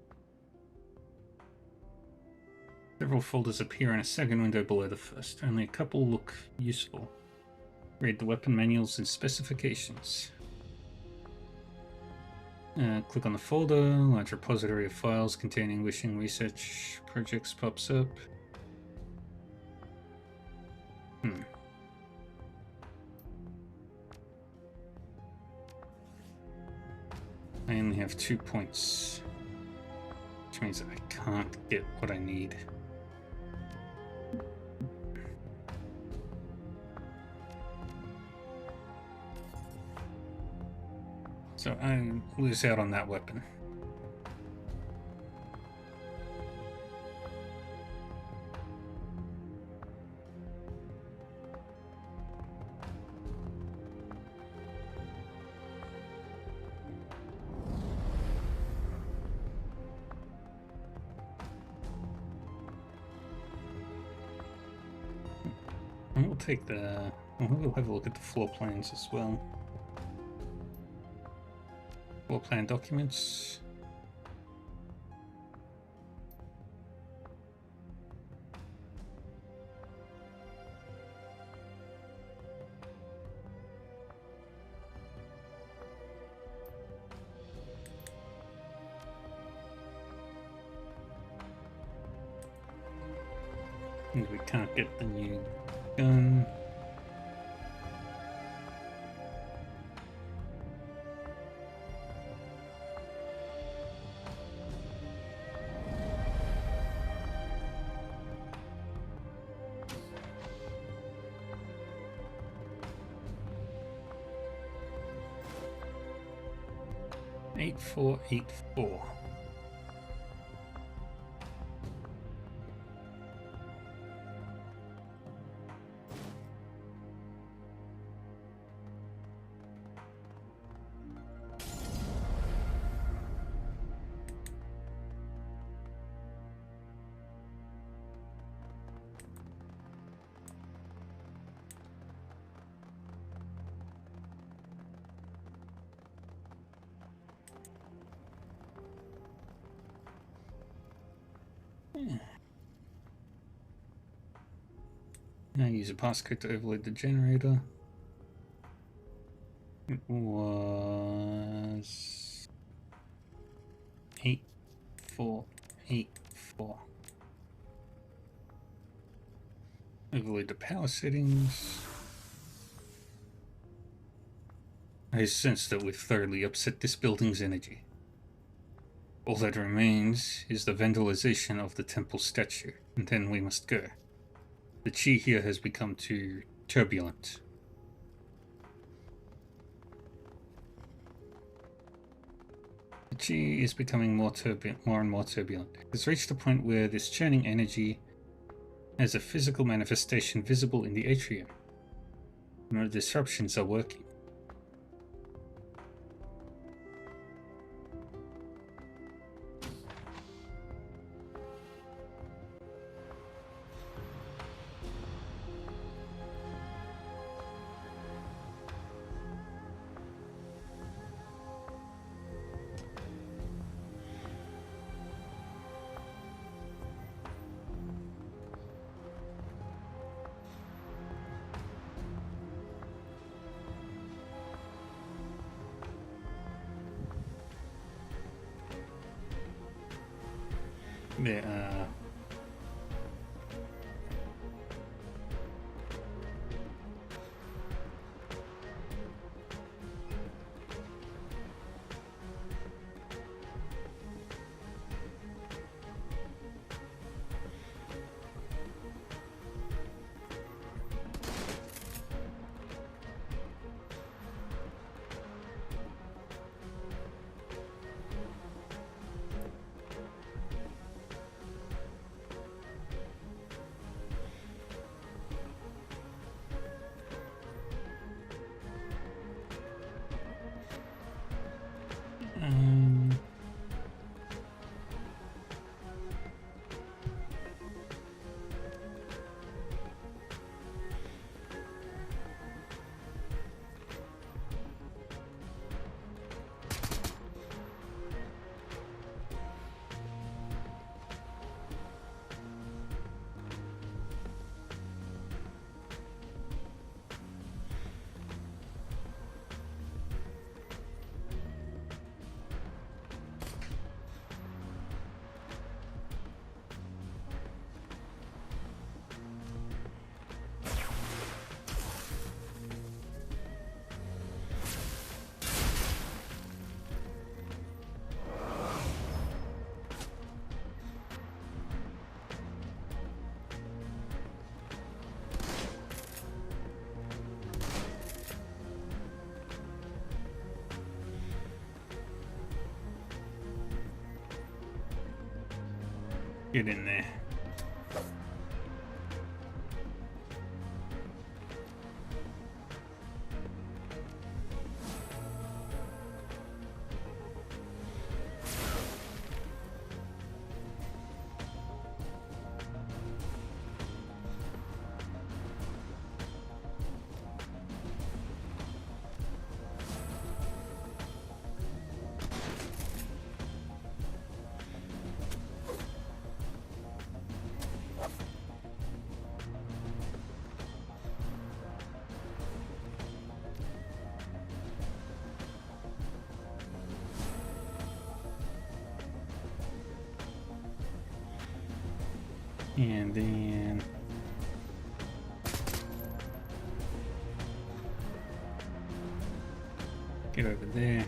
Several folders appear in a second window below the first. Only a couple look useful. Read the weapon manuals and specifications. Click on the folder. Large repository of files containing wishing research projects pops up. I only have 2 points, which means I can't get what I need. So I lose out on that weapon. And we'll take the... We'll have a look at the floor plans as well. Floor plan documents. And we can't get the new gun. Eight, 4, 8, 4. Now use a passcode to overload the generator. It was 8484. Overlay the power settings. I sense that we've thoroughly upset this building's energy. All that remains is the vandalization of the temple statue, and then we must go. The chi here has become too turbulent. The chi is becoming more and more turbulent. It has reached a point where this churning energy has a physical manifestation visible in the atrium. No disruptions are working. Yeah. Get in there. And then get over there.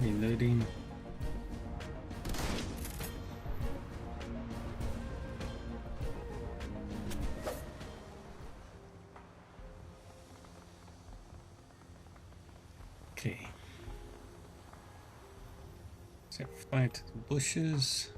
Reloading. Okay. Set fire to the bushes.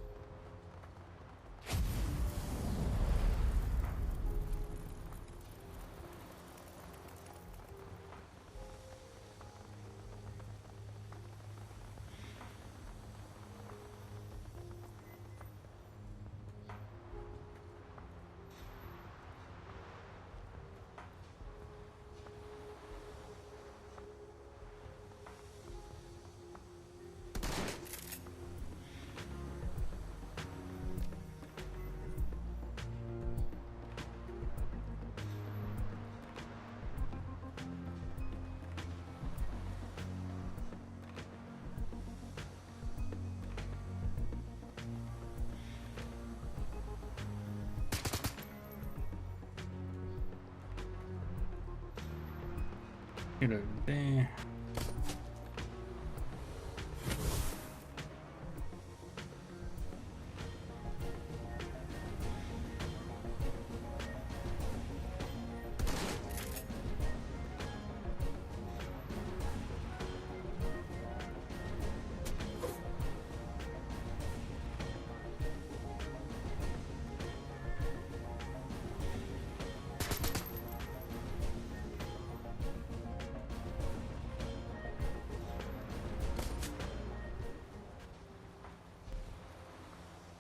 Get over there.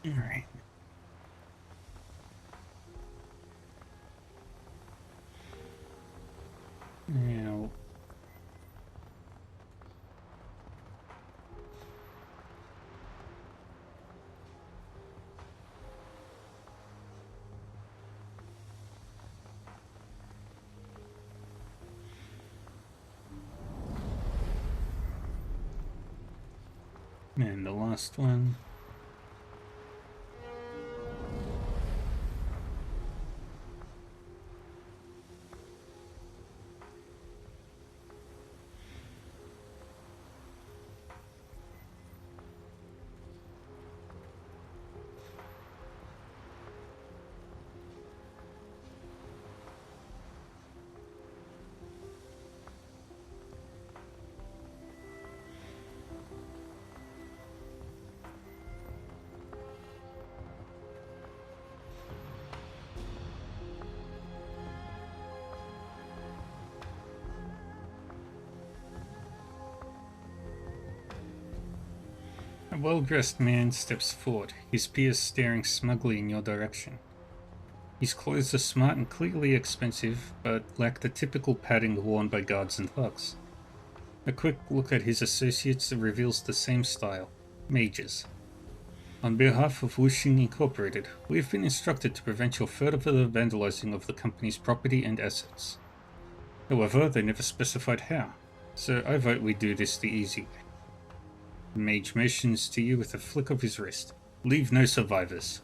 All right. Now, and the last one. A well-dressed man steps forward, his peers staring smugly in your direction. His clothes are smart and clearly expensive, but lack the typical padding worn by guards and thugs. A quick look at his associates reveals the same style: mages. On behalf of Wuxing Incorporated, we have been instructed to prevent your further vandalizing of the company's property and assets. However, they never specified how, so I vote we do this the easy way. The mage motions to you with a flick of his wrist. Leave no survivors.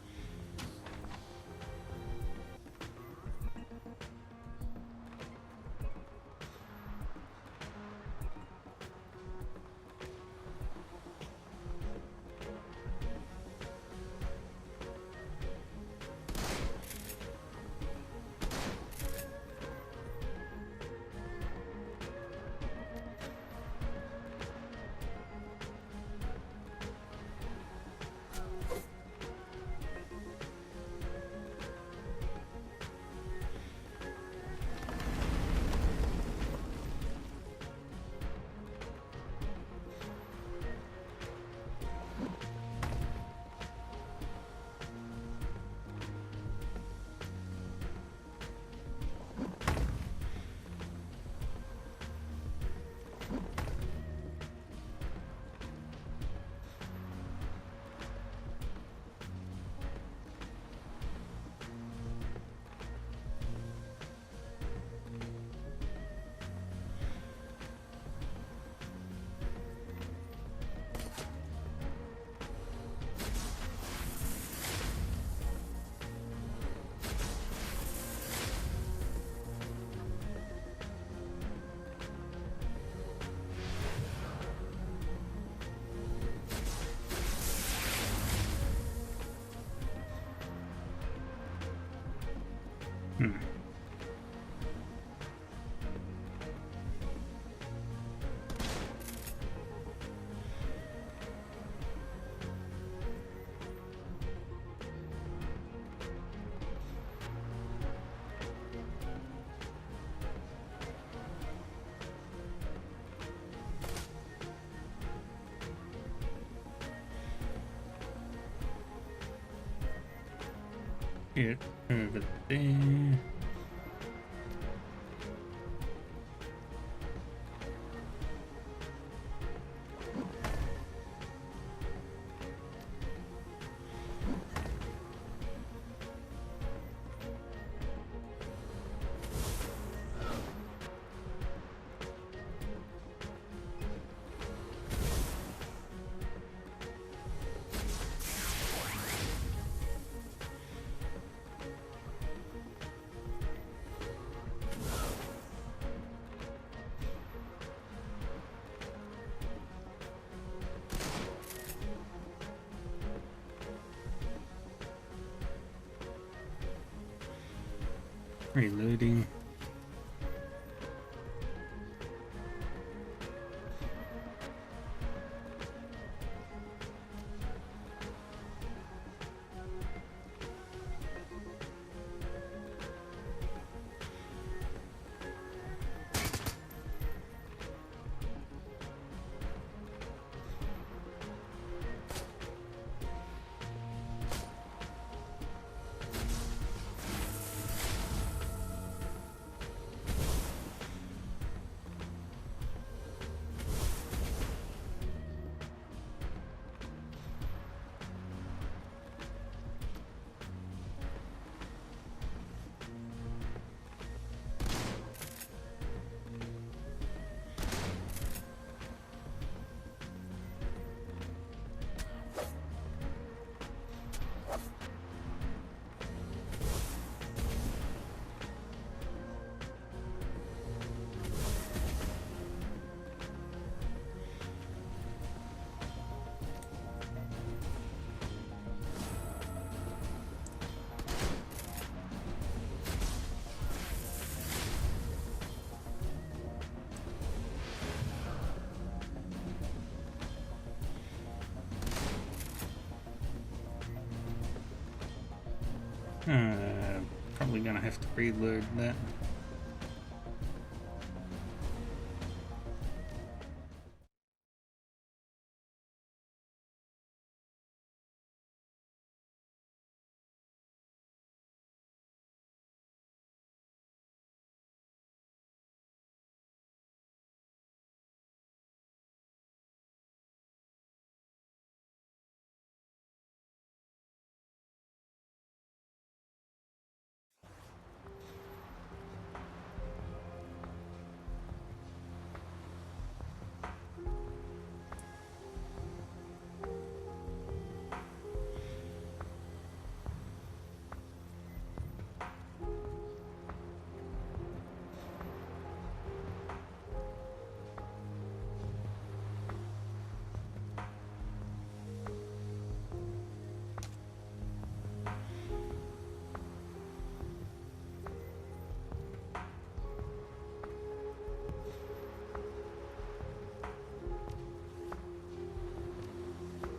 Get over there. Reloading. Probably gonna have to reload that.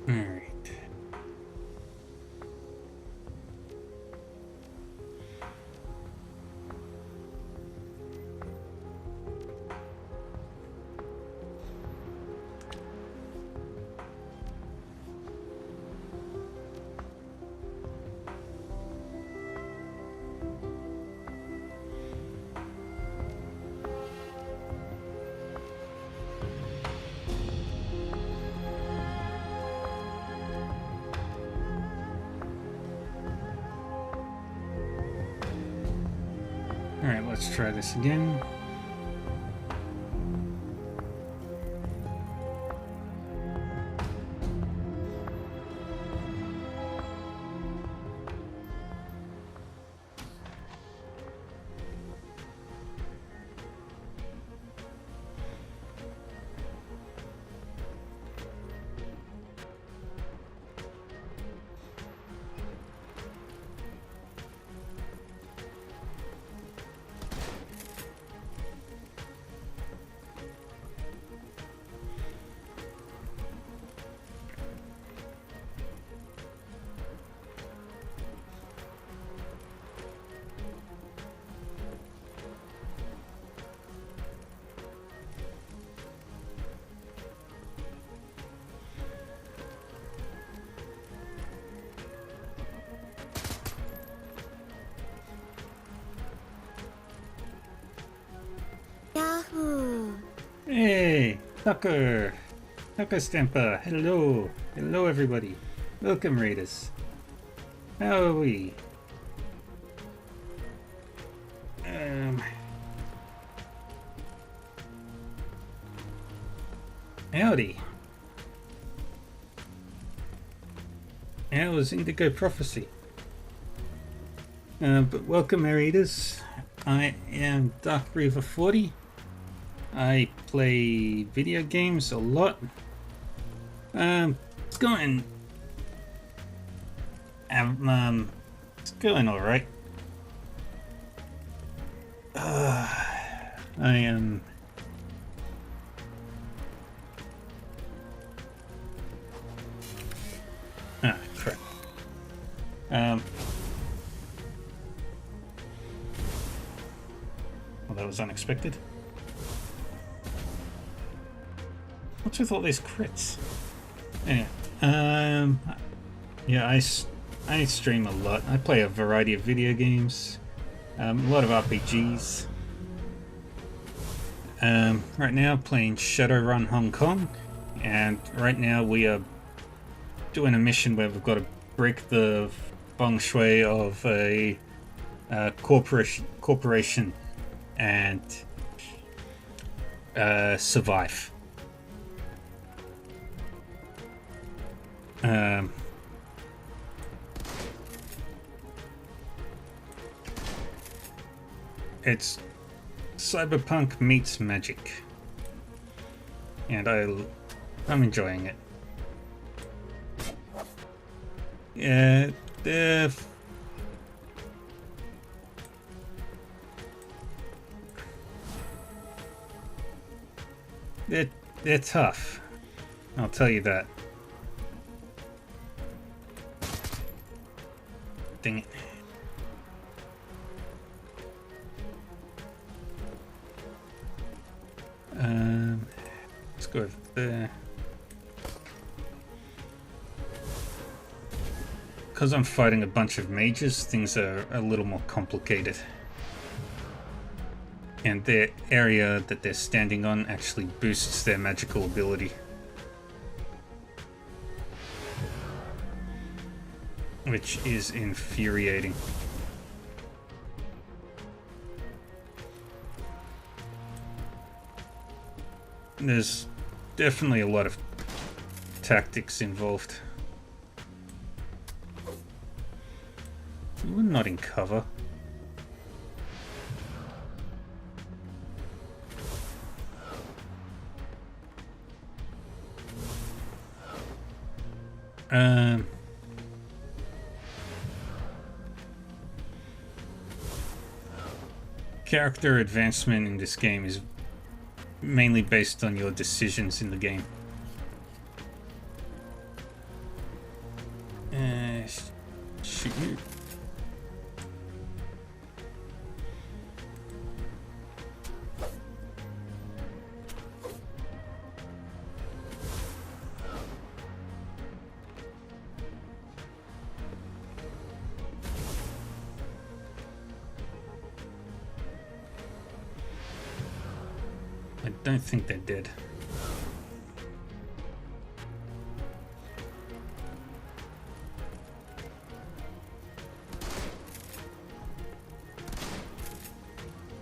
Alright. Alright, let's try this again. Yahoo! Hey, Tucker Stamper, hello everybody, welcome raiders. How are we? Howdy. How was Indigo Prophecy? But welcome raiders. I am Dark Reaver 40. I play video games a lot. It's going all right. I am... Ah, crap. Well, that was unexpected. What's with all these crits? Anyway, yeah, I stream a lot. I play a variety of video games, a lot of RPGs. Right now, playing Shadowrun Hong Kong, and right now we are doing a mission where we've got to break the feng shui of a corporation and survive. It's cyberpunk meets magic, and I'm enjoying it. Yeah, they're tough. I'll tell you that. Dang it. Let's go over there. Because I'm fighting a bunch of mages, things are a little more complicated. And the area that they're standing on actually boosts their magical ability. Which is infuriating. There's definitely a lot of tactics involved. We're not in cover. Character advancement in this game is mainly based on your decisions in the game. Shoot you. I don't think they're dead.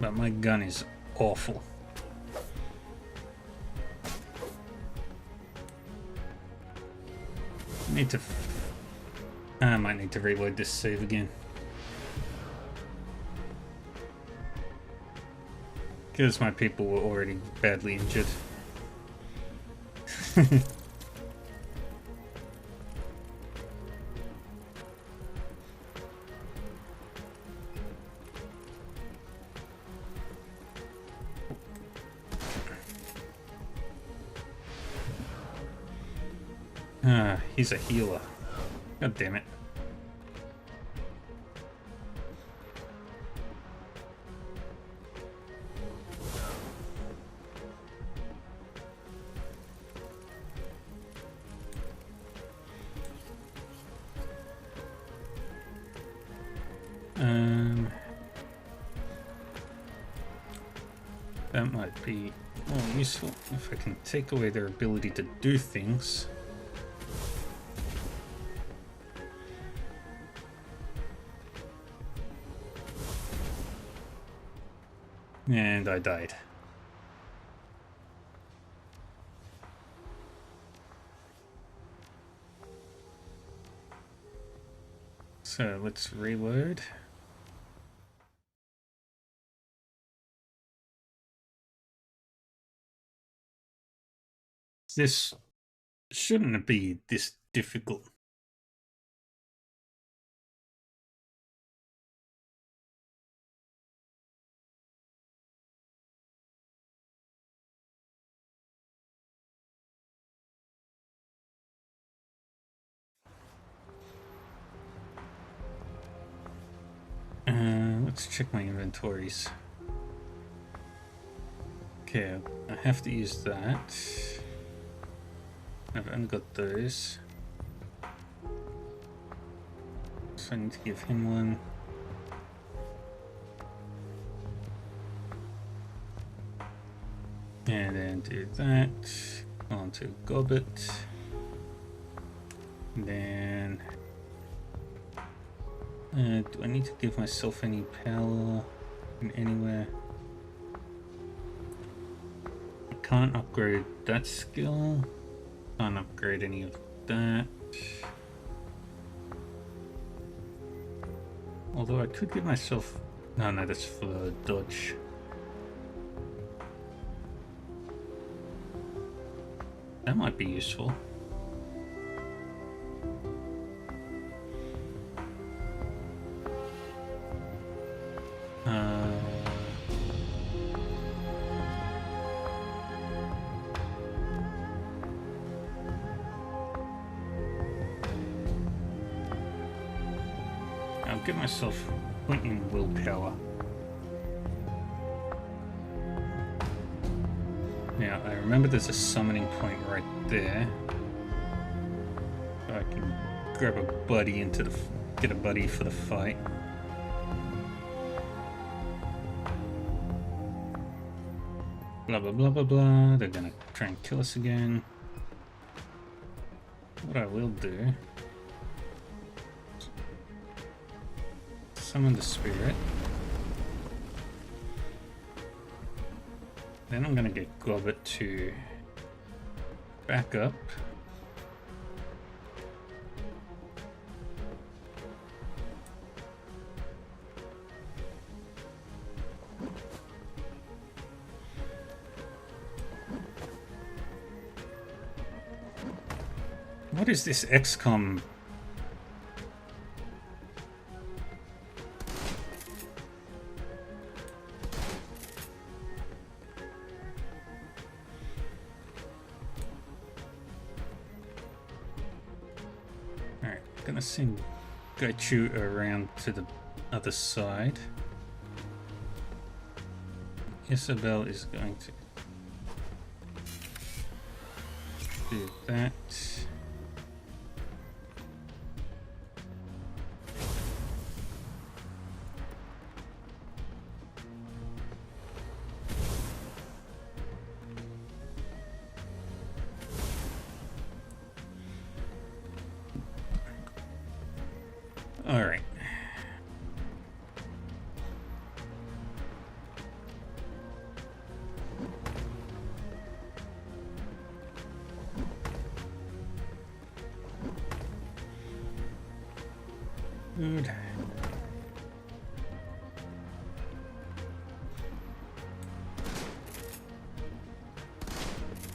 But my gun is awful. I might need to reload this save again. Because my people were already badly injured. He's a healer. God damn it. That might be more useful if I can take away their ability to do things. And I died. So let's reload. This shouldn't be this difficult. Let's check my inventories. Okay, I have to use that. I've only got those. So I need to give him one. And then do that. Onto Gobbet. And then... do I need to give myself any power in anywhere? I can't upgrade that skill. Can't upgrade any of that. Although I could give myself... No, that's for dodge. That might be useful. I'll give myself a point in willpower. Now, I remember there's a summoning point right there. So I can grab a buddy get a buddy for the fight. Blah blah blah blah blah. They're gonna try and kill us again. What I will do... summon the spirit. Then I'm gonna get Gobbet to back up. What is this XCOM? Gonna send Gaichu around to the other side. Isabel is going to do that. All right. Good.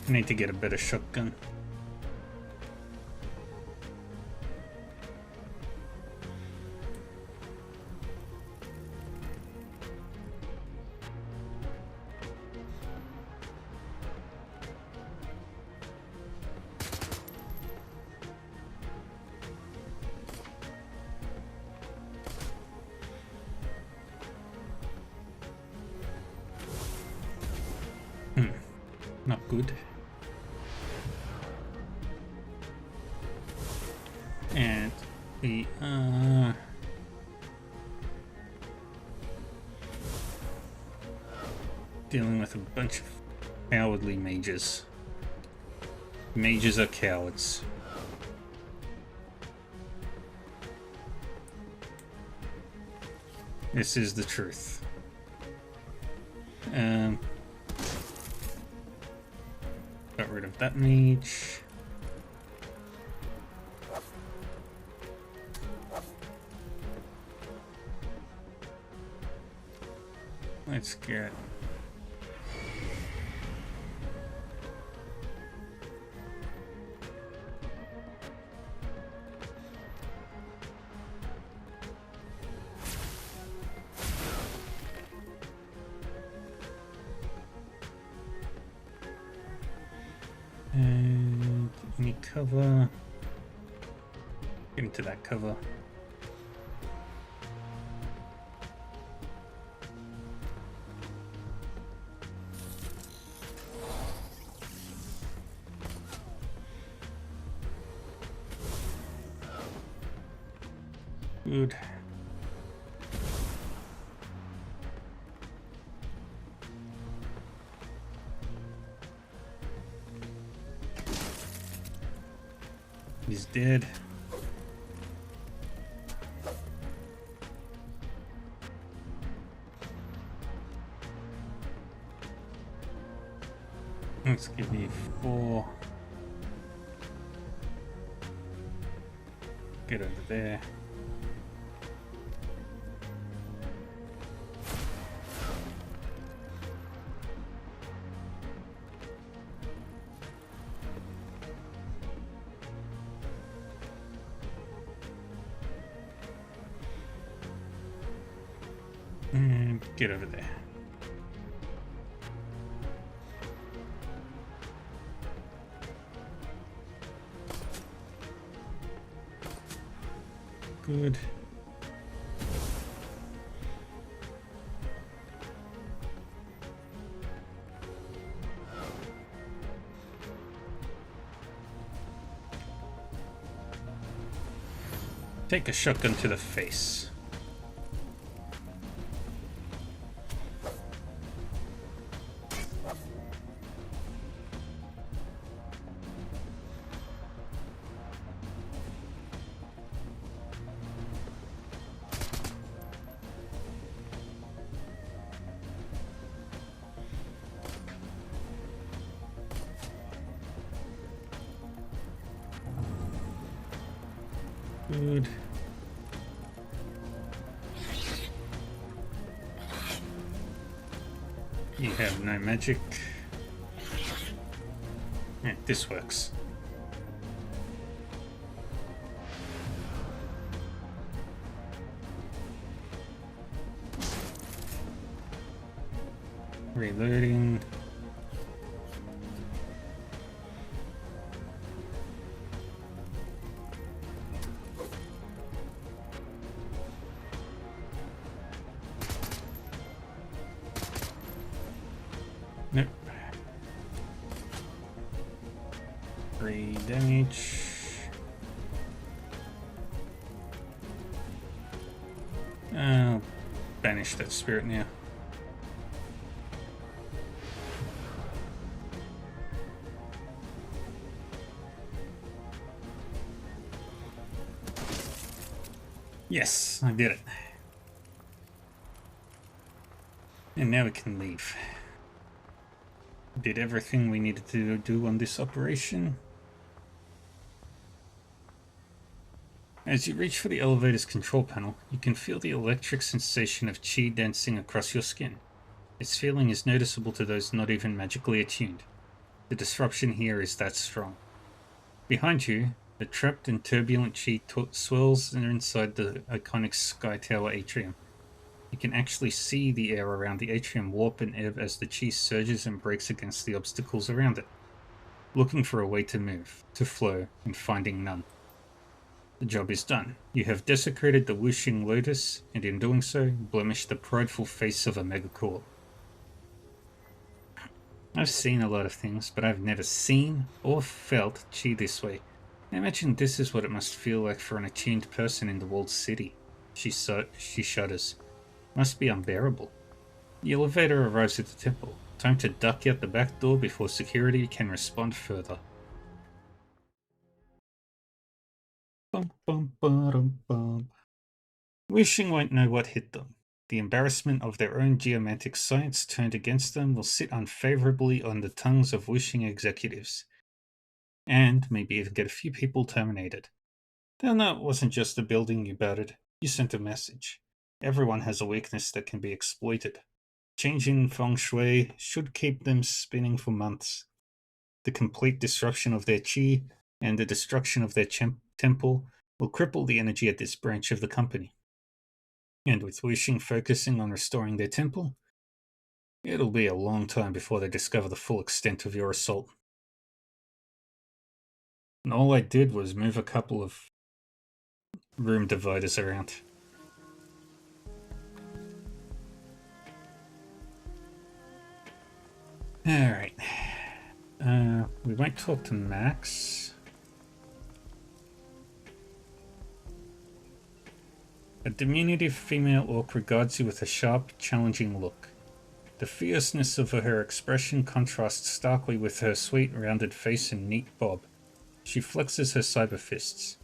I need to get a better shotgun. Not good. And we are dealing with a bunch of cowardly mages. Mages are cowards. This is the truth. Got rid of that mage. Let's get and any cover. Get into that cover. Good. He's dead. Let's give you 4. Get over there. And get over there. Good. Take a shotgun to the face. Good. You have no magic. Yeah, this works. Reloading. Nope. 3 damage. I'll banish that spirit now. Yes, I did it. And now we can leave. Did everything we needed to do on this operation. As you reach for the elevator's control panel, you can feel the electric sensation of chi dancing across your skin. Its feeling is noticeable to those not even magically attuned. The disruption here is that strong. Behind you, the trapped and turbulent chi swirls inside the iconic Sky Tower atrium. You can actually see the air around the atrium warp and ebb as the chi surges and breaks against the obstacles around it, looking for a way to move, to flow, and finding none. The job is done. You have desecrated the whooshing lotus, and in doing so, blemished the prideful face of a megacorp. I've seen a lot of things, but I've never seen or felt chi this way. I imagine this is what it must feel like for an attuned person in the walled city. She shudders. Must be unbearable. The elevator arrives at the temple. Time to duck out the back door before security can respond further. Bum, bum, ba-dum, bum. Wishing won't know what hit them. The embarrassment of their own geomantic science turned against them will sit unfavorably on the tongues of wishing executives. And maybe even get a few people terminated. They'll know it wasn't just the building you battered. You sent a message. Everyone has a weakness that can be exploited. Changing feng shui should keep them spinning for months. The complete disruption of their chi and the destruction of their temple will cripple the energy at this branch of the company. And with Wuxing focusing on restoring their temple, it'll be a long time before they discover the full extent of your assault. And all I did was move a couple of room dividers around. Alright. We might talk to Max. A diminutive female orc regards you with a sharp, challenging look. The fierceness of her expression contrasts starkly with her sweet, rounded face and neat bob. She flexes her cyber fists.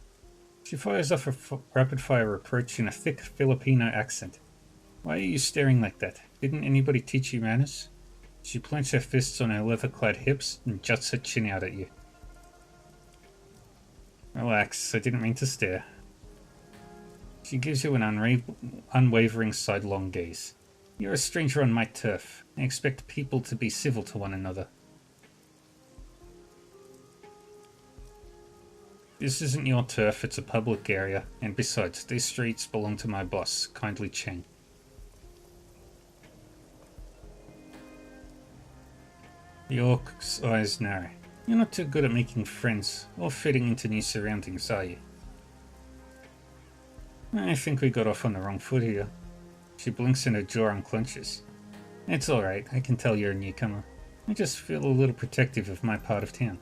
She fires off a rapid-fire reproach in a thick Filipino accent. Why are you staring like that? Didn't anybody teach you manners? She plants her fists on her leather-clad hips and juts her chin out at you. Relax, I didn't mean to stare. She gives you an unwavering sidelong gaze. You're a stranger on my turf. I expect people to be civil to one another. This isn't your turf, it's a public area, and besides, these streets belong to my boss, kindly Cheng. The orc's eyes narrow. You're not too good at making friends, or fitting into new surroundings, are you? I think we got off on the wrong foot here. She blinks and her jaw unclenches. It's alright, I can tell you're a newcomer. I just feel a little protective of my part of town.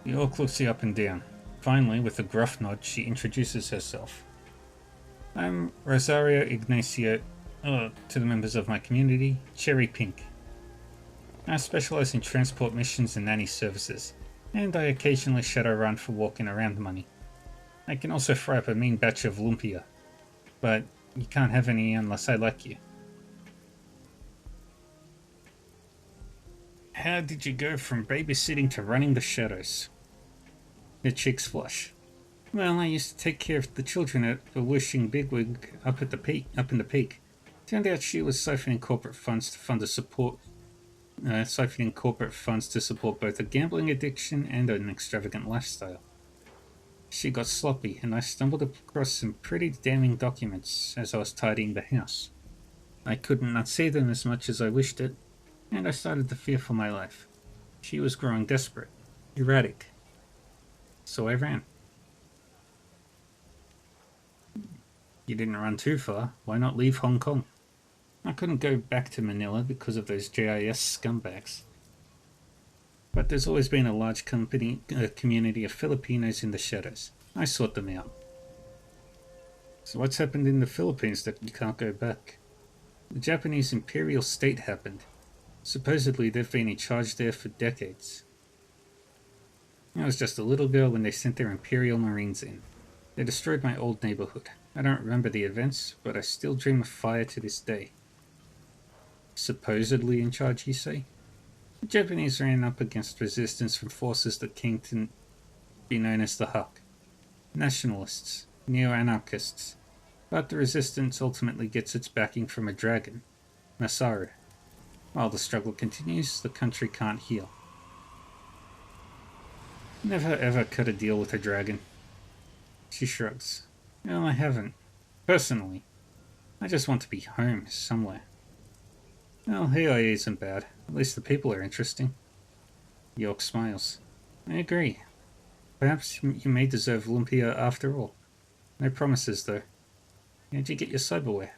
The orc looks you up and down. Finally, with a gruff nod, she introduces herself. I'm Rosario Ignacio, to the members of my community, Cherry Pink. I specialize in transport missions and nanny services, and I occasionally Shadowrun for walking around money. I can also fry up a mean batch of lumpia, but you can't have any unless I like you. How did you go from babysitting to running the shadows? Her cheeks flush. Well, I used to take care of the children at a wishing bigwig up in the peak. Turned out she was siphoning corporate funds to support both a gambling addiction and an extravagant lifestyle. She got sloppy, and I stumbled across some pretty damning documents as I was tidying the house. I couldn't unsee them as much as I wished it, and I started to fear for my life. She was growing desperate, erratic. So I ran. You didn't run too far. Why not leave Hong Kong? I couldn't go back to Manila because of those JIS scumbags. But there's always been a large community of Filipinos in the shadows. I sought them out. So what's happened in the Philippines that you can't go back? The Japanese imperial state happened. Supposedly they've been in charge there for decades. I was just a little girl when they sent their imperial marines in. They destroyed my old neighborhood. I don't remember the events, but I still dream of fire to this day. Supposedly in charge, you say? The Japanese ran up against resistance from forces that came to be known as the Huck. Nationalists, neo-anarchists. But the resistance ultimately gets its backing from a dragon, Masaru. While the struggle continues, the country can't heal. Never ever cut a deal with a dragon. She shrugs. No, I haven't. Personally. I just want to be home somewhere. Well, Hawaii isn't bad. At least the people are interesting. York smiles. I agree. Perhaps you may deserve lumpia after all. No promises, though. How'd you get your cyberware?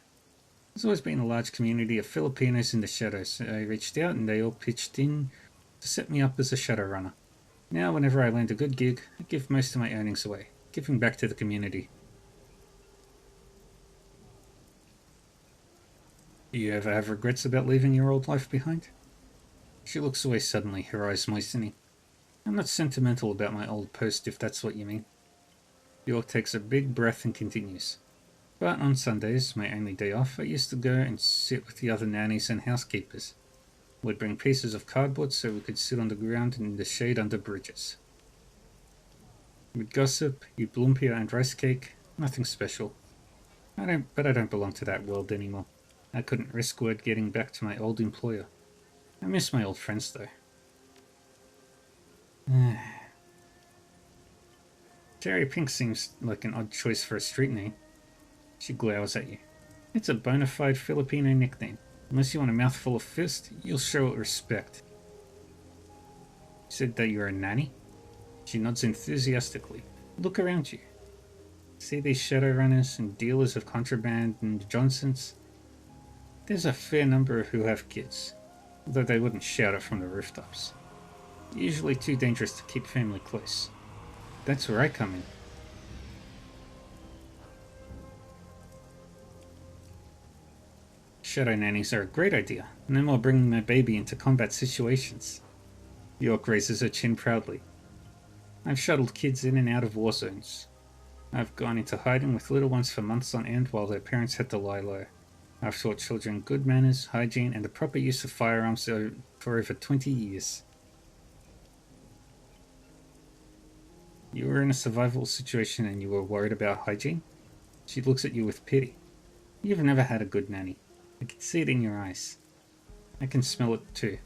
There's always been a large community of Filipinos in the shadows. I reached out and they all pitched in to set me up as a Shadowrunner. Now, whenever I land a good gig, I give most of my earnings away, giving back to the community. Do you ever have regrets about leaving your old life behind? She looks away suddenly, her eyes moistening. I'm not sentimental about my old post, if that's what you mean. York takes a big breath and continues. But on Sundays, my only day off, I used to go and sit with the other nannies and housekeepers. We'd bring pieces of cardboard so we could sit on the ground in the shade under bridges. We'd gossip, eat lumpia and rice cake, nothing special. But I don't belong to that world anymore. I couldn't risk word getting back to my old employer. I miss my old friends, though. Cherry Pink seems like an odd choice for a street name. She glowers at you. It's a bona fide Filipino nickname. Unless you want a mouthful of fist, you'll show it respect. You said that you're a nanny? She nods enthusiastically. Look around you. See these Shadowrunners and dealers of contraband and Johnsons? There's a fair number who have kids, although they wouldn't shout it from the rooftops. Usually too dangerous to keep family close. That's where I come in. shadow nannies are a great idea. No more bringing my baby into combat situations. York raises her chin proudly. I've shuttled kids in and out of war zones. I've gone into hiding with little ones for months on end while their parents had to lie low. I've taught children good manners, hygiene, and the proper use of firearms for over 20 years. You were in a survival situation and you were worried about hygiene? She looks at you with pity. You've never had a good nanny. I can see it in your eyes. I can smell it too.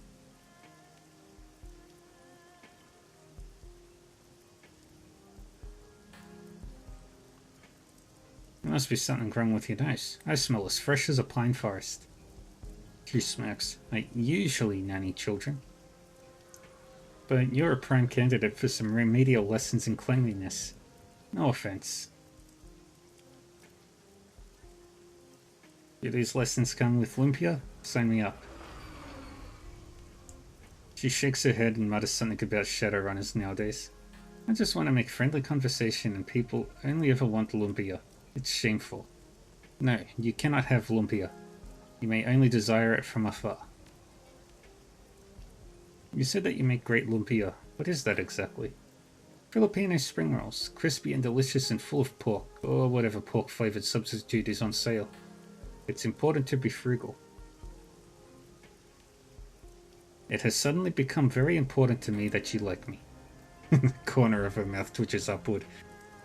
There must be something wrong with your nose. I smell as fresh as a pine forest. She smirks. I usually nanny children. But you're a prime candidate for some remedial lessons in cleanliness. No offense. Do these lessons come with Lumpia? Sign me up. She shakes her head and mutters something about Shadowrunners nowadays. I just want to make friendly conversation and people only ever want Lumpia. It's shameful. No, you cannot have Lumpia. You may only desire it from afar. You said that you make great lumpia. What is that exactly? Filipino spring rolls, crispy and delicious and full of pork, or whatever pork-flavored substitute is on sale. It's important to be frugal. It has suddenly become very important to me that you like me. The corner of her mouth twitches upward.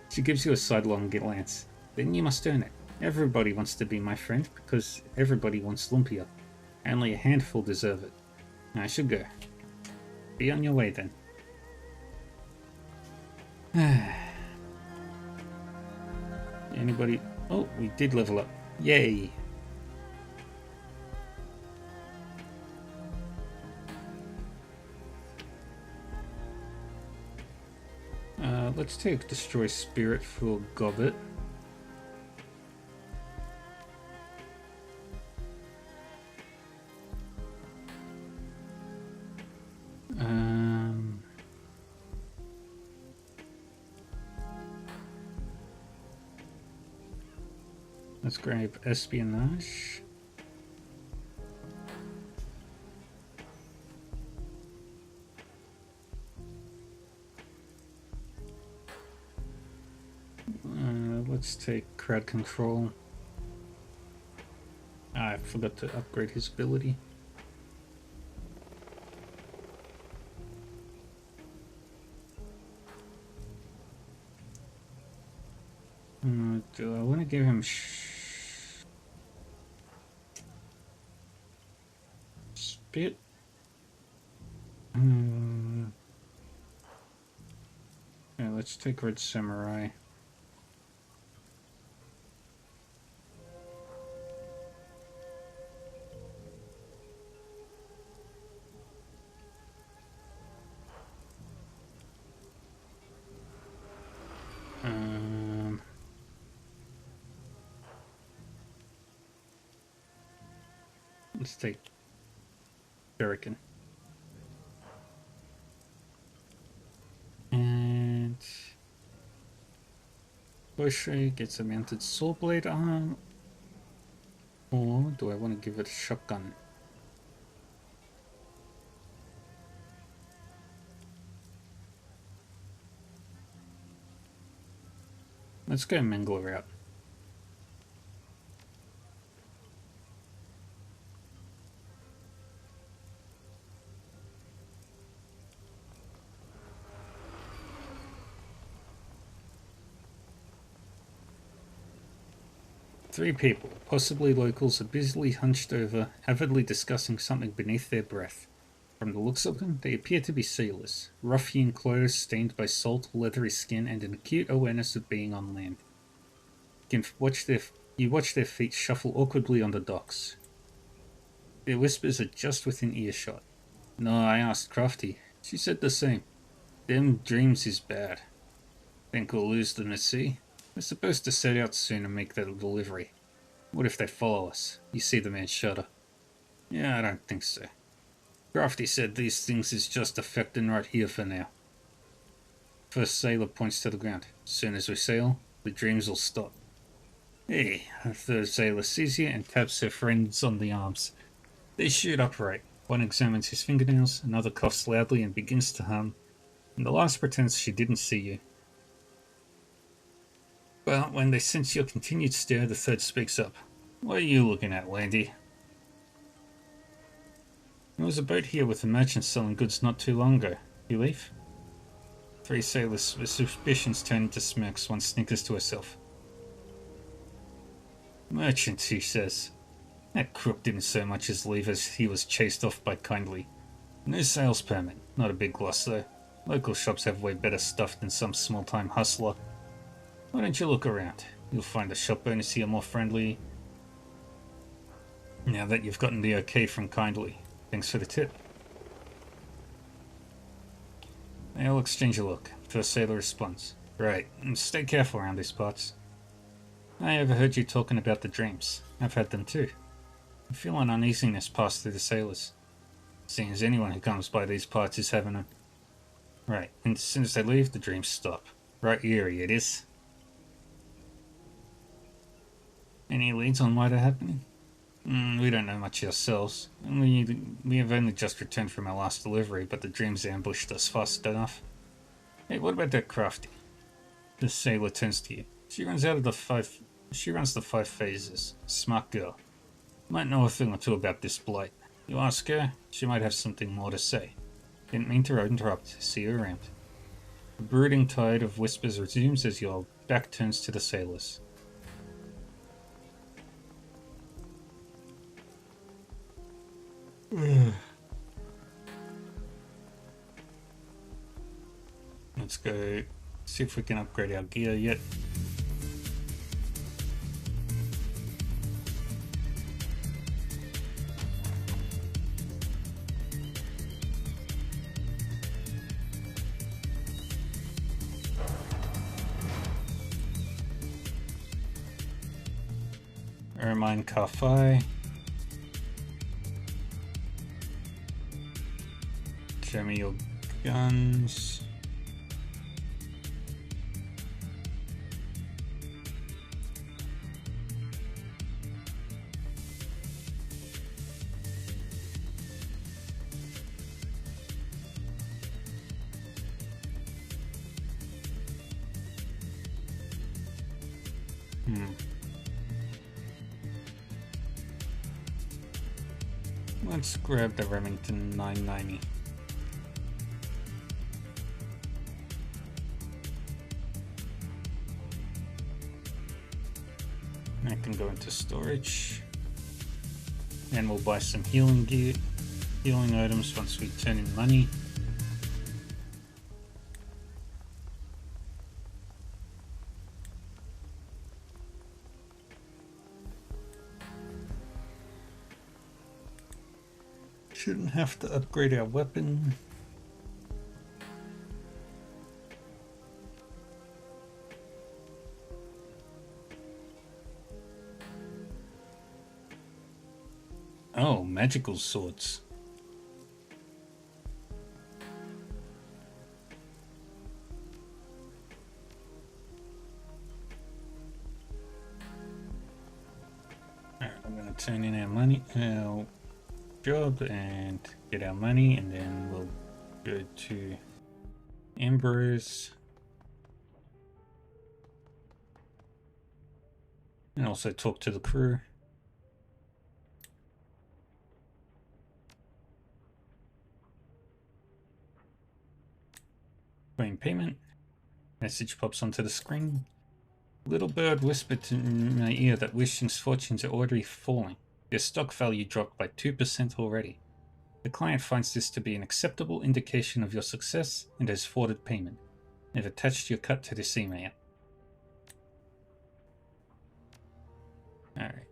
She gives you a sidelong glance. Then you must earn it. Everybody wants to be my friend because everybody wants lumpia. Only a handful deserve it. I should go. Be on your way then. Anybody? Oh, we did level up. Yay! Let's take Destroy Spirit for Gobbet. Let's grab Espionage. Let's take Crowd Control. I forgot to upgrade his ability. Do I want to give him Spit? Yeah, let's take Red Samurai. Let's take Shuriken. And Bushy gets a mounted saw blade arm. Or do I want to give it a shotgun? Let's go Mangler route. Three people, possibly locals, are busily hunched over, avidly discussing something beneath their breath. From the looks of them, they appear to be sailors, rough-hewn clothes stained by salt, leathery skin, and an acute awareness of being on land. You watch their feet shuffle awkwardly on the docks. Their whispers are just within earshot. No, I asked Crafty. She said the same. Them dreams is bad. Think we'll lose them at sea? We're supposed to set out soon and make that delivery. What if they follow us? You see the man shudder. Yeah, I don't think so. Crafty said these things is just affecting right here for now. First sailor points to the ground. Soon as we sail, the dreams will stop. Hey, the sailor sees you and taps her friends on the arms. They shoot upright. One examines his fingernails, another coughs loudly and begins to hum, and the last pretends she didn't see you. But when they sense your continued stare, the third speaks up. What are you looking at, Landy? There was a boat here with a merchant selling goods not too long ago. You leave? Three sailors with suspicions turn into smirks. One snickers to herself. Merchant, she says. That crook didn't so much as leave as he was chased off by Kindly. No sales permit. Not a big loss, though. Local shops have way better stuff than some small-time hustler. Why don't you look around? You'll find the shop owners here more friendly now that you've gotten the okay from Kindly. Thanks for the tip. They all exchange a look. First sailor responds. Right, and stay careful around these parts. I overheard you talking about the dreams. I've had them too. I feel an uneasiness pass through the sailors. Seeing as anyone who comes by these parts is having them. Right, and as soon as they leave, the dreams stop. Right eerie it is. Any leads on why they're happening? We don't know much ourselves. We have only just returned from our last delivery, but the dreams ambushed us fast enough. Hey, what about that crafty? The sailor turns to you. She runs the 5 phases. Smart girl. Might know a thing or two about this blight. You ask her, she might have something more to say. Didn't mean to interrupt. See you around. The brooding tide of whispers resumes as your back turns to the sailors. Let's go see if we can upgrade our gear yet. Ermine Kafai. Show me your guns. Let's grab the Remington 990. I can go into storage. And we'll buy some healing gear, healing items once we turn in money. Shouldn't have to upgrade our weapon. Oh, magical swords. Alright, I'm gonna turn in our money, our job, and get our money, and then we'll go to Ambrose. And also talk to the crew. Claim payment. Message pops onto the screen. Little bird whispered in my ear that Wishing's fortunes are already falling. Their stock value dropped by 2% already. The client finds this to be an acceptable indication of your success and has forwarded payment. I've attached your cut to this email. Alright.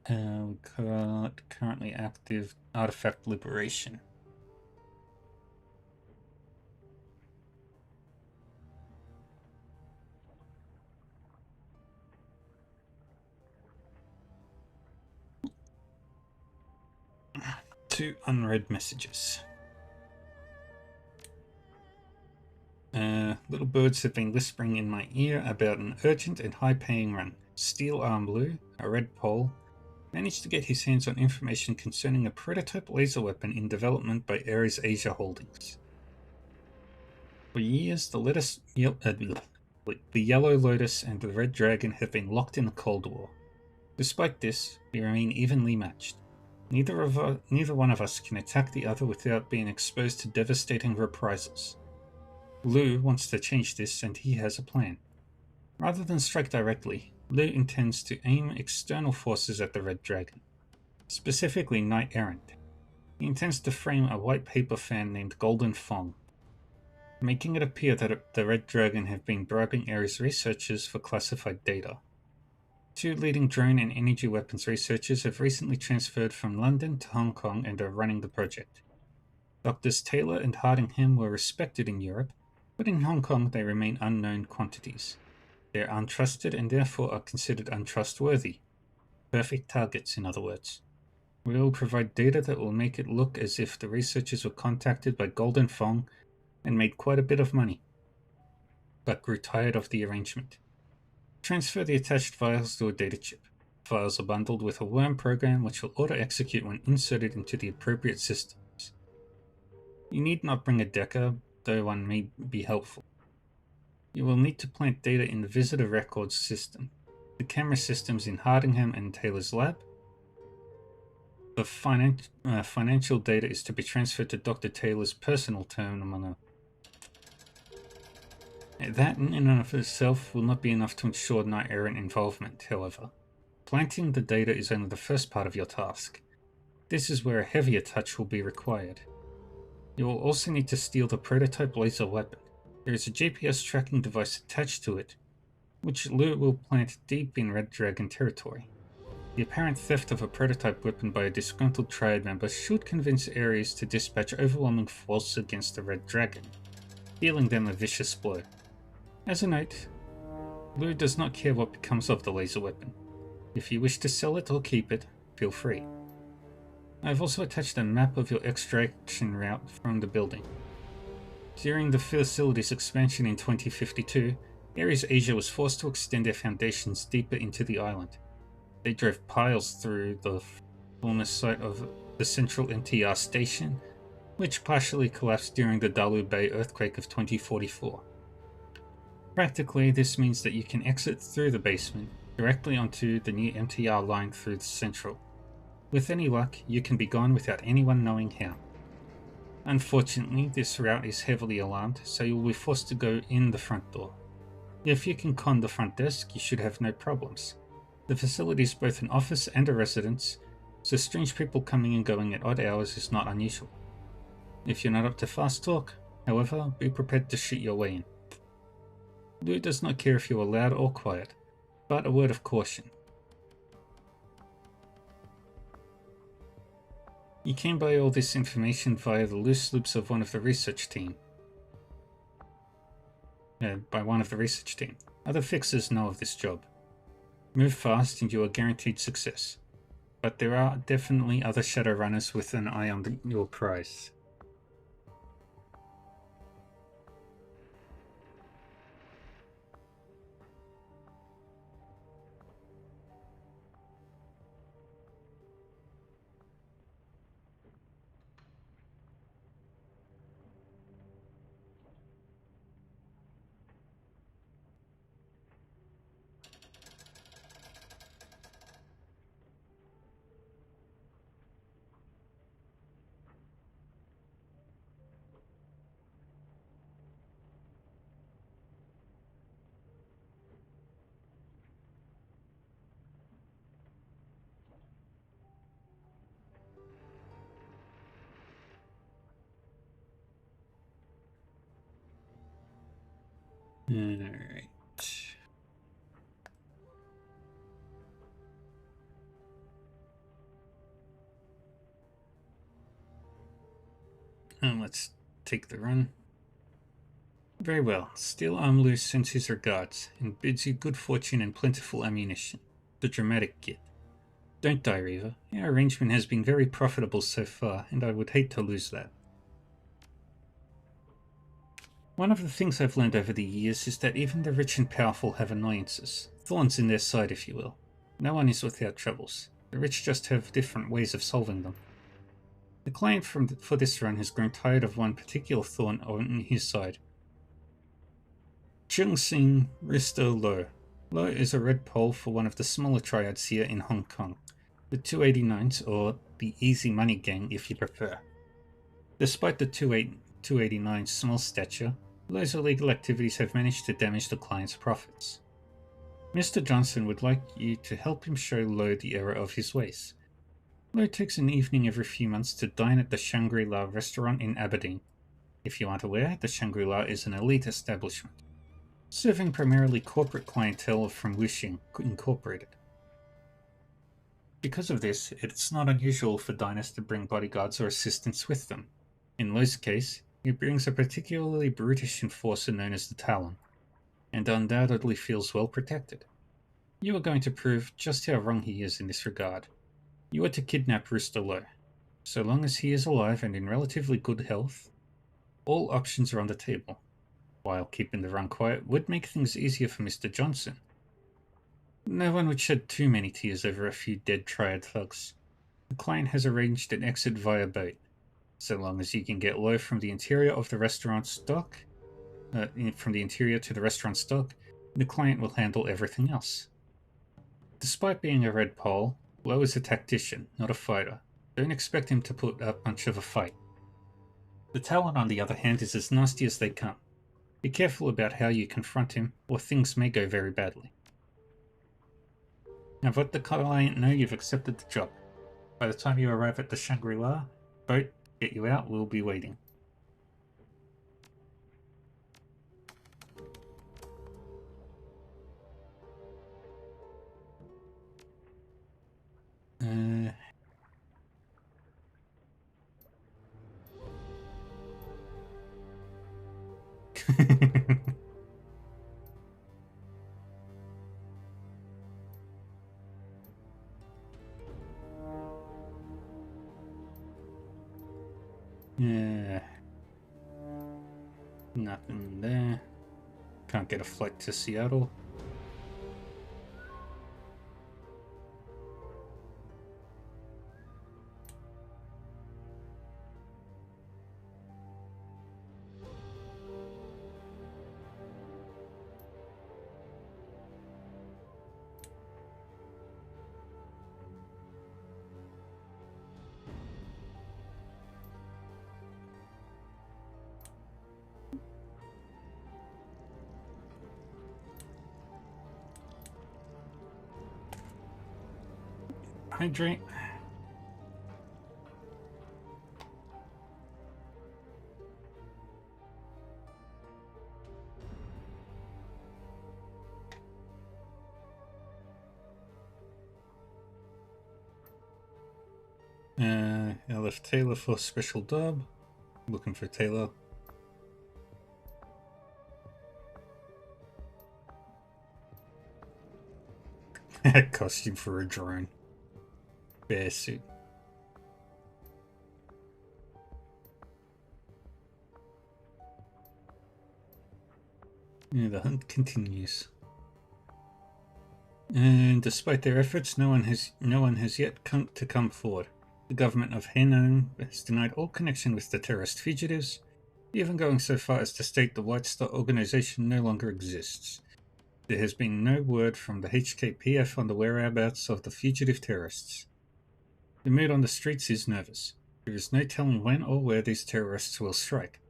We got currently active artifact liberation. Two unread messages. Little birds have been whispering in my ear about an urgent and high-paying run. Steel Arm Lu, a red Pole, managed to get his hands on information concerning a prototype laser weapon in development by Ares Asia Holdings. For years, the Yellow Lotus and the Red Dragon have been locked in a Cold War. Despite this, we remain evenly matched. Neither one of us can attack the other without being exposed to devastating reprisals. Lu wants to change this, and he has a plan. Rather than strike directly, Lu intends to aim external forces at the Red Dragon, specifically Knight Errant. He intends to frame a white paper fan named Golden Fong, making it appear that the Red Dragon have been bribing Ares researchers for classified data. 2 leading drone and energy weapons researchers have recently transferred from London to Hong Kong and are running the project. Doctors Taylor and Hardingham were respected in Europe, but in Hong Kong they remain unknown quantities. They are untrusted and therefore are considered untrustworthy. Perfect targets, in other words. We will provide data that will make it look as if the researchers were contacted by Golden Fong and made quite a bit of money, but grew tired of the arrangement. Transfer the attached files to a data chip. Files are bundled with a worm program which will auto-execute when inserted into the appropriate systems. You need not bring a Decker, though one may be helpful. You will need to plant data in the visitor records system, the camera systems in Hardingham and Taylor's lab. The financial data is to be transferred to Dr. Taylor's personal terminal. That in and of itself will not be enough to ensure Knight Errant involvement, however. Planting the data is only the first part of your task. This is where a heavier touch will be required. You will also need to steal the prototype laser weapon. There is a GPS tracking device attached to it, which Lu will plant deep in Red Dragon territory. The apparent theft of a prototype weapon by a disgruntled Triad member should convince Ares to dispatch overwhelming force against the Red Dragon, dealing them a vicious blow. As a note, Lu does not care what becomes of the laser weapon. If you wish to sell it or keep it, feel free. I have also attached a map of your extraction route from the building. During the facility's expansion in 2052, Ares Asia was forced to extend their foundations deeper into the island. They drove piles through the former site of the central MTR station, which partially collapsed during the Dalu Bay earthquake of 2044. Practically, this means that you can exit through the basement, directly onto the new MTR line through the central. With any luck, you can be gone without anyone knowing how. Unfortunately, this route is heavily alarmed, so you will be forced to go in the front door. If you can con the front desk, you should have no problems. The facility is both an office and a residence, so strange people coming and going at odd hours is not unusual. If you're not up to fast talk, however, be prepared to shoot your way in. Lu does not care if you are loud or quiet, but a word of caution. You came by all this information via the loose loops of one of the research team. Other fixers know of this job. Move fast and you are guaranteed success. But there are definitely other Shadowrunners with an eye on your prize. Alright. And let's take the run. Very well. Steel Arm Loose sends his regards and bids you good fortune and plentiful ammunition. The dramatic kid. Don't die, Reaver. Our arrangement has been very profitable so far, and I would hate to lose that. One of the things I've learned over the years is that even the rich and powerful have annoyances, thorns in their side if you will. No one is without troubles. The rich just have different ways of solving them. The client for this run has grown tired of one particular thorn on his side. Chung Sing Risto Lo. Lo is a red pole for one of the smaller triads here in Hong Kong, the 289s, or the Easy Money Gang if you prefer. Despite the 289's small stature, Lo's illegal activities have managed to damage the client's profits. Mr. Johnson would like you to help him show Lo the error of his ways. Lo takes an evening every few months to dine at the Shangri-La restaurant in Aberdeen. If you aren't aware, the Shangri-La is an elite establishment, serving primarily corporate clientele from Wishing Incorporated. Because of this, it's not unusual for diners to bring bodyguards or assistants with them. In Lo's case, he brings a particularly brutish enforcer known as the Talon, and undoubtedly feels well protected. You are going to prove just how wrong he is in this regard. You are to kidnap Rooster Lo. So long as he is alive and in relatively good health, all options are on the table. While keeping the run quiet would make things easier for Mr. Johnson. No one would shed too many tears over a few dead triad thugs. The client has arranged an exit via boat. So long as you can get Lo from the interior of the restaurant stock, from the interior to the restaurant stock, the client will handle everything else. Despite being a red pole, Lo is a tactician, not a fighter. Don't expect him to put up much of a fight. The Talon, on the other hand, is as nasty as they come. Be careful about how you confront him, or things may go very badly. Now let the client know you've accepted the job. By the time you arrive at the Shangri-La, boat get you out will be waiting. Yeah. Nothing there. Can't get a flight to Seattle. Hydrate. I left Taylor for special dub. Looking for Taylor. Costume for a drone. Bear suit. Yeah, the hunt continues. And despite their efforts, no one has yet come forward. The government of Henan has denied all connection with the terrorist fugitives, even going so far as to state the White Star organization no longer exists. There has been no word from the HKPF on the whereabouts of the fugitive terrorists. The mood on the streets is nervous. There is no telling when or where these terrorists will strike.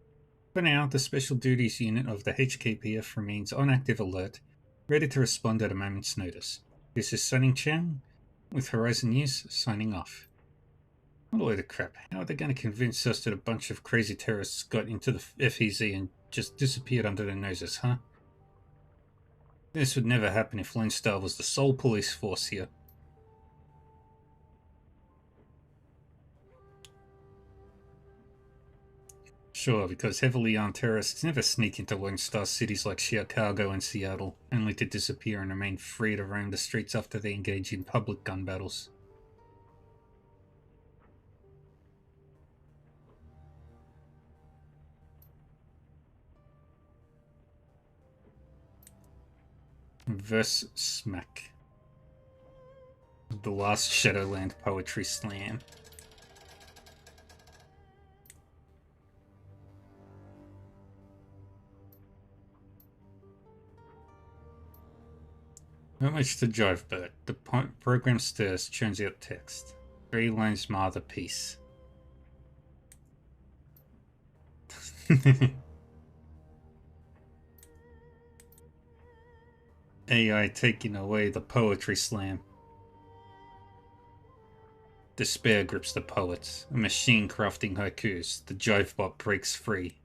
For now, the Special Duties Unit of the HKPF remains on active alert, ready to respond at a moment's notice. This is Sunning Chang, with Horizon News, signing off. What a load of crap. How are they going to convince us that a bunch of crazy terrorists got into the FEZ and just disappeared under their noses, huh? This would never happen if Lone Star was the sole police force here. Sure, because heavily armed terrorists never sneak into Lone Star cities like Chicago and Seattle, only to disappear and remain free to roam the streets after they engage in public gun battles. Verse Smack. The last Shadowland Poetry Slam. Not much to jive, but the program stirs, churns out text. 3 lines mar the piece. AI taking away the poetry slam. Despair grips the poets, a machine crafting haikus. The jivebot breaks free.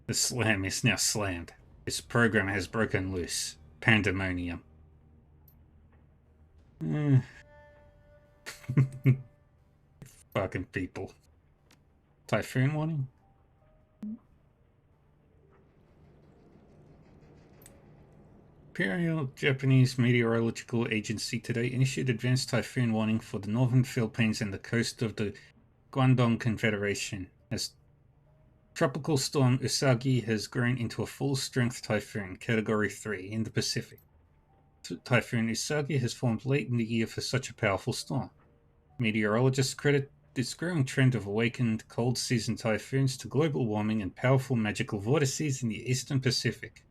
The slam is now slammed. This program has broken loose. Pandemonium. Fucking people. Typhoon warning? Imperial Japanese Meteorological Agency today issued advanced typhoon warning for the northern Philippines and the coast of the Guangdong Confederation, as Tropical Storm Usagi has grown into a full-strength typhoon, Category 3, in the Pacific. Typhoon Usagi has formed late in the year for such a powerful storm. Meteorologists credit this growing trend of awakened cold season typhoons to global warming and powerful magical vortices in the eastern Pacific,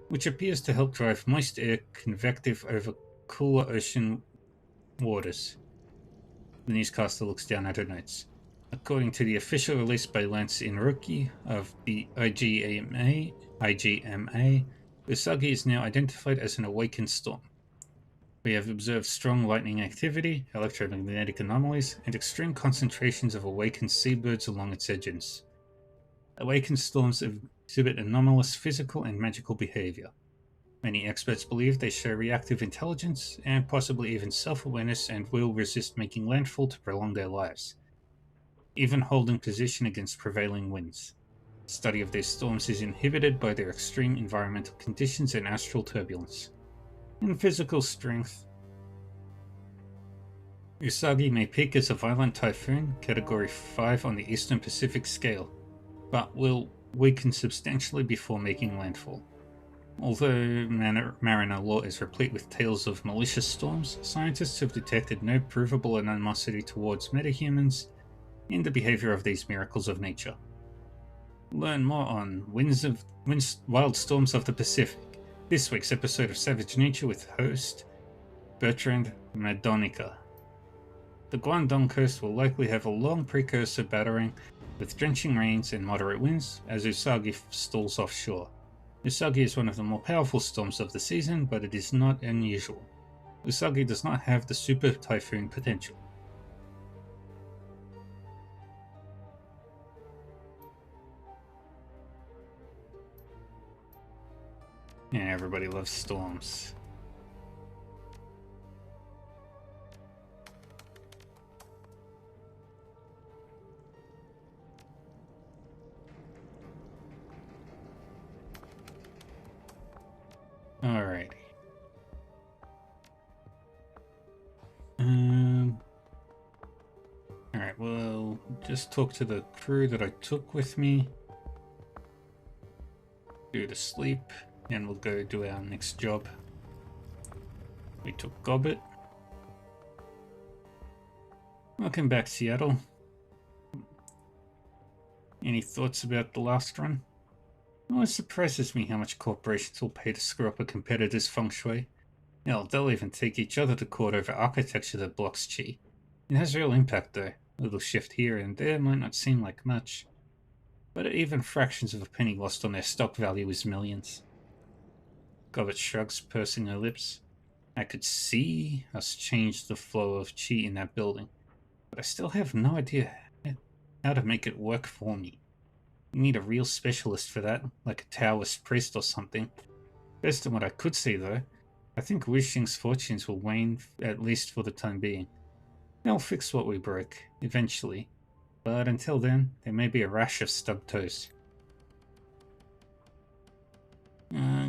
which appears to help drive moist air convective over cooler ocean waters. The newscaster looks down at her notes. According to the official release by Lance Inruki of the IGMA, Usagi is now identified as an awakened storm. We have observed strong lightning activity, electromagnetic anomalies, and extreme concentrations of awakened seabirds along its edges. Awakened storms exhibit anomalous physical and magical behavior. Many experts believe they show reactive intelligence and possibly even self-awareness and will resist making landfall to prolong their lives, even holding position against prevailing winds. Study of these storms is inhibited by their extreme environmental conditions and astral turbulence. In physical strength, Usagi may peak as a violent typhoon, Category 5 on the Eastern Pacific scale, but will weaken substantially before making landfall. Although mariner lore is replete with tales of malicious storms, scientists have detected no provable animosity towards metahumans in the behavior of these miracles of nature. Learn more on Wild Storms of the Pacific, this week's episode of Savage Nature with host Bertrand Madonica. The Guangdong coast will likely have a long precursor battering with drenching rains and moderate winds as Usagi stalls offshore. Usagi is one of the more powerful storms of the season, but it is not unusual. Usagi does not have the super typhoon potential. Yeah, everybody loves storms. Alrighty. Alright, well, just talk to the crew that I took with me. Go to sleep, and we'll go do our next job. We took Gobbet. Welcome back, Seattle. Any thoughts about the last run? Well, it surprises me how much corporations will pay to screw up a competitor's feng shui. Hell, they'll even take each other to court over architecture that blocks chi. It has real impact though. A little shift here and there might not seem like much, but even fractions of a penny lost on their stock value is millions. Gobbet shrugs, pursing her lips. I could see us change the flow of chi in that building, but I still have no idea how to make it work for me. You need a real specialist for that, like a Taoist priest or something. Based on what I could see though, I think Wu Xing's fortunes will wane, at least for the time being. They'll fix what we broke, eventually, but until then, there may be a rash of stubbed toes.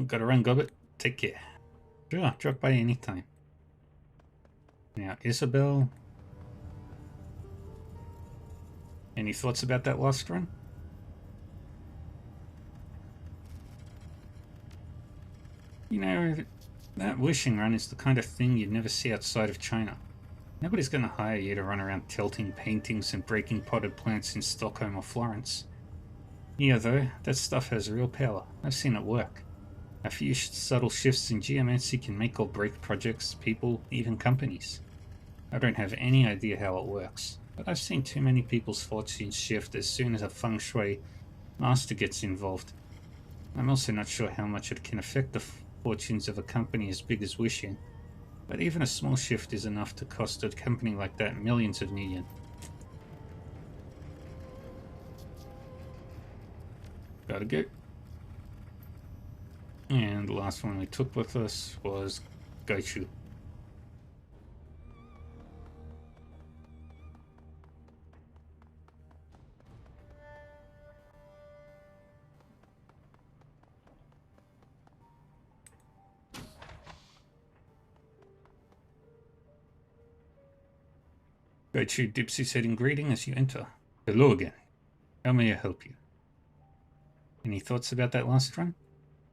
Gotta run, Gobbet. Take care. Sure, drop by anytime. Now, Isabel. Any thoughts about that last run? You know, that wishing run is the kind of thing you'd never see outside of China. Nobody's going to hire you to run around tilting paintings and breaking potted plants in Stockholm or Florence. Here, though, that stuff has real power. I've seen it work. A few subtle shifts in geomancy can make or break projects, people, even companies. I don't have any idea how it works, but I've seen too many people's fortunes shift as soon as a feng shui master gets involved. I'm also not sure how much it can affect the fortunes of a company as big as Wishing, but even a small shift is enough to cost a company like that millions of new yen. Gotta go. And the last one we took with us was Gaichu. Gaichu dips his head in greeting as you enter. Hello again. How may I help you? Any thoughts about that last run?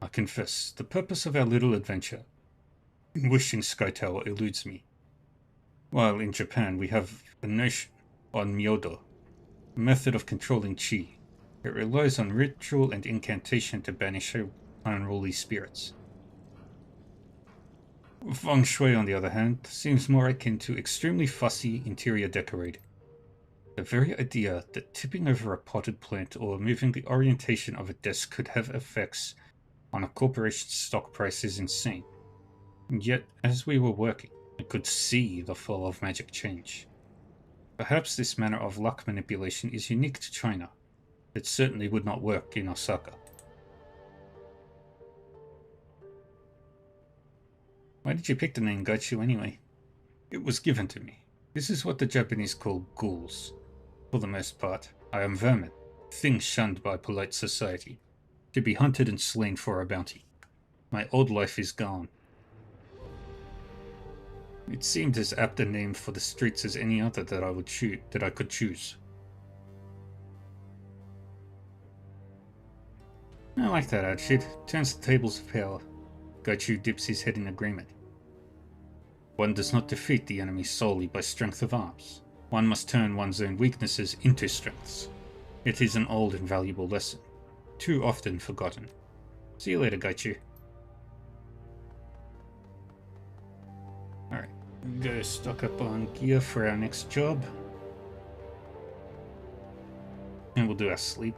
I confess, the purpose of our little adventure in Wishing Sky Tower eludes me. While in Japan we have a notion on Myodo, a method of controlling chi. It relies on ritual and incantation to banish unruly spirits. Feng Shui, on the other hand, seems more akin to extremely fussy interior decorating. The very idea that tipping over a potted plant or moving the orientation of a desk could have effects on a corporation's stock price is insane. And yet, as we were working, I could see the flow of magic change. Perhaps this manner of luck manipulation is unique to China. It certainly would not work in Osaka. Why did you pick the name Gaichu anyway? It was given to me. This is what the Japanese call ghouls. For the most part, I am vermin, things shunned by polite society, to be hunted and slain for a bounty. My old life is gone. It seemed as apt a name for the streets as any other that I could choose. I like that outfit. Turns the tables of power. Gaichu dips his head in agreement. One does not defeat the enemy solely by strength of arms. One must turn one's own weaknesses into strengths. It is an old and valuable lesson, too often forgotten. See you later, Gaichu. Alright, go stock up on gear for our next job. And we'll do our sleep.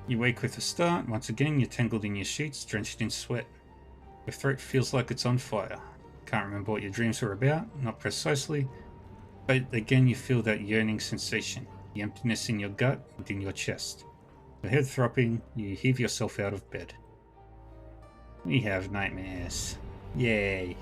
You wake with a start. Once again, you're tangled in your sheets, drenched in sweat. Your throat feels like it's on fire. Can't remember what your dreams were about, not precisely, but again you feel that yearning sensation, the emptiness in your gut and in your chest. The head throbbing, you heave yourself out of bed. We have nightmares. Yay.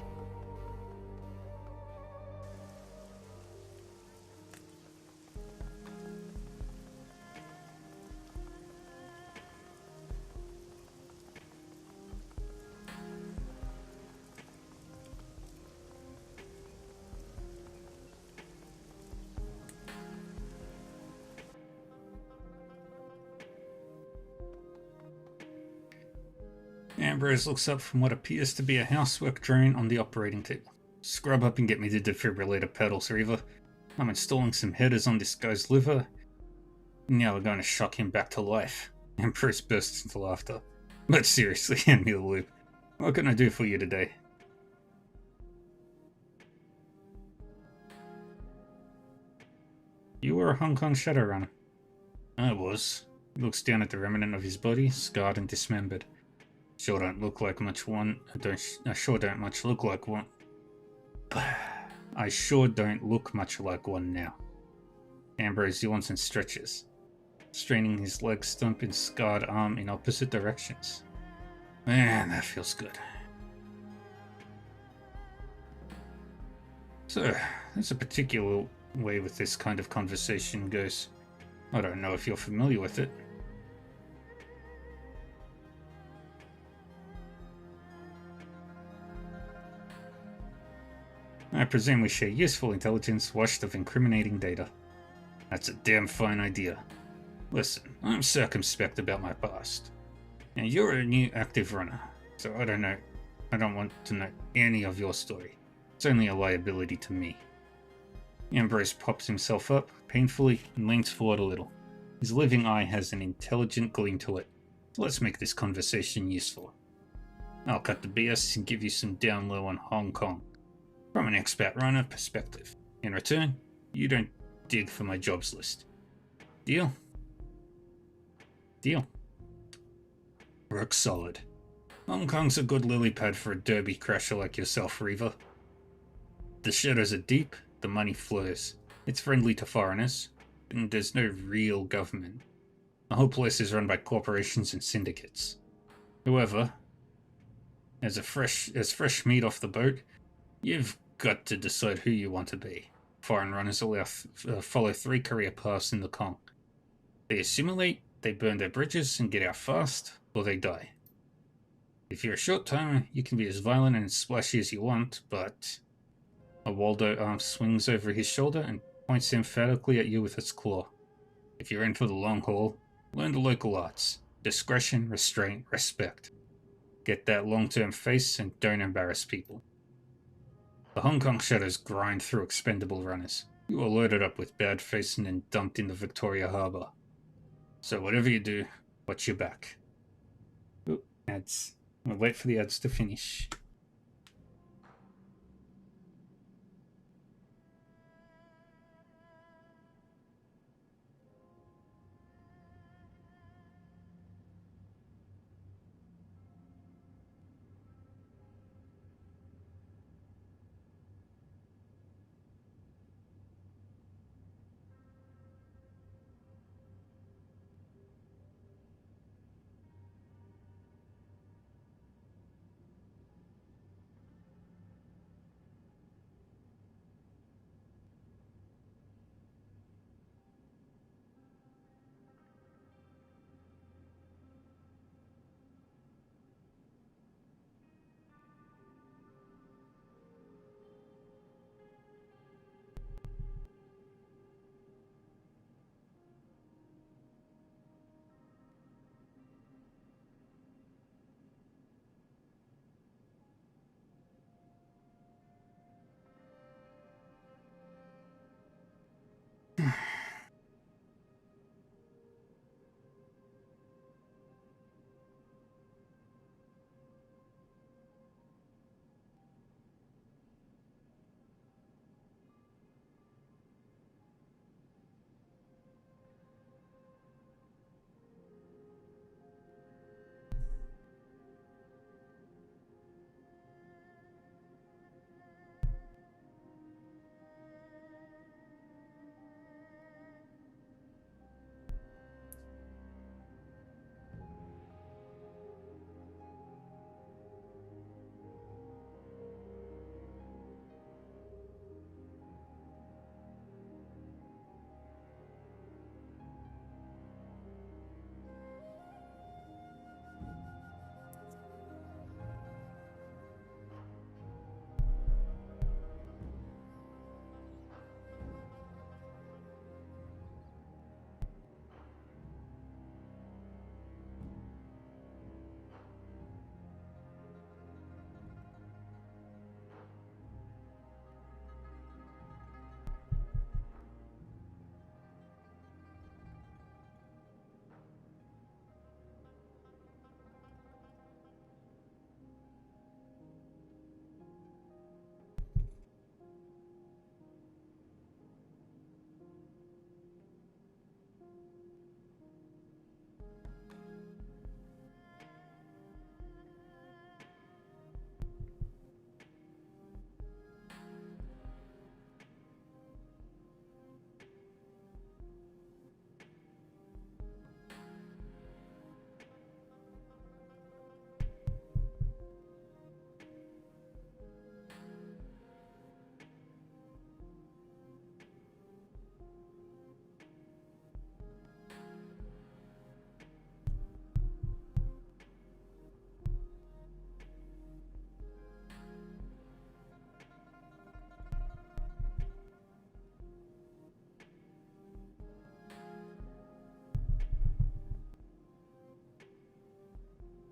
Ambrose looks up from what appears to be a housework drone on the operating table. Scrub up and get me the defibrillator pedals, Reaver. I'm installing some headers on this guy's liver. Now we're going to shock him back to life. Ambrose bursts into laughter. But seriously, hand me the loop. What can I do for you today? You were a Hong Kong Shadowrunner. I was. He looks down at the remnant of his body, scarred and dismembered. Sure don't look like much one. I sure don't much look like one. I sure don't look much like one now. Ambrose yawns and stretches, straining his leg stump and scarred arm in opposite directions. Man, that feels good. So, there's a particular way with this kind of conversation goes. I don't know if you're familiar with it. I presume we share useful intelligence washed of incriminating data. That's a damn fine idea. Listen, I'm circumspect about my past. Now, you're a new active runner, so I don't want to know any of your story. It's only a liability to me. Ambrose pops himself up, painfully, and leans forward a little. His living eye has an intelligent gleam to it, so let's make this conversation useful. I'll cut the BS and give you some down low on Hong Kong, from an expat runner perspective. In return, you don't dig for my jobs list. Deal? Deal. Rock solid. Hong Kong's a good lily pad for a derby crasher like yourself, Reaver. The shadows are deep, the money flows. It's friendly to foreigners, and there's no real government. The whole place is run by corporations and syndicates. However, as fresh meat off the boat, you've got to decide who you want to be. Foreign runners follow 3 career paths in the Kong. They assimilate, they burn their bridges and get out fast, or they die. If you're a short timer, you can be as violent and splashy as you want, but... A Waldo arm swings over his shoulder and points emphatically at you with its claw. If you're in for the long haul, learn the local arts. Discretion, restraint, respect. Get that long-term face and don't embarrass people. The Hong Kong shadows grind through expendable runners. You are loaded up with bad face and then dumped into Victoria Harbour. So whatever you do, watch your back. Ooh, ads. I'll wait for the ads to finish.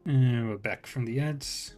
We're back from the ads.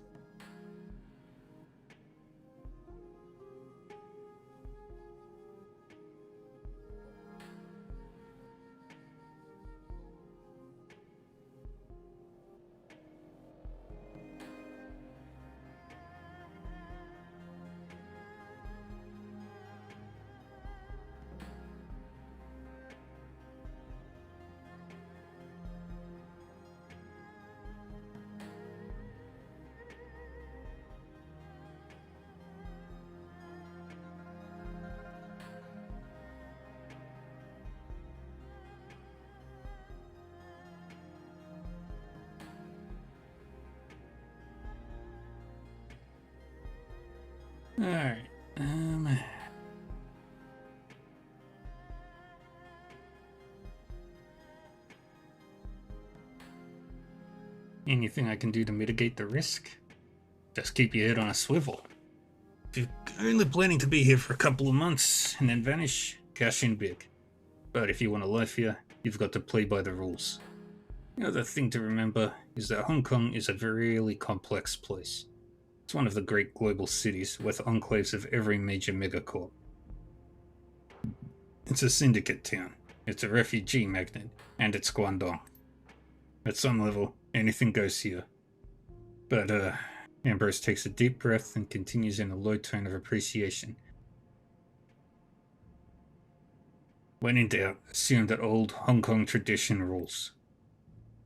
Alright, anything I can do to mitigate the risk? Just keep your head on a swivel. If you're only planning to be here for a couple of months and then vanish, cash in big. But if you want a life here, you've got to play by the rules. The other thing to remember is that Hong Kong is a really complex place. It's one of the great global cities with enclaves of every major megacorp. It's a syndicate town, it's a refugee magnet, and it's Guangdong. At some level, anything goes here. But, Ambrose takes a deep breath and continues in a low tone of appreciation. When in doubt, assume that old Hong Kong tradition rules.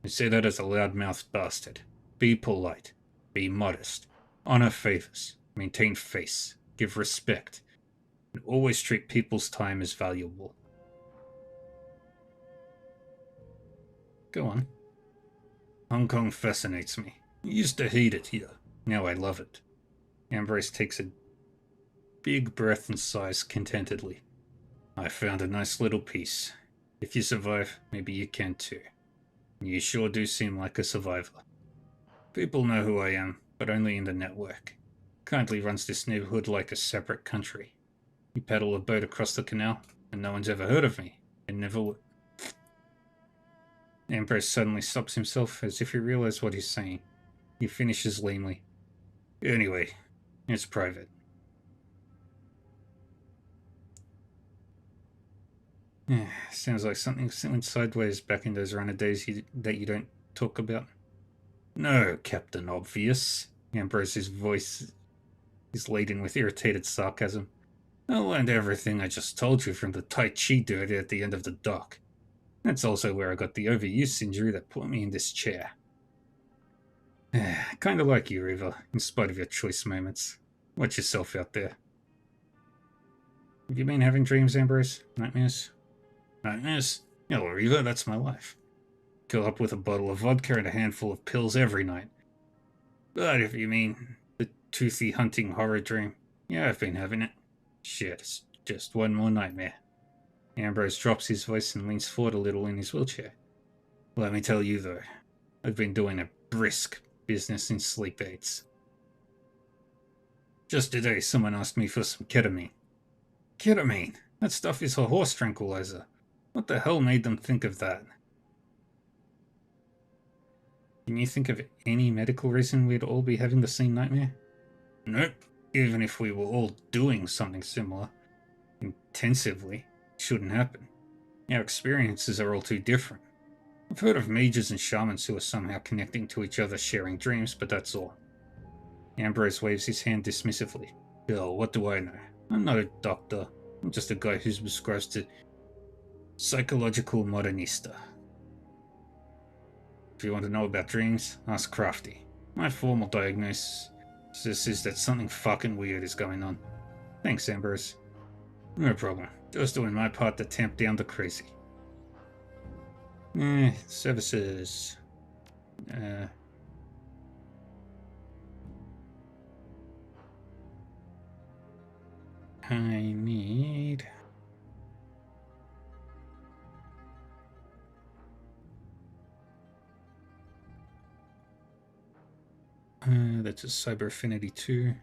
I say that as a loudmouthed bastard. Be polite. Be modest. Honor favors. Maintain face. Give respect. And always treat people's time as valuable. Go on. Hong Kong fascinates me. I used to hate it here. Now I love it. Ambrose takes a big breath and sighs contentedly. I found a nice little piece. If you survive, maybe you can too. You sure do seem like a survivor. People know who I am, but only in the network. Kindly runs this neighborhood like a separate country. You paddle a boat across the canal, and no one's ever heard of me, and never would. Ambrose suddenly stops himself as if he realized what he's saying. He finishes lamely. Anyway, it's private. Sounds like something went sideways back in those runner days that you don't talk about. No, Captain Obvious. Ambrose's voice is laden with irritated sarcasm. I learned everything I just told you from the Tai Chi duty at the end of the dock. That's also where I got the overuse injury that put me in this chair. Kinda like you, Riva, in spite of your choice moments. Watch yourself out there. Have you been having dreams, Ambrose? Nightmares? Nightmares? Hello, Riva, that's my life. Fill up with a bottle of vodka and a handful of pills every night. But if you mean the toothy hunting horror dream, yeah, I've been having it. Shit, it's just one more nightmare. Ambrose drops his voice and leans forward a little in his wheelchair. Let me tell you though, I've been doing a brisk business in sleep aids. Just today someone asked me for some ketamine. Ketamine? That stuff is a horse tranquilizer. What the hell made them think of that? Can you think of any medical reason we'd all be having the same nightmare? Nope. Even if we were all doing something similar, intensively, it shouldn't happen. Our experiences are all too different. I've heard of mages and shamans who are somehow connecting to each other sharing dreams, but that's all. Ambrose waves his hand dismissively. Hell, what do I know? I'm not a doctor. I'm just a guy who subscribes to psychological modernista. If you want to know about dreams, ask Crafty. My formal diagnosis is that something fucking weird is going on. Thanks, Ambrose. No problem. Just doing my part to tamp down the crazy. Services. I need... that's a Cyber Affinity 2.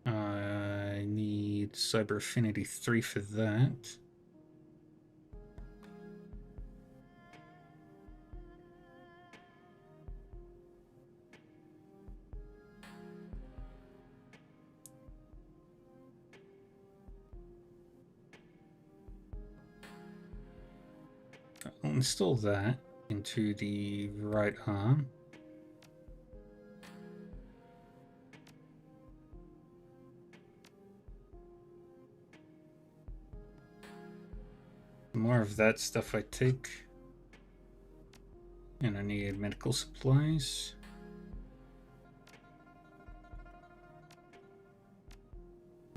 I need Cyber Affinity 3 for that. I'll install that into the right arm. The more of that stuff I take. And I need medical supplies.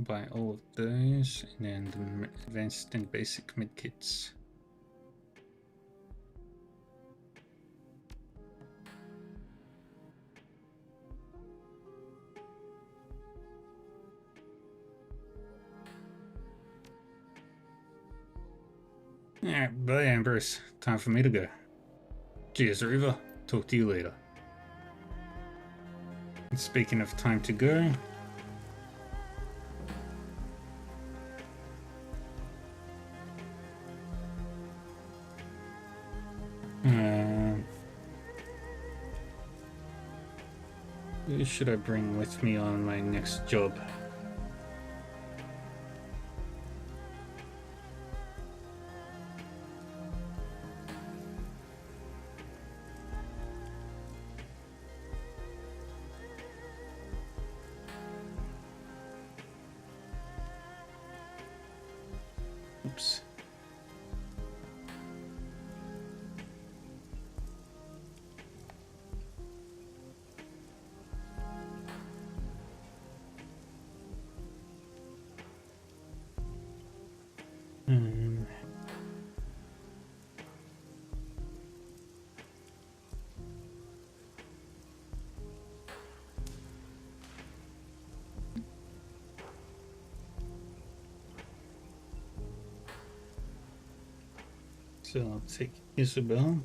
Buy all of those, and then the advanced and basic medkits. Alright, bye Ambrose. Time for me to go. Cheers, River. Talk to you later. And speaking of time to go, who should I bring with me on my next job? Oops. So I'll take Isabel.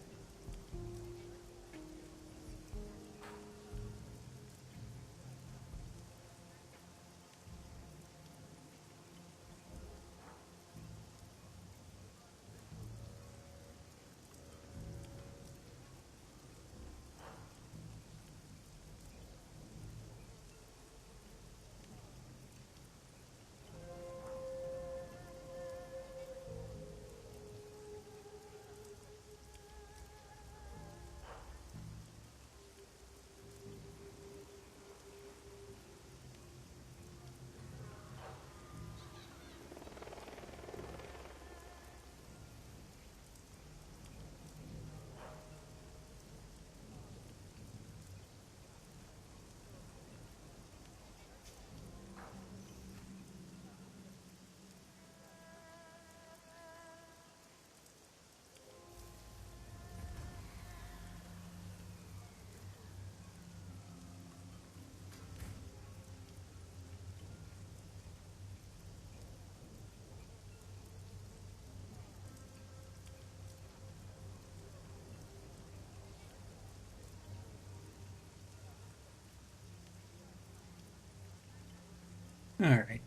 Alright.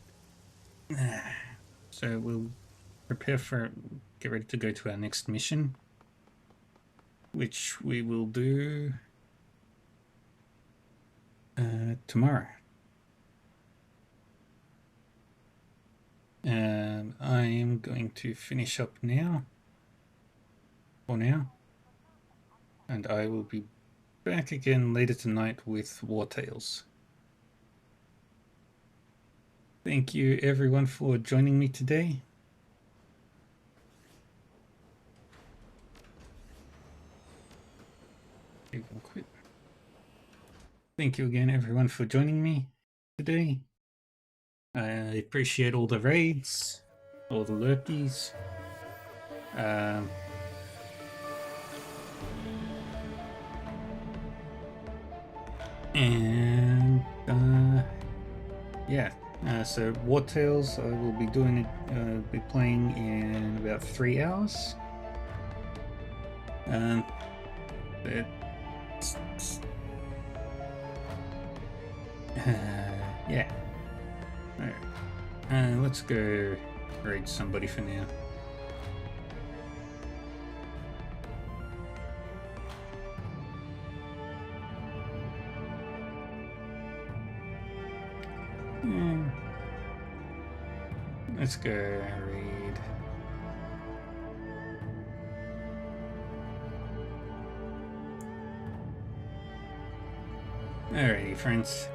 So we'll get ready to go to our next mission, which we will do tomorrow. I am going to finish up now, for now, and I will be back again later tonight with War Tales. Thank you everyone for joining me today. Quit. Thank you again everyone for joining me today. I appreciate all the raids, all the lurkies. Yeah. So War Tales, I will be doing it. Be playing in about 3 hours. Yeah. Alright. Let's go raid somebody for now. Let's go raid Alrighty, friends.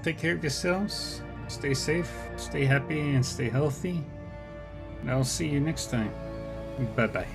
Take care of yourselves. Stay safe, stay happy, and stay healthy. And I'll see you next time. Bye bye.